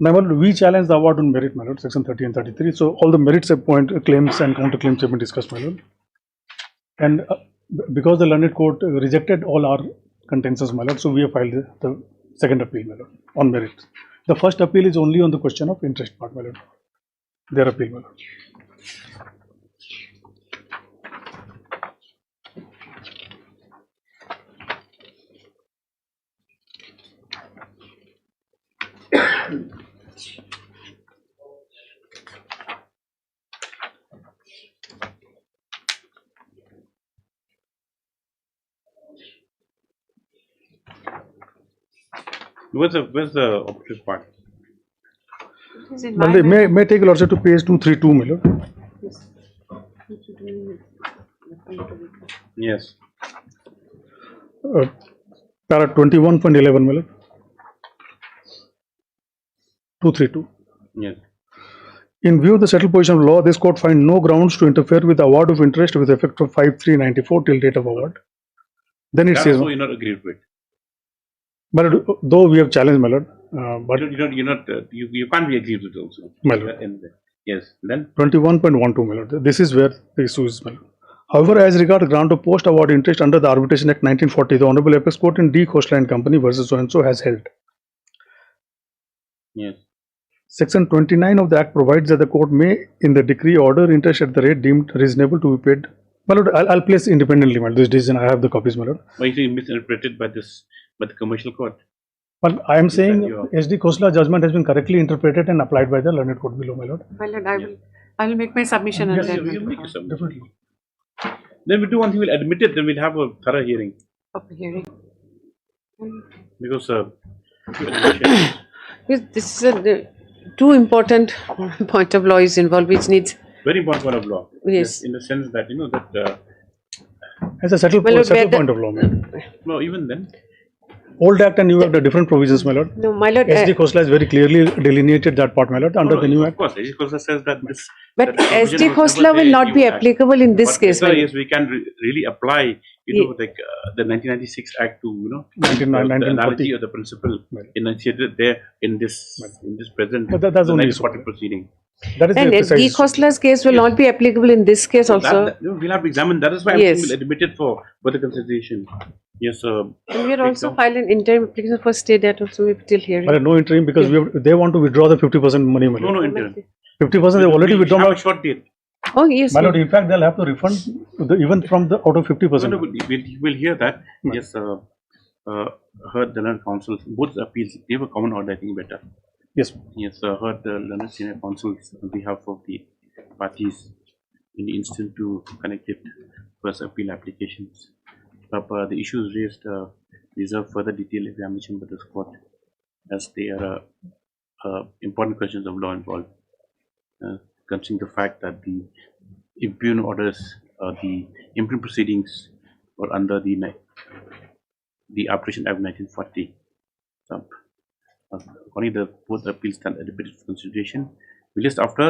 My lord, we challenge the award on merit, my lord, section 30 and 33. So, all the merits claims and counterclaims have been discussed, my lord. And because the learned court rejected all our contentions, my lord, so we have filed the second appeal, my lord, on merit. The first appeal is only on the question of interest part, my lord. Their appeal, my lord. Where's the operative part? Well, they may take a lordship to page 232, my lord. Yes. Para 21.11, my lord. 232. Yes. In view of the settled position of law, this court finds no grounds to interfere with the award of interest with effect from 5/3/94 till date of award. Then it That says, also you're not agreed with. but though we have challenged, my lord, but You can't be agreed with also. My lord. Yes. Then 21.12, my lord. This is where the issue is, my lord. However, as regards grant of post award interest under the Arbitration Act 1940, the Honorable Apex Court in D. Coastline Company versus so and so has held. yes. Section 29 of the Act provides that the court may, in the decree, order interest at the rate deemed reasonable to be paid. My lord, I'll place independently, my lord. This decision, I have the copies, my lord. Why is it misinterpreted by the commercial court? But I am saying SD Khosla judgment has been correctly interpreted and applied by the learned court below, my lord. My lord, I will make my submission and Yes, then you make a submission. Definitely. Then we do one thing, we'll admit it, then we'll have a thorough hearing. open hearing. Because Yes, this is a too important point of law is involved, which needs very important point of law. Yes. In the sense that, that... As a settled Well, point whether- of law, my lord. no, even then. Old Act and New Act are different provisions, my lord. No, my lord. SD Khosla has very clearly delineated that part, my lord, under the New Of Act. course, SD Khosla says that this... But that provision SD was Khosla never will there not in be New Act. applicable in this But case, my whether, lord. yes, we can really apply, like the 1996 Act to, the 1940. analogy or the principle enunciated there in this present But that's the only 1940 proceeding. That is And the SD precise. Khosla's case will not be applicable in this case also. We'll have to examine. That is why Yes. we'll admit it for further consideration. Yes, sir. And we are also filing interim application for stay that also we till hearing. But no interim because they want to withdraw the 50% money, my No, lord. no interim. 50% they've already We withdrawn. have a short date. Oh, yes. My lord, in fact, they'll have to refund even from the out of 50%. No, we'll hear that. Yes, heard the learned counsel, both appeals, they were common order, I think better. Yes. Yes, heard the learned senior counsels on behalf of the parties in the instant to connect it first appeal applications. But the issues raised deserve further detailed examination by this court as they are important questions of law involved. Considering the fact that the impugned orders, the impugned proceedings were under the Arbitration Act 1940. According to both appeals stand admitted for consideration. We list after.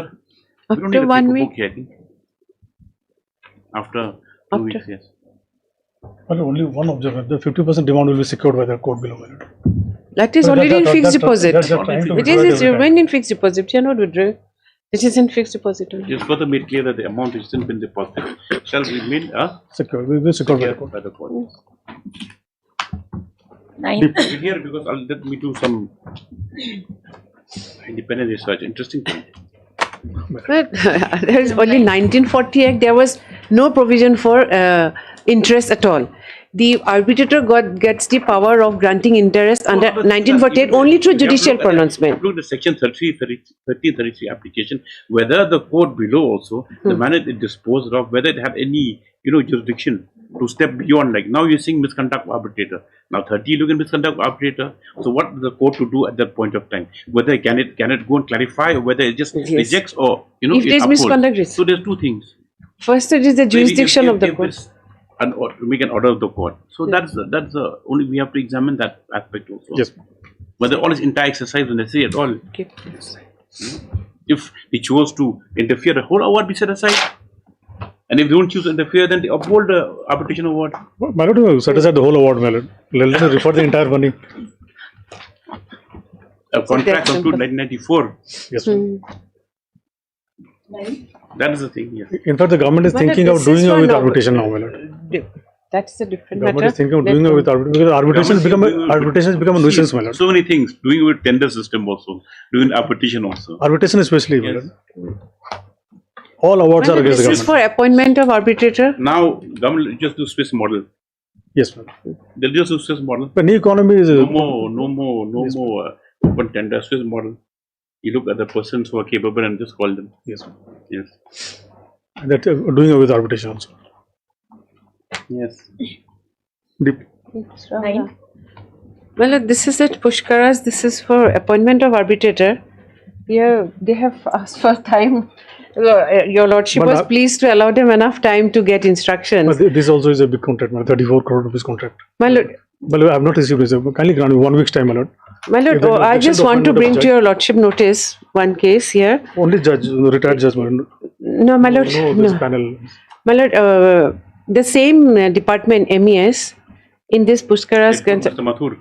We don't After need a 1 paper week? book here, I think. After 2 weeks, yes. But only one observation, the 50% demand will be secured by the court below, my lord. That is But already in fixed deposit. that's trying to It withdraw is every time. when in fixed deposit. You are not withdrawing. It is in fixed deposit only. Just further made clear that the amount which has been deposited shall remain Secure, will be secured by the court. by the court. 9. Here, because let me do some independent research. Interesting point. But there is only 1940 Act. There was no provision for interest at all. The arbitrator gets the power of granting interest under 1948 only through judicial pronouncement. Look at the section 1333 application, whether the court below also, the manner it disposed of, whether it had any, jurisdiction to step beyond, like now you're saying misconduct of arbitrator. Now 30 you look at misconduct of arbitrator. So what is the court to do at that point of time? Whether can it go and clarify, or whether it just rejects, or if it there is upholds. misconduct, So there's two things. First, it is the jurisdiction of the court. And to make an order of the court. So that's the only, we have to examine that aspect also. Yes. Whether all this entire exercise is necessary at all. Okay. If they chose to interfere, the whole award be set aside. And if they don't choose to interfere, then they uphold the arbitration award. My lord, set aside the whole award, my lord. Let us refer the entire money. A contract up to 1994. Yes. That is the thing, yes. In fact, the government is But thinking of this doing is away for with no- arbitration now, my lord. That's a different Government matter. is thinking of doing away with arbitration because arbitration has become a nuisance, my lord. So many things. Doing it with tender system also. Doing arbitration also. Arbitration especially, my lord. All awards are against the This is government. for appointment of arbitrator. Now, government will just do Swiss model. Yes, ma'am. They'll just do Swiss model. The new economy is No more open tender Swiss model. You look at the persons who are capable and just call them. Yes, ma'am. Yes. That doing away with arbitration also. Yes. Deep. 9. Well, this is at Pushkaras. This is for appointment of arbitrator. Here they have asked for time. Your lordship But was pleased to allow them enough time to get instructions. But this also is a big contract, my lord. 34 crore rupees contract. My lord, But I have not received this. Kindly grant me 1 week's time, my lord. my lord, If there is I objection just to want to appointment of bring to judge- your lordship notice one case here. Only judge, retired judge, my lord. No, my lord, No, this no. panel. My lord, the same department, MES, in this Pushkaras. Mr. Mathur.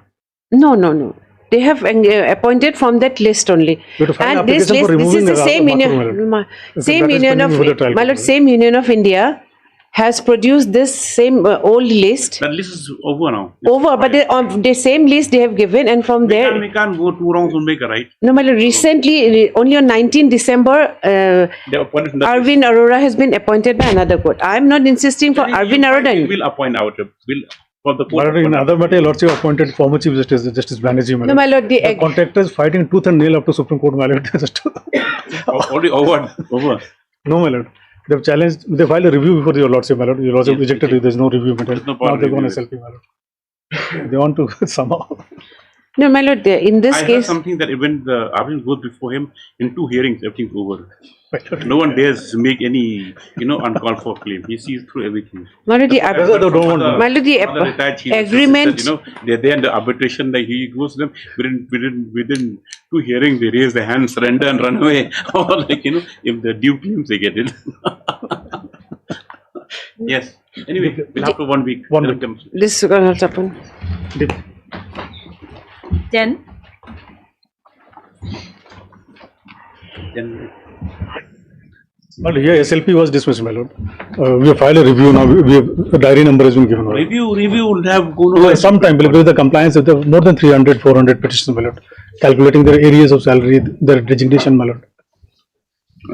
No. They have appointed from that list only. You have to file an And this application for list, this is removing the same Mathur, my union, lord. same That is union of, pending before the trial my court. lord, same union of India has produced this same old list That list is over now. over, but they, on the same list they have given, and from there, We can't go two wrongs will make a right. no, my lord, recently, only on 19 December, They appointed Arvind Arora has been appointed by another court. I am not insisting for Arvind Arora. We'll appoint out. We'll for the My court. lord, in other matter, lordship appointed former Chief Justice, Justice Banerjee, my No, lord. my lord, The contractors fighting tooth and nail up to Supreme Court, my lord. Already over. No, my lord. They've challenged, they filed a review before your lordship, my lord. Your lordship rejected it. There's no review matter. no Now point they go on review SLP, my lord. They want to somehow. No, my lord, in this I heard case, something that when the Arvind goes before him in 2 hearings, everything's over. No one dares to make any, uncalled for claim. He sees through everything. my lord, my lord, the Retired chief agreement. justice said, they're there in the arbitration. Like he goes to them within 2 hearings, they raise their hand, surrender, and run away. Or if the due claims, they get it. Yes. Anyway, we'll have to 1 week. 1 week. This is going to happen. 10. Then But here SLP was dismissed, my lord. We have filed a review now. The diary number has been given. review will have Sometime with the compliance with the more than 300, 400 petitions, my lord. Calculating their areas of salary, their designation, my lord.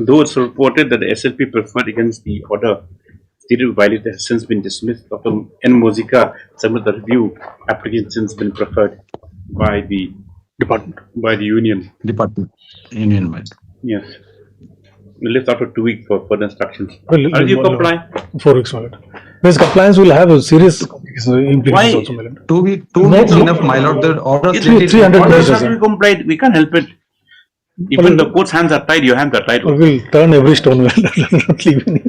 Though it's reported that the SLP preferred against the order stated violated has since been dismissed. Dr. N. Mozika submitted the review application since been preferred by the department, by the union. Department, union, man. Yes. We left after 2 weeks for further instructions. Well, How do you comply? 4 weeks, my lord. Because compliance will have a serious implications Why? also, my lord. 2 weeks enough, my lord. The order It's stated 300 orders pages, have to be complied. We can't help it. Even the court's hands are tied, your hands are tied. We will turn every stone, my lord. Not leave any.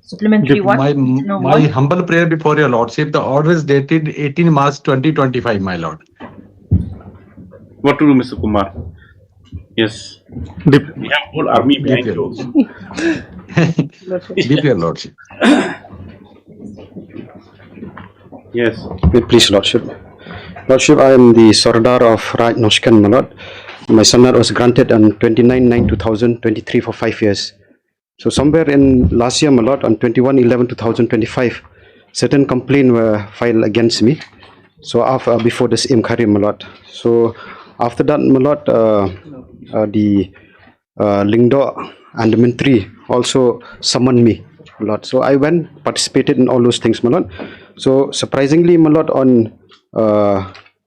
Supplementary what? My humble prayer before your lordship, the order is dated 18 March 2025, my lord. What to do, Mr. Kumar? Yes. We have whole army behind you. Deep, your lordship. Yes. Please, Lordship. Lordship, I am the Sardar of Raj Noshkan, my lord. My surname was granted on 29/9/2023 for 5 years. So somewhere in last year, my lord, on 21/11/2025, certain complaints were filed against me. So after before this Kharim, my lord. So after that, my lord, the Lingdo and the Mintri also summoned me, my lord. So I went, participated in all those things, my lord. So surprisingly, my lord, on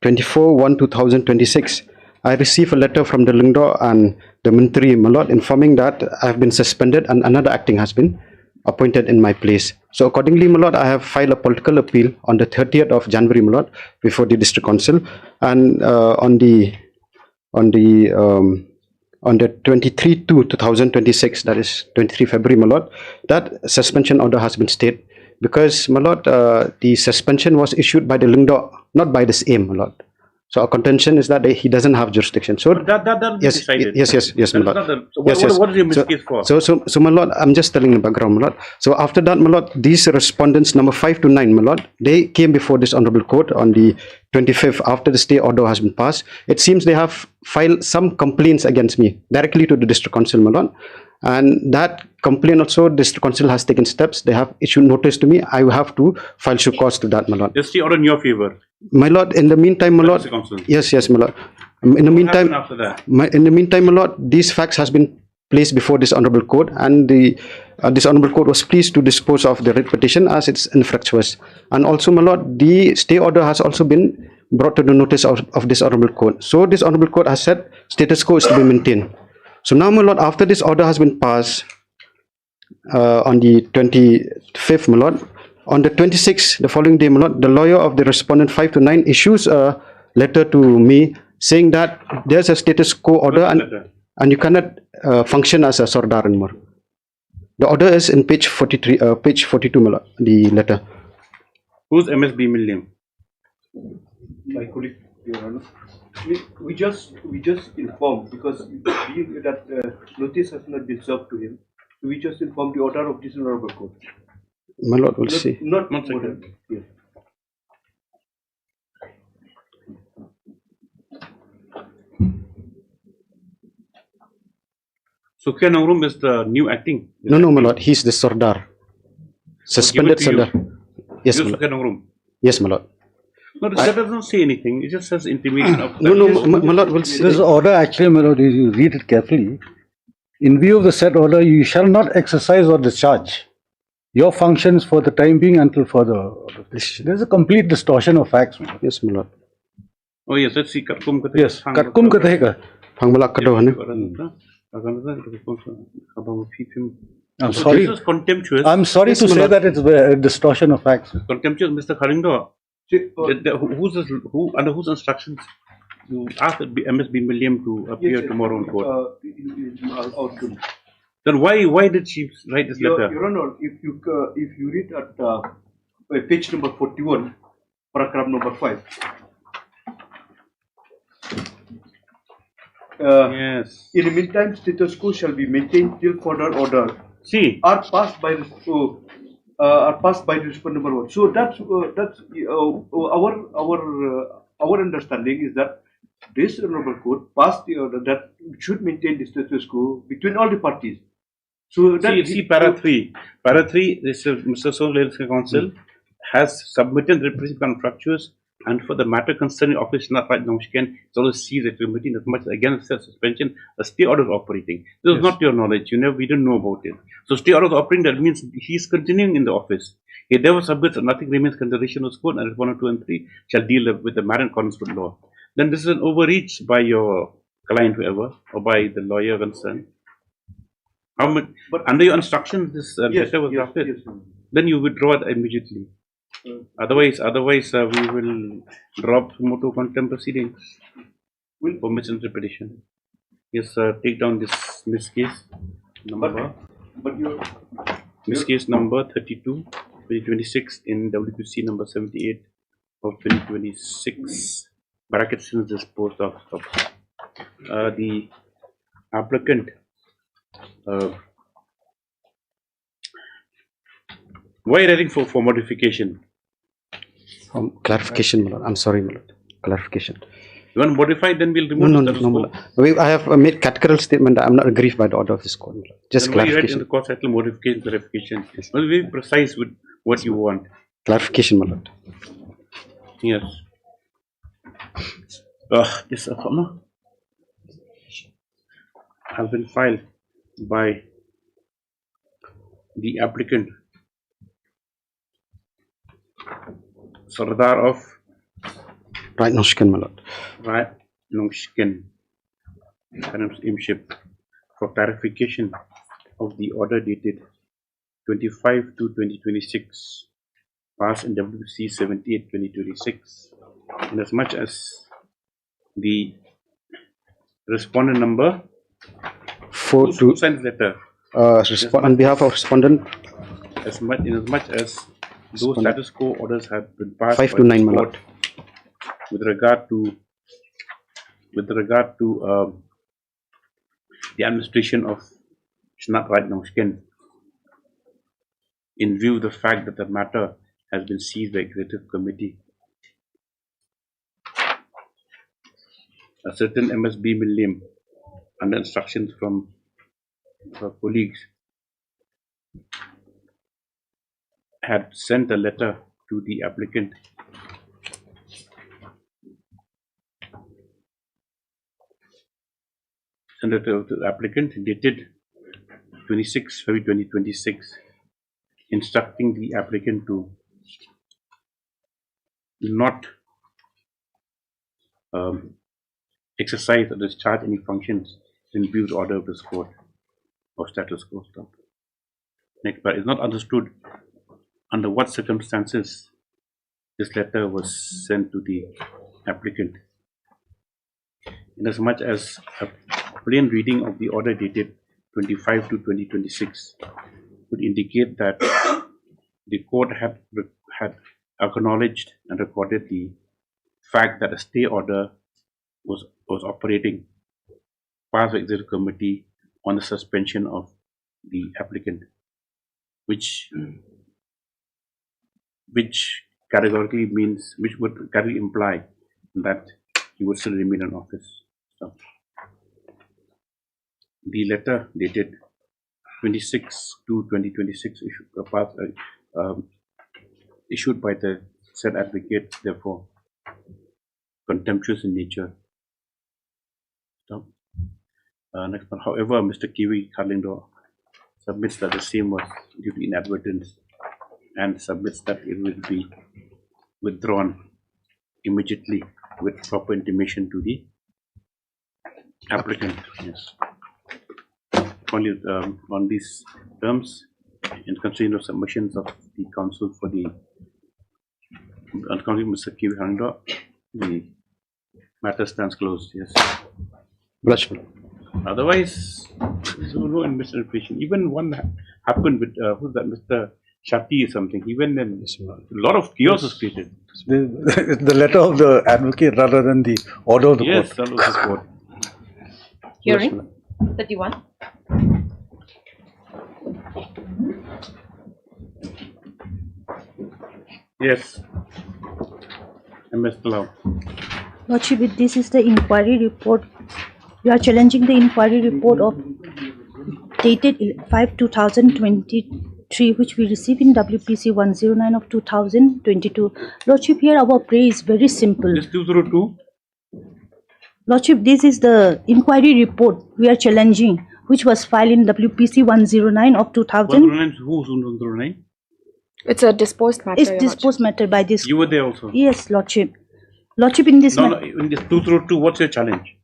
24/1/2026, I received a letter from the Lingdo and the Mintri, my lord, informing that I have been suspended and another acting has been appointed in my place. So accordingly, my lord, I have filed a political appeal on the 30th of January, my lord, before the district council, and on the 23/2/2026, that is 23 February, my lord, that suspension order has been stayed because, my lord, the suspension was issued by the Lingdo, not by this aim, my lord. So our contention is that he doesn't have jurisdiction. So that yes, decided. Yes, my lord. So what is your miscase for? So my lord, I'm just telling the background, my lord. So after that, my lord, these respondents number 5 to 9, my lord, they came before this honorable court on the 25th after the stay order has been passed. It seems they have filed some complaints against me directly to the district council, my lord. And that complaint also, district council has taken steps. They have issued notice to me. I will have to file show cause to that, my lord. The stay order in your favor. My lord, in the meantime, my lord. Yes, my lord. In the meantime, after that? my lord, these facts has been placed before this honorable court, and this honorable court was pleased to dispose of the writ petition as it's infructuous. And also, my lord, the stay order has also been brought to the notice of this honorable court. So this honorable court has said status quo is to be maintained. So now, my lord, after this order has been passed on the 25th, my lord, on the 26th, the following day, my lord, the lawyer of the respondent 5 to 9 issues a letter to me saying that there's a status quo order and you cannot function as a Sardar anymore. The order is in page 43, page 42, my lord, the letter. Who's MSB Milliam? My colleague, Your Honor. We just informed because that notice has not been served to him. So we just informed the order of this honorable court. My lord, we'll see. Not order. Yes. Sukhya Nangrum is the new acting. No, my lord, he's the Sardar. Suspended Sardar. Yes, my lord. Yes, my lord. No, that doesn't say anything. It just says intimation of. No, my lord, we'll see. This order actually, my lord, if you read it carefully, in view of the said order, you shall not exercise or discharge your functions for the time being until further. There's a complete distortion of facts. Yes, my lord. Oh yes, let's see. Katkum Kathe. Yes, Katkum Kathe. I'm sorry. This is contemptuous. I'm sorry to say that it's a distortion of facts. Contemptuous, Mr. Kharindo. Under whose instructions you asked MSB Milliam to appear tomorrow in court? Then why did she write this letter? Your Honor, if you read at page number 41, paragraph number 5. Yes. In the meantime, status quo shall be maintained till further order. See, are passed by the respondent number 1. So that's our understanding is that this honorable court passed the order that should maintain the status quo between all the parties. So that see para 3. Para 3, this Mr. Soul Council has submitted the representative contractuals, and for the matter concerning office not right now, it also sees that remitting as much against the suspension, a stay order is operating. This is not your knowledge. We didn't know about it. So stay order is operating, that means he is continuing in the office. He never submits, nothing remains consideration of court, and 1, 2, and 3 shall deal with the matter in accordance with law. Then this is an overreach by your client, whoever, or by the lawyer concerned. How much? But under your instructions, this letter was drafted. Yes. Then you withdraw it immediately. Otherwise, we will drop motu contempt proceedings for misinterpretation. Yes, take down this miscase number. Miscase number 32, 2026 in WQC number 78 of 2026. bracket since disposed of. The applicant why are you writing for modification? Clarification, my lord. I'm sorry, my lord. Clarification. You want to modify, then we'll remove No, the no, status no, quo. my lord. I have made categorical statement. I'm not aggrieved by the order of this court, my lord. Just Then why you write in clarification. the court title modification, clarification? Well, be precise with what you want. Clarification, my lord. Yes. This has been filed by the applicant Sardar of Right Noshkan, my lord. Right Noshkan Imship for clarification of the order dated 25/2/2026 passed in WC 78/2026 inasmuch as the respondent number who sent letter On behalf of respondent, inasmuch as those status quo orders have been passed 5 by to the 9, my court lord. with regard to the administration of Shnat Right Noshken, in view of the fact that the matter has been seized by Executive Committee. A certain MSB Milliam, under instructions from her colleagues, had sent a letter to the applicant dated 26 February 2026, instructing the applicant to not exercise or discharge any functions in view of the order of this court or status quo. Next, but it's not understood under what circumstances this letter was sent to the applicant. Inasmuch as a plain reading of the order dated 25/2/2026 would indicate that the court had acknowledged and recorded the fact that a stay order was operating passed by Executive Committee on the suspension of the applicant, which categorically means, which would categorically imply that he would still remain in office. So, the letter dated 26/2/2026 issued by the said advocate, therefore contemptuous in nature. So, next one. However, Mr. Kiwi Karlindo submits that the same was due to inadvertence and submits that it will be withdrawn immediately with proper intimation to the applicant. Yes. Only on these terms, in considering the submissions of the counsel for the unconscious Mr. Kiwi Karlindo, the matter stands closed. Yes. Otherwise, there's no misinterpretation. Even one happened with who's that, Mr. Shati or something. Even then, a lot of chaos was created. The letter of the advocate rather than the order of the yes, court. that was the court. Hearing 31. Yes. MS Palau. Lordship, this is the inquiry report. We are challenging the inquiry report of dated 5/2023, which we received in WPC 109 of 2022. Lordship, here our prayer is very simple. This 202. Lordship, this is the inquiry report we are challenging, which was filed in WPC 109 of 2000. 109, who's 109? It's a disposed matter. It's disposed matter by this. You were there also? Yes, Lordship. Lordship, in this No, in this 202, what's your challenge?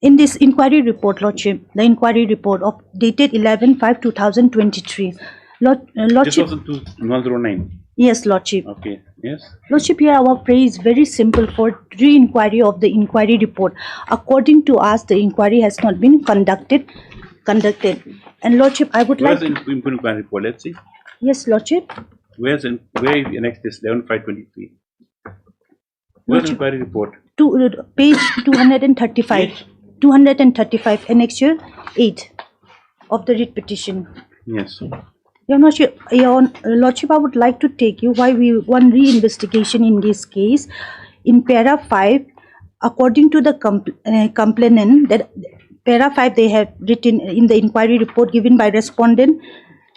In this inquiry report, Lordship, the inquiry report of dated 11/5/2023. Lordship. This was 109. Yes, Lordship. Okay. Yes. Lordship, here our prayer is very simple for re-inquiry of the inquiry report. According to us, the inquiry has not been conducted. And Lordship, I would Where's like. the inquiry report? Let's see. Yes, Lordship. Where is annexed this 11/5/23? Where's inquiry report? Page 235. 235, annexure 8 of the writ petition. Yes. Your Lordship, I would like to take you why we want re-investigation in this case. In para 5, according to the complainant, that para 5 they have written in the inquiry report given by respondent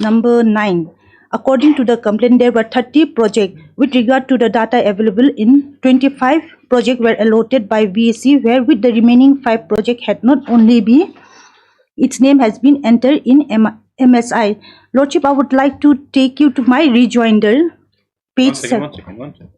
number 9. According to the complaint, there were 30 projects. With regard to the data available in 25 projects were allotted by VAC, where with the remaining 5 projects had not only be its name has been entered in MSI. Lordship, I would like to take you to my rejoinder, page 7. One second.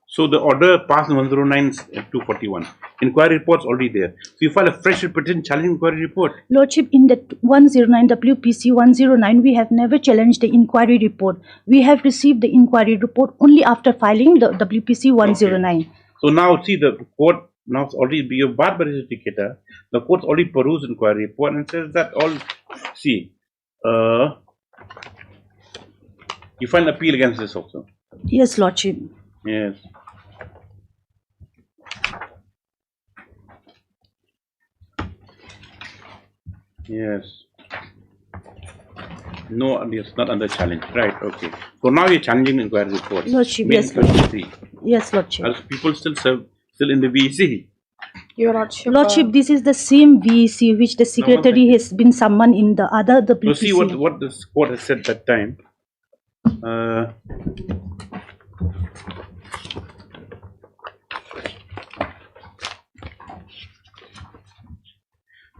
So the order passed in 109/241. Inquiry report's already there. So you file a fresh petition challenging inquiry report. Lordship, in the 109 WPC 109, we have never challenged the inquiry report. We have received the inquiry report only after filing the WPC 109. Okay. So now see the court now it's already be a bar indicator. The court's already perused inquiry report and says that all see you file an appeal against this also. Yes, Lordship. Yes. Yes. No, it's not under challenge. Right, okay. So now you're challenging inquiry reports. Lordship, yes, Lordship. Yes, Lordship. As people still in the VEC. Your Lordship. Lordship, this is the same VEC which the secretary has been summoned in the other WPC. So see what this court has said that time.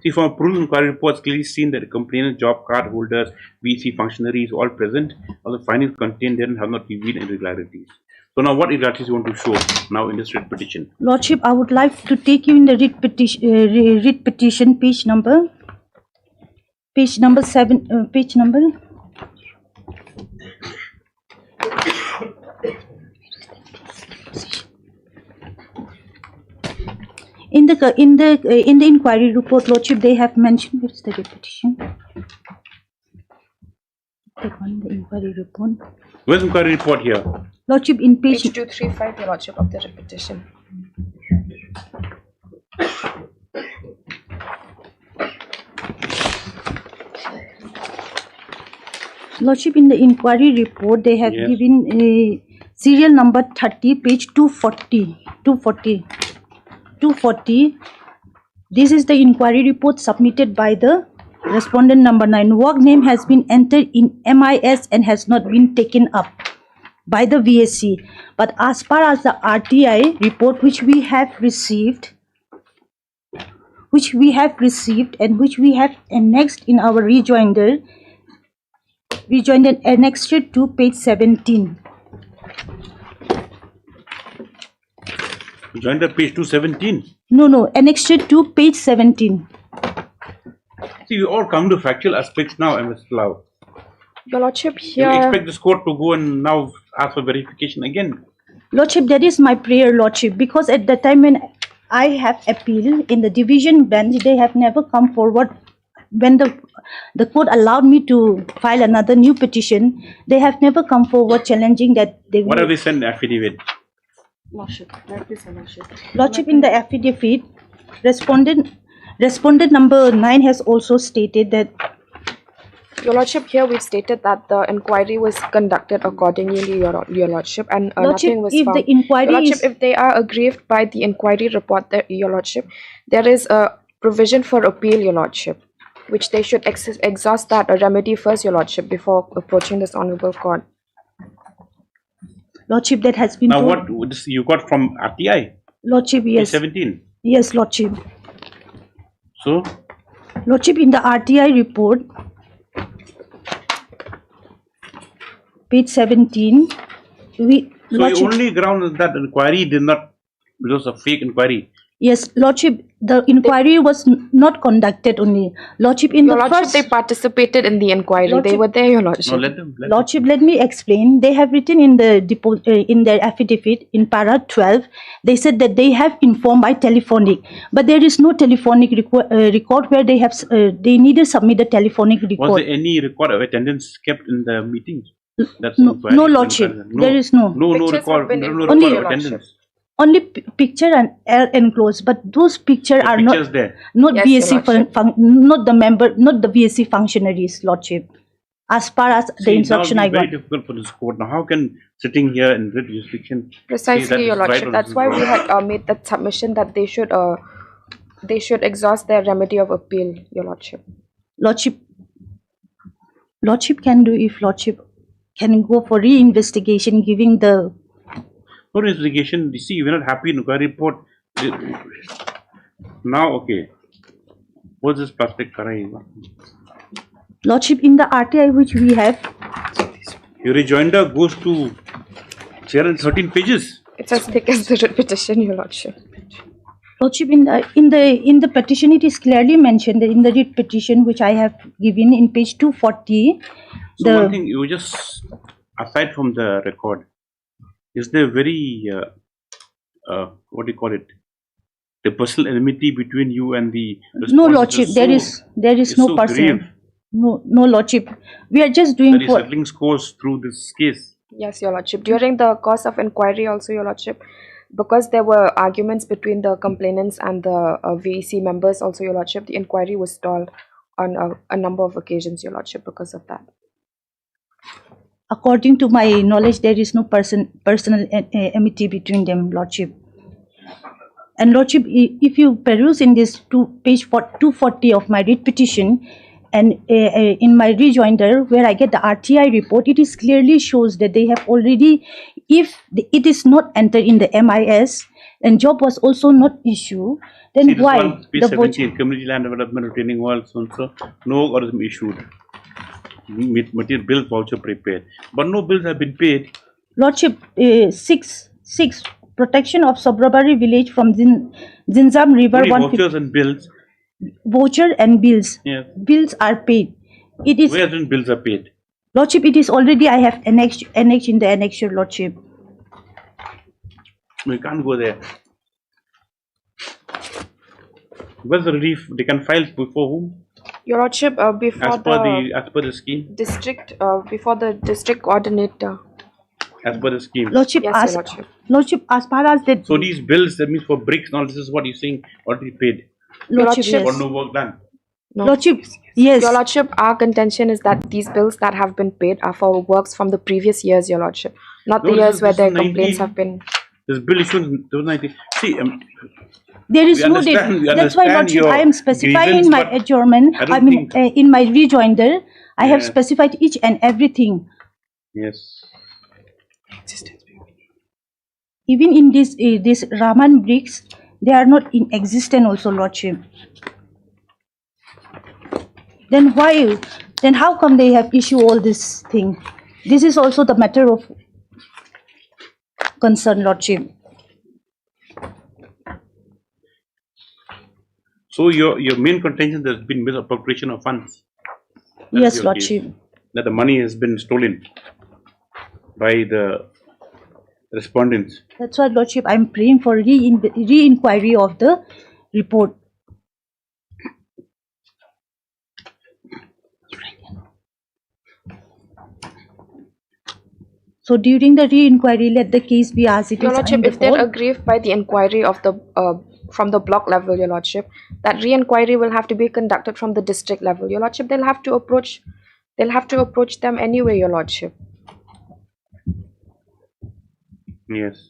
See, from approved inquiry reports, clearly seen that the complainant, job card holders, VC functionaries, all present, all the findings contained therein have not revealed irregularities. So now, what irregularities you want to show now in this writ petition? Lordship, I would like to take you in the writ petition page number 7, page number. In the inquiry report, Lordship, they have mentioned, where is the petition? The inquiry report. Where's the inquiry report here? Lordship, in page 235, Your Lordship, of the repetition. Lordship, in the inquiry report, they have given a serial number 30, page 240. 240. This is the inquiry report submitted by the respondent number 9. Work name has been entered in MIS and has not been taken up by the VSC. But as far as the RTI report which we have received and which we have annexed in our rejoinder annexed to page 17. Rejoinder page 217. No, annexed to page 17. See, we all come to factual aspects now, Ms. Lau. Your Lordship, here. You expect this court to go and now ask for verification again? Lordship, that is my prayer, Lordship, because at the time when I have appealed in the division bench, they have never come forward. When the court allowed me to file another new petition, they have never come forward challenging that they What have they sent the affidavit? Lordship, Lordship, in the affidavit, respondent number 9 has also stated that. Your Lordship, here we've stated that the inquiry was conducted accordingly, Your Lordship, and nothing was found. The inquiry Your Lordship, if they are aggrieved by the inquiry report, Your Lordship, there is a provision for appeal, Your Lordship, which they should exhaust that remedy first, Your Lordship, before approaching this honourable court. Lordship, that has been Now, told. what this you got from RTI? Lordship, yes. 17. Yes, Lordship. So, Lordship, in the RTI report, page 17, we. so Lordship, the only ground is that inquiry did not, it was a fake inquiry. yes, Lordship, the inquiry was not conducted only. Lordship, in Your the Lordship, first. they participated in the inquiry. They Lordship- were there, Your Lordship. No, let them. Lordship, let me explain. They have written in the in their affidavit in para 12. They said that they have informed by telephonic, but there is no telephonic record where they have they neither submit the telephonic Was record. there any record of attendance kept in the meetings? That's No, inquiry. no, Lordship. There is no. No Pictures record. have been No included, record Only- of attendance. Only picture and enclosed, but those picture The are pictures not there. not Yes, VSC Your Lordship. not the member, not the VSC functionaries, Lordship. As far as the See, instruction now I it'll be got. very difficult for this court. Now, how can sitting here in writ jurisdiction say that Precisely, Your this is right Lordship. or That's this is why wrong? we had made that submission that they should exhaust their remedy of appeal, Your Lordship. Lordship can do if Lordship can go for re-investigation, giving the. No investigation. You see, we're not happy in inquiry report. Now, okay. What's this plastic karai? Lordship, in the RTI which we have, Your rejoinder goes to 13 pages. It's as thick as the writ petition, Your Lordship. Lordship, in the petition, it is clearly mentioned that in the writ petition which I have given in page 240. So one thing, you just, aside from the record, is there very, what do you call it, the personal enmity between you and the No, respondent Lordship, there is no so person. grave No, Lordship. We are just that doing is for. settling scores through this case. Yes, Your Lordship. During the course of inquiry also, Your Lordship, because there were arguments between the complainants and the VEC members also, Your Lordship, the inquiry was stalled on a number of occasions, Your Lordship, because of that. According to my knowledge, there is no personal enmity between them, Lordship. And Lordship, if you peruse in this page 240 of my writ petition, and in my rejoinder where I get the RTI report, it is clearly shows that they have already, if it is not entered in the MIS and job was also not issued, then See, this why one, page the 17, Community Land Development Retaining Walls, so and so, no orders issued. Material bills also prepared, but no bills have been paid. Lordship, 6 protection of Sobrabari village from Zinzam River. Only vouchers and bills. Voucher and bills. Yes. Bills are paid. It is. Where then bills are paid? Lordship, it is already I have annexed in the annexure, Lordship. We can't go there. Where's the relief? They can file before whom? Your Lordship, before As per the scheme. Before the district coordinator. As per the scheme. Lordship, Yes, Your Lordship. Lordship, as far as that. So these bills, that means for bricks and all, this is what you're saying already paid. Lordship, Lordship, For no work done. No. Lordship, yes. Your Lordship, our contention is that these bills that have been paid are for works from the previous years, Your Lordship, not No, the this years is- where this their is 19. complaints have been. This bill issued in 2019. See, There is we no understand- we date. That's why, understand Lordship, your I am specifying grievance, in my but adjournment. I don't In my rejoinder, I have Yes. specified each and everything. Yes. Even in this Raman bricks, they are not in existence also, Lordship. Then why? Then how come they have issued all this thing? This is also the matter of concern, Lordship. So your main contention, there's been misappropriation of funds. That's Yes, your Lordship. case. That the money has been stolen by the respondents. That's why, Lordship, I'm praying for re-inquiry of the report. So during the re-inquiry, let the case be as it Your is Lordship, in the if they're court. aggrieved by the inquiry of the from the block level, Your Lordship, that re-inquiry will have to be conducted from the district level. Your Lordship, they'll have to approach them anyway, Your Lordship. Yes.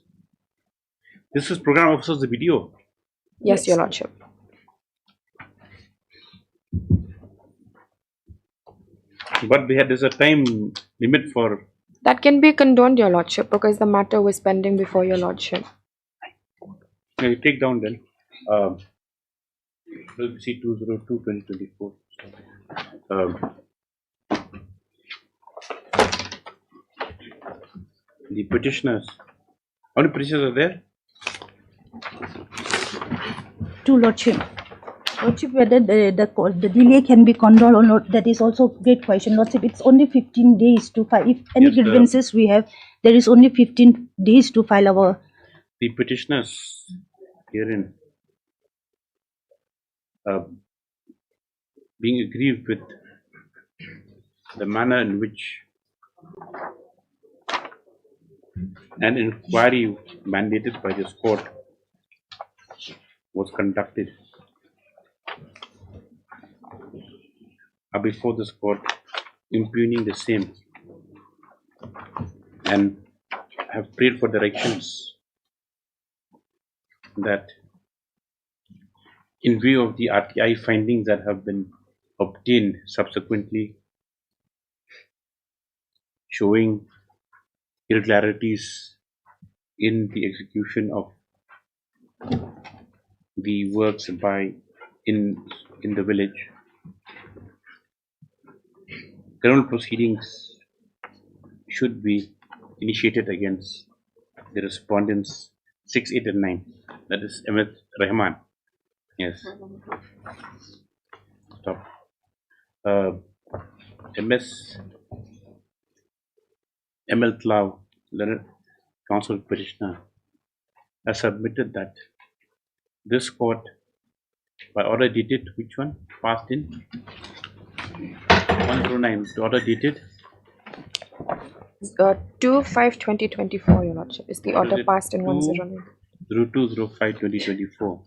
This is program officers, the video. Yes, Your Lordship. But there's a time limit for. That can be condoned, Your Lordship, because the matter was pending before Your Lordship. You take down then. See 202/2024. The petitioners. How many petitioners are there? To Lordship. Lordship, whether the delay can be condoned or not, that is also a great question. Lordship, it's only 15 days to file. If any grievances we have, there is only 15 days to file our. The petitioners herein being aggrieved with the manner in which an inquiry mandated by this court was conducted are before this court, impugning the same, and have prayed for directions that, in view of the RTI findings that have been obtained subsequently, showing irregularities in the execution of the works by in the village, criminal proceedings should be initiated against the respondents 6, 8 and 9, that is Ahmed Rahman. Yes. Stop. MS ML Tlaw, Learned Counsel Petitioner, has submitted that this court, by order dated, which one? Passed in 109, the order dated 2/5/2024, Your Lordship, is the order passed in 109. 02/05/2024.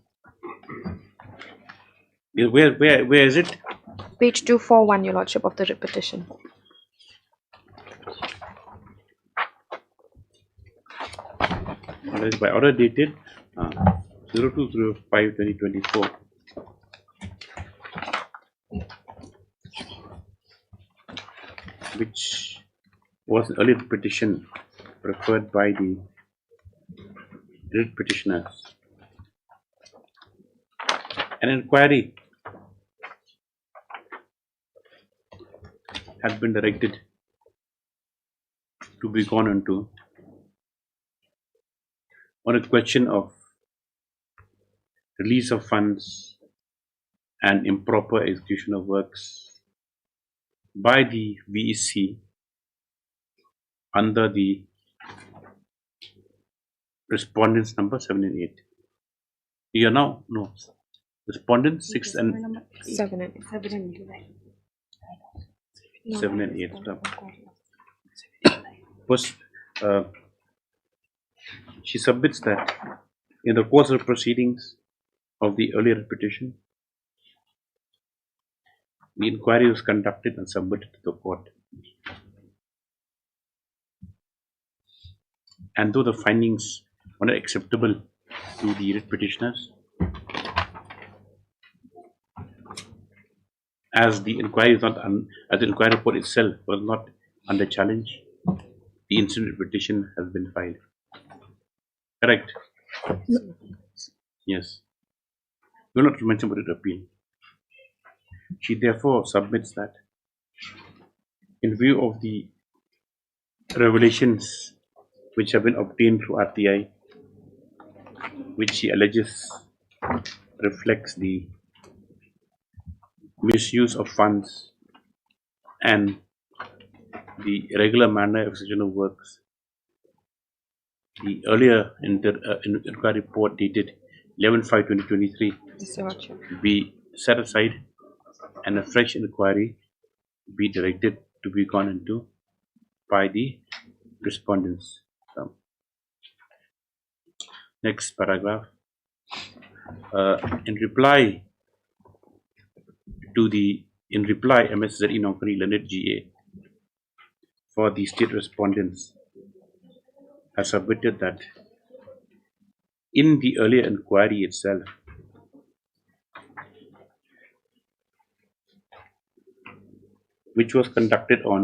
Where is it? Page 241, Your Lordship, of the petition. By order dated 02/05/2024. Which was an earlier petition preferred by the writ petitioners. An inquiry had been directed to be gone into on a question of release of funds and improper execution of works by the VEC under the respondents number 7 and 8. You are now no respondents 6 and 7 and 7 and 8. First, she submits that in the course of proceedings of the earlier petition, the inquiry was conducted and submitted to the court. And though the findings were not acceptable to the writ petitioners, as the inquiry is not as the inquiry report itself was not under challenge, the incident petition has been filed. Correct? Yes. We will not mention about it appeal. She therefore submits that in view of the revelations which have been obtained through RTI, which she alleges reflects the misuse of funds and the irregular manner of execution of works, the earlier inquiry report dated 11/5/2023 be set aside and a fresh inquiry be directed to be gone into by the respondents. Next paragraph. In reply, MSZE Nonkani Leonard GA for the state respondents has submitted that in the earlier inquiry itself, which was conducted on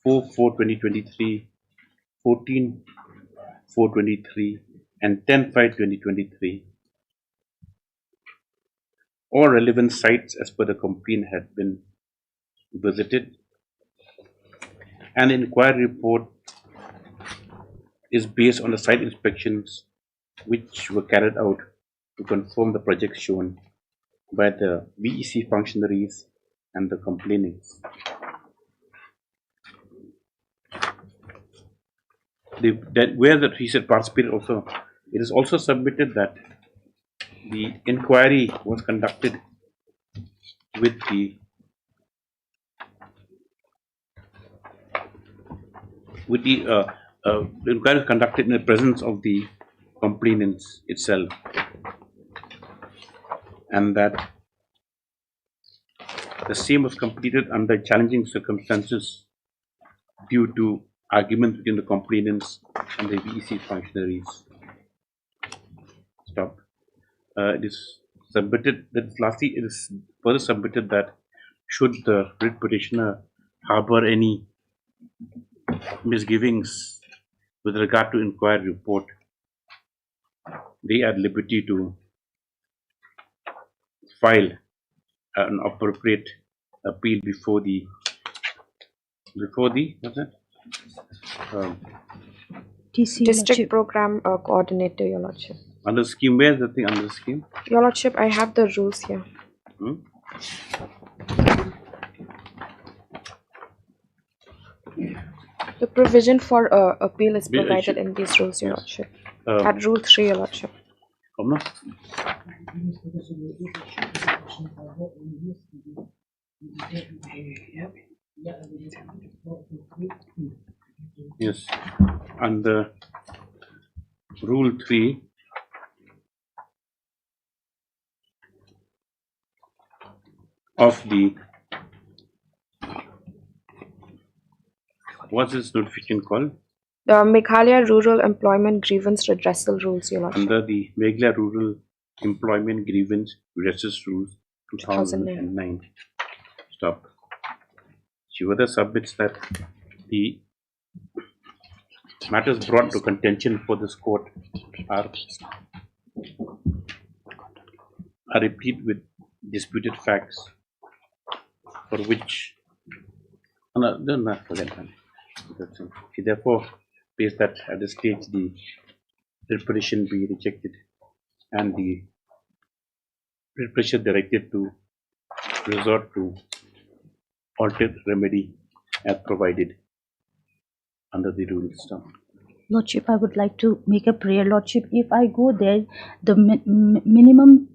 4/4/2023, 14/4/23, and 10/5/2023. All relevant sites as per the complaint had been visited, and the inquiry report is based on the site inspections which were carried out to confirm the projects shown by the VEC functionaries and the complainants. Where the research participated also, it is also submitted that the inquiry was conducted with the inquiry was conducted in the presence of the complainants itself, and that the same was completed under challenging circumstances due to arguments between the complainants and the VEC functionaries. Stop. It is submitted that lastly it is further submitted that should the writ petitioner harbor any misgivings with regard to inquiry report, they are at liberty to file an appropriate appeal before the what's that? District Program Coordinator, Your Lordship. Under the scheme, where is the thing under the scheme? Your Lordship, I have the rules here. The provision for appeal is provided in these rules, Your Lordship. At Rule 3, Your Lordship. Yes, under Rule 3, of the what's this notification called? The Meghalaya Rural Employment Grievance Redressal Rules, Your Lordship. Under the Meghalaya Rural Employment Grievance Redressal Rules 2009. Stop. She further submits that the matters brought to contention for this court are replete with disputed facts for which she therefore pays that at this stage the writ petition be rejected and the writ petition directed to resort to alternate remedy as provided under the rules. Lordship, I would like to make a prayer. Lordship, if I go there, the minimum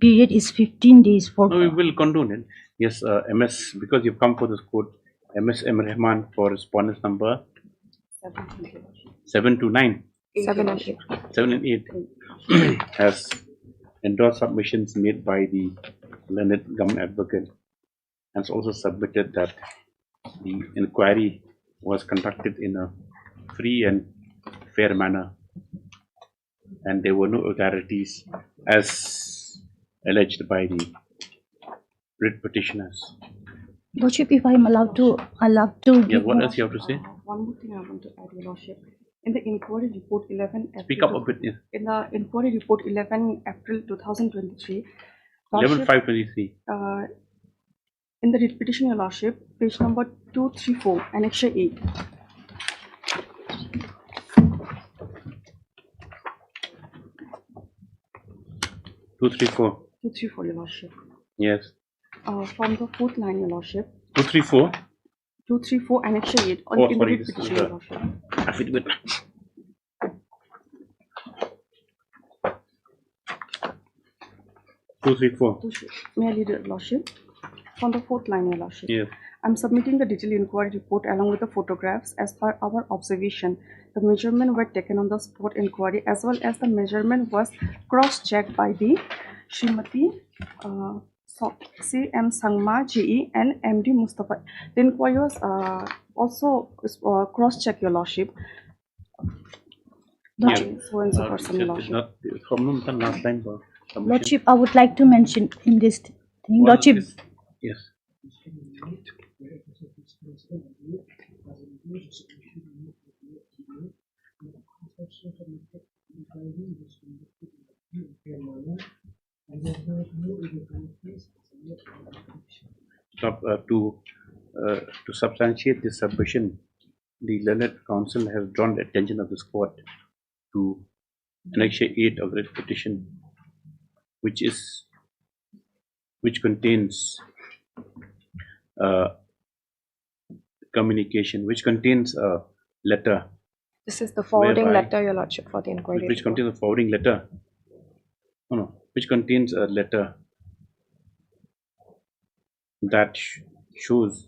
period is 15 days for... No, we will condone it. Yes, MS, because you've come for this court, MS M. Rahman for respondents number 7 to 9. 7 and 8. 7 and 8 has endorsed submissions made by the learned government advocate, and it's also submitted that the inquiry was conducted in a free and fair manner and there were no irregularities as alleged by the writ petitioners. Lordship, if I'm allowed to Yeah, what else you have to say? One more thing I want to add, Your Lordship. In the inquiry report 11 Speak up a bit. Yeah. In the inquiry report 11 April 2023, 11/5/23. In the writ petition, Your Lordship, page number 234, Annexure 8. Two, three, four. 234, Your Lordship. Yes. From the fourth line, Your Lordship. 234. 234, Annexure 8. On Oh, in the sorry, writ this is petition, the Your Lordship. affidavit. 234. May I read it, Lordship? From the fourth line, Your Lordship. Yes. I'm submitting the detailed inquiry report along with the photographs. As per our observation, the measurement were taken on the spot inquiry as well as the measurement was cross-checked by the Srimati C.M. Sangma, GE and MD Mustafa. The inquiry was also cross-checked, Your Lordship. Last time, Lordship, I would like to mention in this thing, Lordship. Yes. To substantiate this submission, the learned counsel has drawn the attention of this court to Annexure 8 of the writ petition, which contains communication, which contains a letter. This is the forwarding whereby- letter, Your Lordship, for the inquiry. Which contains a forwarding letter. No, which contains a letter that shows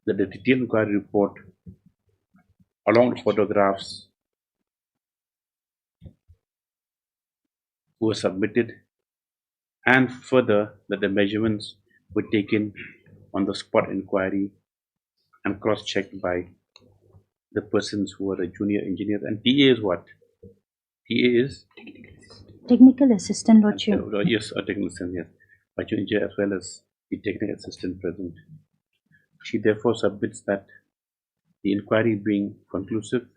that the detailed inquiry report, along with photographs, were submitted, and further that the measurements were taken on the spot inquiry and cross-checked by the persons who were a junior engineer. And TA is what? TA is? Technical assistant, Lordship. Yes, a technical assistant, yes. By junior engineer as well as the technical assistant present. She therefore submits that the inquiry being conclusive,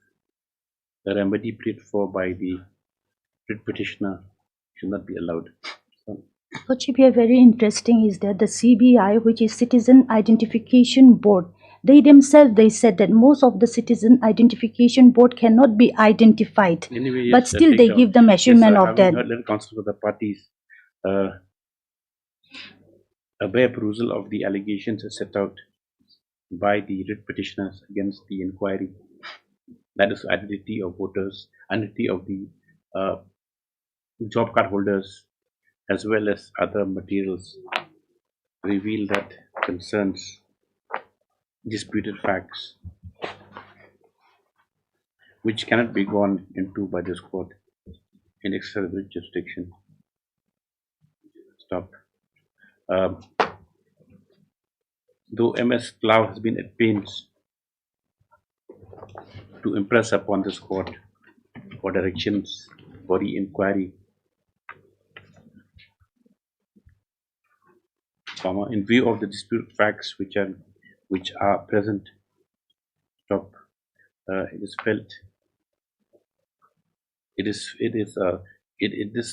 the remedy pleaded for by the writ petitioner should not be allowed. Lordship, here very interesting is that the CBI, which is Citizen Identification Board, they themselves, they said that most of the Citizen Identification Board cannot be identified, Anyway, but yes, still they give the measurement of that. Let counsel for the parties. A bare perusal of the allegations is set out by the writ petitioners against the inquiry. That is identity of voters, identity of the job card holders, as well as other materials, reveal that concerns disputed facts, which cannot be gone into by this court in excessive jurisdiction. Stop. Though MS Cloud has been at pains to impress upon this court for directions for the inquiry, in view of the disputed facts which are present, it is felt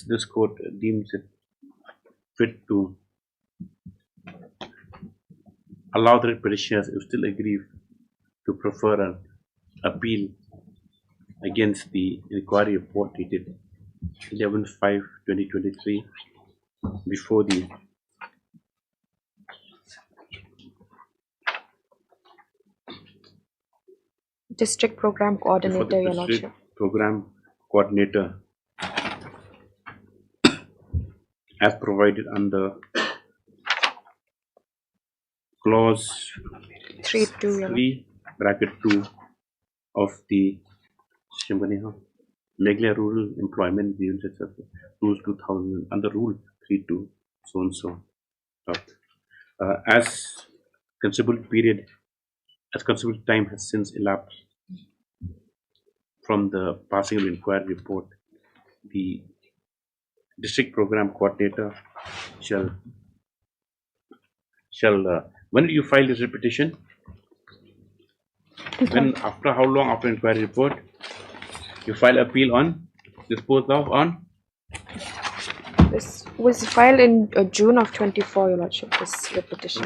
this court deems it fit to allow the petitioners, if still aggrieved, to prefer an appeal against the inquiry report dated 11/5/2023 before the District Program Coordinator, Your Lordship. Program Coordinator, as provided under clause 3(2) of the Meghalaya Rural Employment Rules 2000, under Rule 3(2), so and so. As considerable time has since elapsed from the passing of the inquiry report, the district program coordinator shall when do you file this petition? When, after how long after inquiry report? You file appeal on, disposed of on? This was filed in June of 24, Your Lordship, this petition.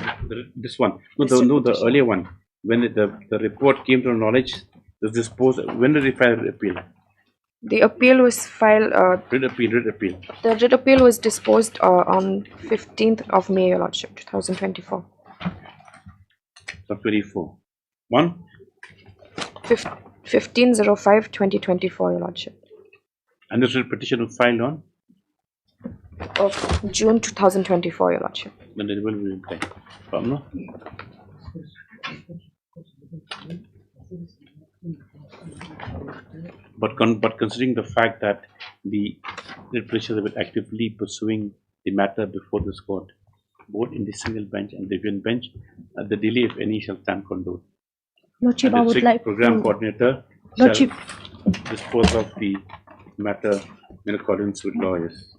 This one. No, the earlier one. When the report came to knowledge, was disposed. When did they file the appeal? The appeal was filed. Writ appeal. The writ appeal was disposed on 15th of May, Your Lordship, 2024. 24. 15/05/2024, Your Lordship. And this writ petition was filed on? Of June 2024, Your Lordship. Then it will be in time. No? But considering the fact that the petitioners have been actively pursuing the matter before this court, both in the single bench and the joint bench, the delay, if any, shall stand condoned. Lordship, And I the would strict like program to- coordinator Lordship. shall dispose of the matter in accordance with law. Yes.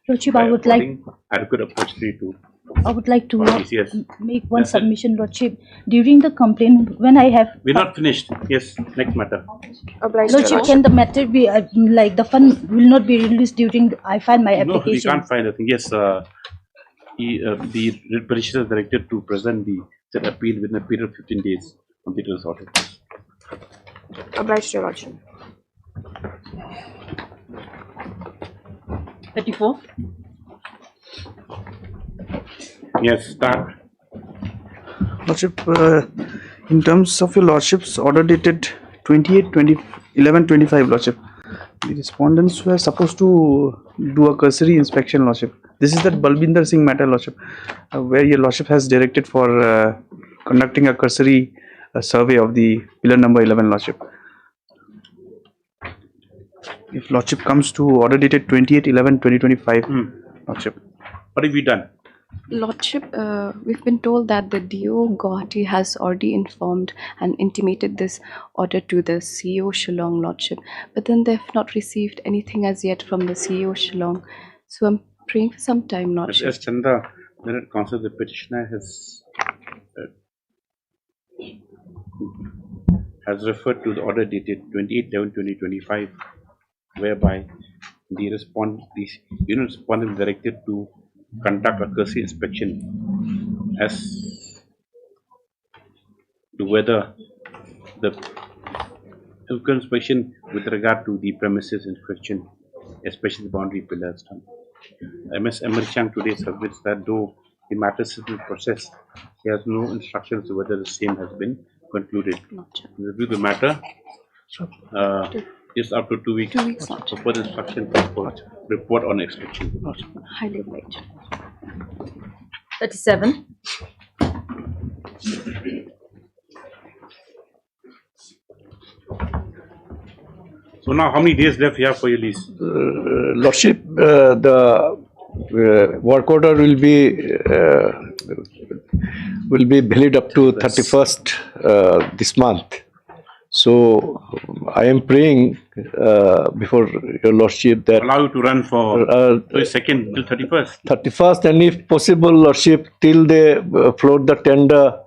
Lordship, By I would like affording adequate opportunity to I would like to Yes. make one submission, Lordship. During the complaint, when I have We're not finished. Yes, next matter. Lordship, can the matter be like the fund will not be released during I file my No, we application? can't find a thing. Yes, the petitioner is directed to present the said appeal within a period of 15 days from the details order. Obliged, Your Lordship. 34. Yes, start. Lordship, in terms of your Lordship's order dated 28/11/25, Lordship, the respondents were supposed to do a cursory inspection, Lordship. This is that Balbinder Singh matter, Lordship, where your Lordship has directed for conducting a cursory survey of the pillar number 11, Lordship. If Lordship comes to order dated 28/11/2025, Lordship. What have we done? Lordship, we've been told that the DO Guwahati has already informed and intimated this order to the CEO Shillong, Lordship, but then they've not received anything as yet from the CEO Shillong. So I'm praying for some time, Lordship. As Chanda, when it concerns the petitioner has referred to the order dated 28/11/2025, whereby the unit respondent directed to conduct a cursory inspection as to whether the inspection with regard to the premises in question, especially the boundary pillars. MS Emerchang today submits that though the matter is in process, he has no instructions whether the same has been concluded. Review the matter. Is up to 2 weeks. 2 weeks, for further instruction for report on inspection. Highly obliged. 37. So now, how many days left you have for your lease? Lordship, the work order will be valid up to 31st this month. So I am praying before your Lordship that allow you to run for 22nd till 31st. 31st, and if possible, Lordship, till they float the tender,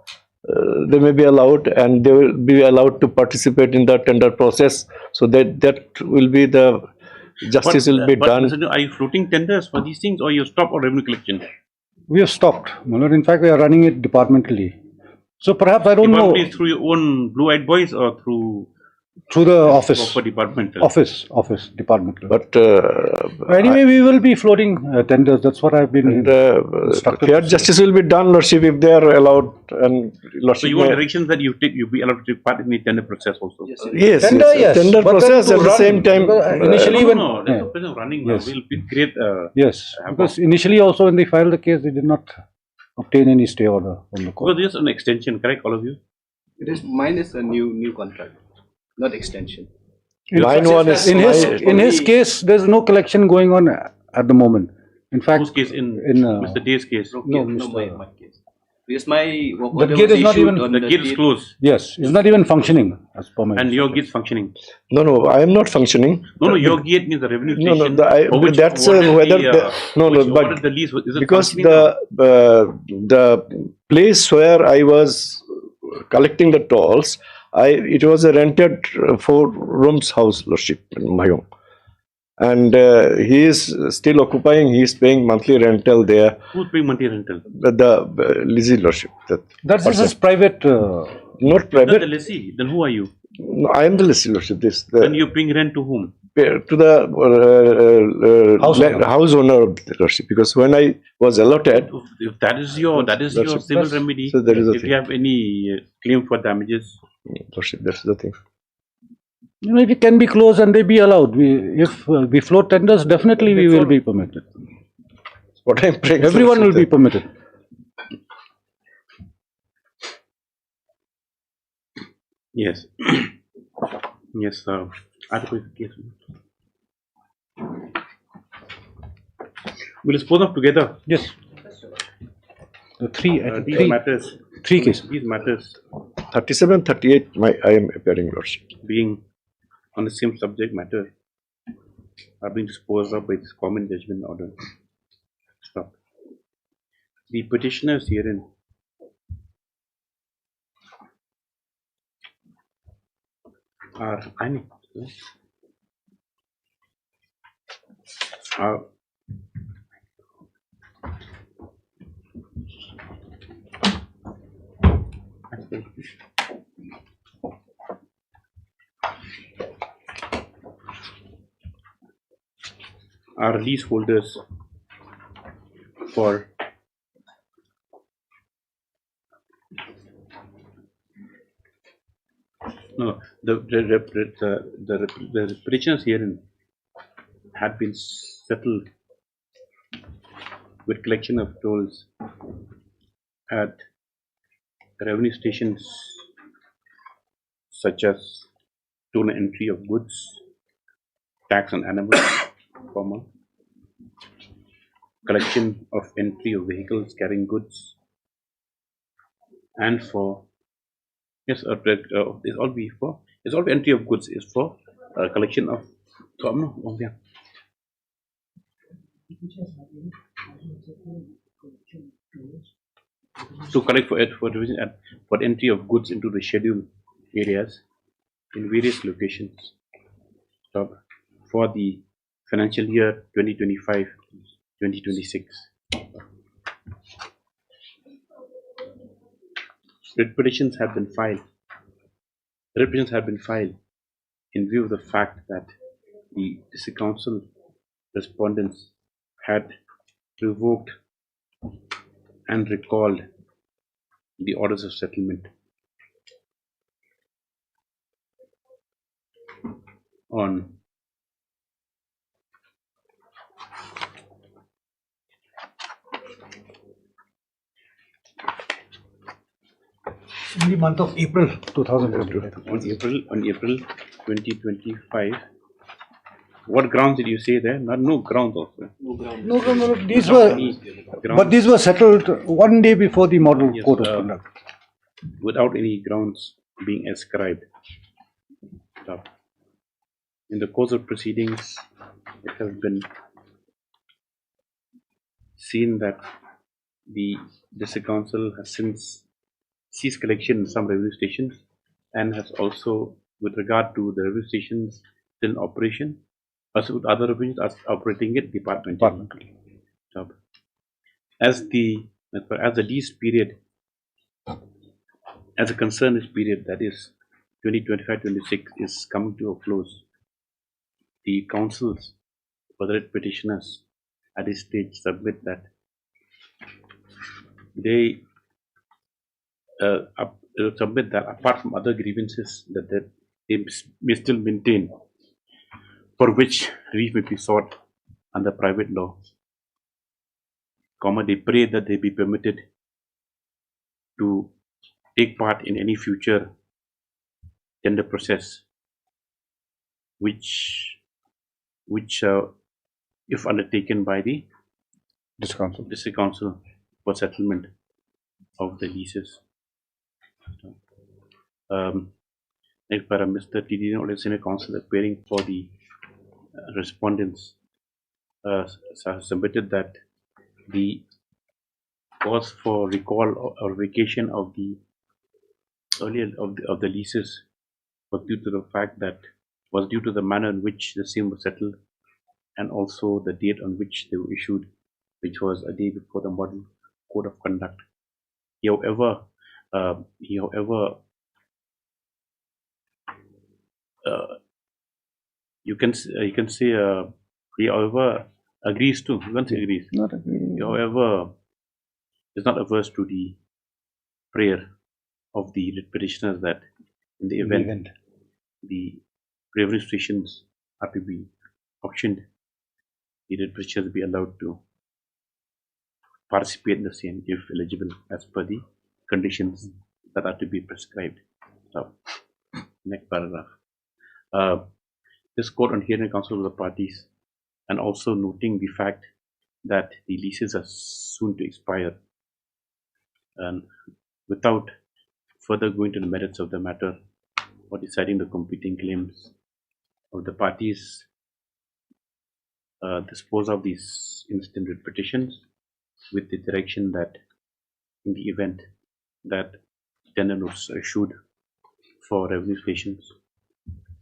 they may be allowed, and they will be allowed to participate in the tender process. So that will be the justice will be done. Mr. Are you floating tenders for these things, or you stop on revenue collection? We have stopped, my lord. In fact, we are running it departmentally. So perhaps I don't know. Through your own blue-eyed boys or through the office. For departmental. Office departmental. But anyway, we will be floating tenders. That's what I've been instructed. Fair justice will be done, Lordship, if they are allowed. And Lordship, so you want directions that you be allowed to take part in the tender process also. Yes, tender, yes. Tender But process then at to the run, same time. Initially, when there's no question of running now. Yes. We'll create. Yes, because initially also when they filed the case, they did not obtain any stay order from the court. Because there's an extension, correct, all of you? It is mine is a new contract, not extension. In his case, there's no collection going on at the moment. In fact, whose case? In Mr. Day's case? No, my case. Because my work the order gate was is not issued even on the gate is closed. Yes, it's not even functioning as per my. And your gate is functioning. No, I am not functioning. No, your gate means the revenue station. That's whether but the lease is it because functioning the place where I was collecting the tolls, it was a rented 4 rooms house, Lordship, in Mayong. And he is still occupying, he is paying monthly rental there. Who's paying monthly rental? The lessee, Lordship. That's his private. Not private. Not the lessee. Then who are you? No, I am the lessee, Lordship. And you're paying rent to whom? To the house owner of the Lordship, because when I was allotted. If that is your civil remedy, so that is if you have any claim for damages. Lordship, that's the thing. You know, it can be closed and they be allowed. If we float tenders, definitely we will be permitted. What I'm praying. Everyone will be permitted. Yes. Yes, article case. We'll dispose of together. Yes. The these matters. 3 cases. These matters. 37, 38, I am appearing, Lordship. Being on the same subject matter are being disposed of by this common judgment order. Stop. The petitioners herein are are leaseholders for no the petitioners herein had been settled with collection of tolls at revenue stations such as toll and entry of goods, tax on animals, collection of entry of vehicles carrying goods, and for yes, it's all be for it's all entry of goods is for collection of to collect for division and for entry of goods into the scheduled areas in various locations for the financial year 2025-2026. Petitions have been filed. Petitions have been filed in view of the fact that the district council respondents had revoked and recalled the orders of settlement on in the month of April 2025. On April 2025. What grounds did you say there? No grounds also. No. These were settled one day before the model code of conduct. Without any grounds being ascribed. In the course of proceedings, it has been seen that the district council has since ceased collection in some revenue stations and has also, with regard to the revenue stations still in operation, also with other revenues are operating it departmentally. As the lease period, as a concern is period, that is 2025-26 is coming to a close, the councils for the petitioners at this stage submit that they submit that apart from other grievances that they may still maintain, for which relief may be sought under private law, they pray that they be permitted to take part in any future tender process which if undertaken by the district council for settlement of the leases. Mr. TD Senior Counsel appearing for the respondents submitted that the cause for recall or vacation of the earlier of the leases was due to the fact that was due to the manner in which the same was settled and also the date on which they were issued, which was a day before the model code of conduct. However, you can say he however agrees to. You can't say agrees. Not agree. However, is not averse to the prayer of the petitioners that in the event the revenue stations are to be auctioned, the petitioners be allowed to participate in the same if eligible as per the conditions that are to be prescribed. So, next paragraph. This court on hearing counsel of the parties and also noting the fact that the leases are soon to expire, and without further going to the merits of the matter or deciding the competing claims of the parties, dispose of these instant writ petitions with the direction that in the event that tender notice are issued for revenue stations,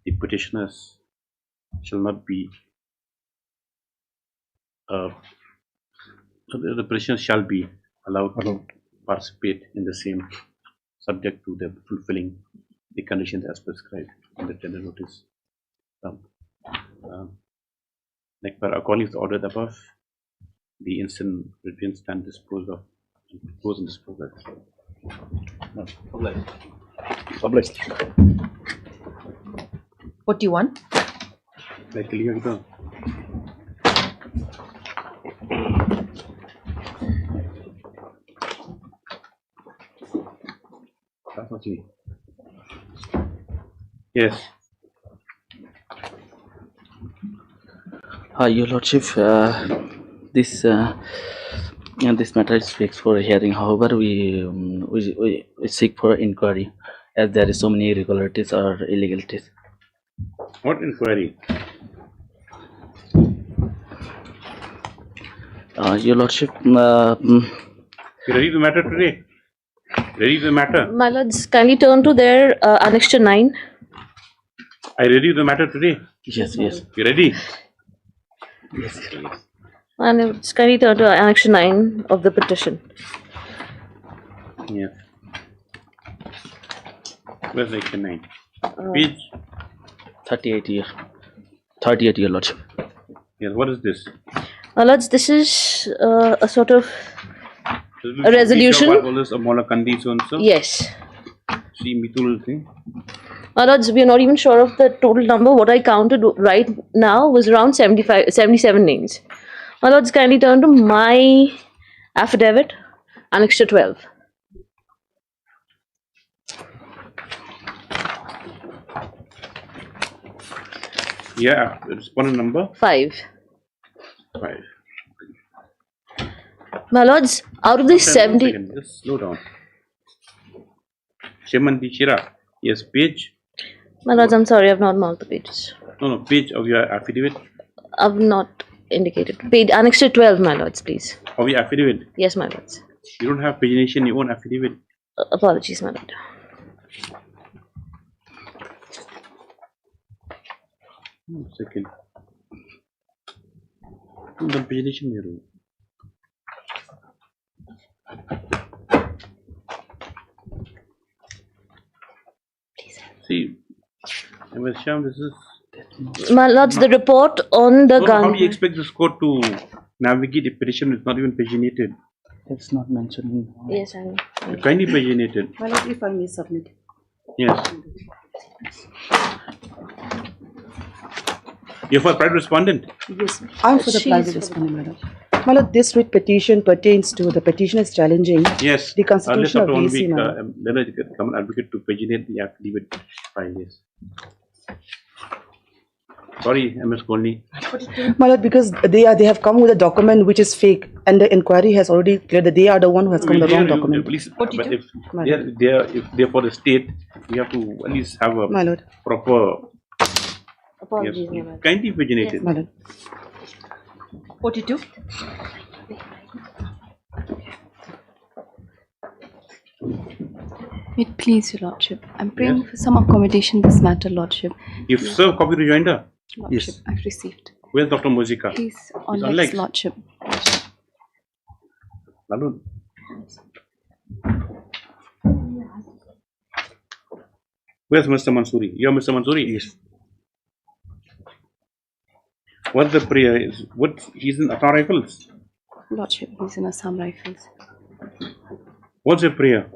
the petitioners shall not be the petitioners shall be allowed to participate in the same, subject to them fulfilling the conditions as prescribed in the tender notice. Like per according to the order above, the instant recipients stand disposed of and propose and dispose of. Obliged. What do you want? Like clear the that's what you need. Yes. Your Lordship, this matter is fixed for a hearing. However, we seek for inquiry, as there is so many irregularities or illegalities. What inquiry? Your Lordship, You ready the matter today? Ready the matter? My lords, kindly turn to their Annexure 9. I ready the matter today? Yes, yes. You ready? Yes. And it's kindly turn to Annexure 9 of the petition. Yes. Where's Section 9? Page 38 year. 38 year, Lordship. Yes, what is this? My lords, this is a sort of a resolution. Yes. Yes. My lords, we are not even sure of the total number. What I counted right now was around 77 names. My lords, kindly turn to my affidavit, Annexure 12. Yeah, respondent number 5. 5. My lords, out of these 70... Just slow down. Shemandi Shira. Yes, page. My lords, I'm sorry, I've not marked the pages. No, page of your affidavit. I've not indicated. Page Annexure 12, my lords, please. Of your affidavit. Yes, my lords. You don't have pagination in your own affidavit. Apologies, my lord. Second. The pagination here. See, this is. My lords, the report on the gun. How do you expect this court to navigate a petition which is not even paginated? It's not mentioned. Yes, I know. Kindly paginated. My lord, if I may submit. Yes. You're for private respondent? Yes, I'm for the private respondent, madam. My lord, this writ petition pertains to the petitioners challenging yes. the constitution of VC. Then I come an advocate to paginate the affidavit file. Yes. Sorry, MS Kolni. My lord, because they have come with a document which is fake, and the inquiry has already cleared that they are the one who has come with the wrong document. Please, but if they're for the state, we have to at least have a proper. Apologies, yes. Kindly paginated. My lord. 42. Wait, please, Your Lordship. I'm praying for some accommodation in this matter, Lordship. You've served copy rejoinder? Lordship, I've received. Where's Dr. Muzika? He's on legs, Lordship. Lalun. Where's Mr. Mansoori? You're Mr. Mansoori? Yes. What's the prayer? He's in Assam Rifles? Lordship, he's in Assam Rifles. What's your prayer?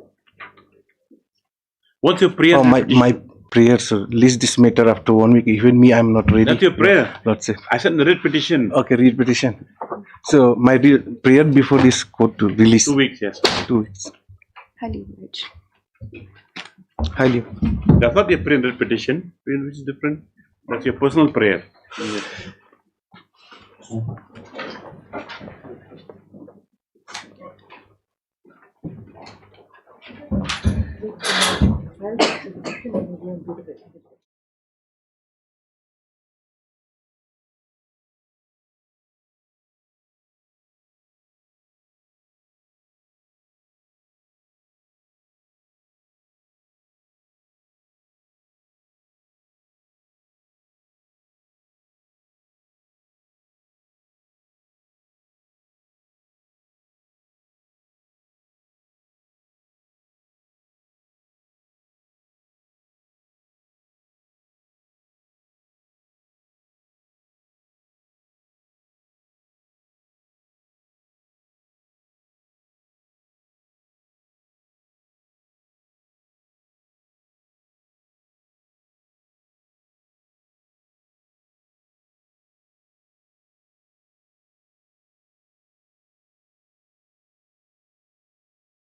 What's your prayer? Oh, my prayers, list this matter after 1 week. Even me, I'm not ready. That's your prayer? Lordship. I said the read petition. Okay, read petition. So, my prayer before this court to release. 2 weeks, yes. 2 weeks. Highly rich. Highly. That's not your prayer read petition, which is different. That's your personal prayer. Yes.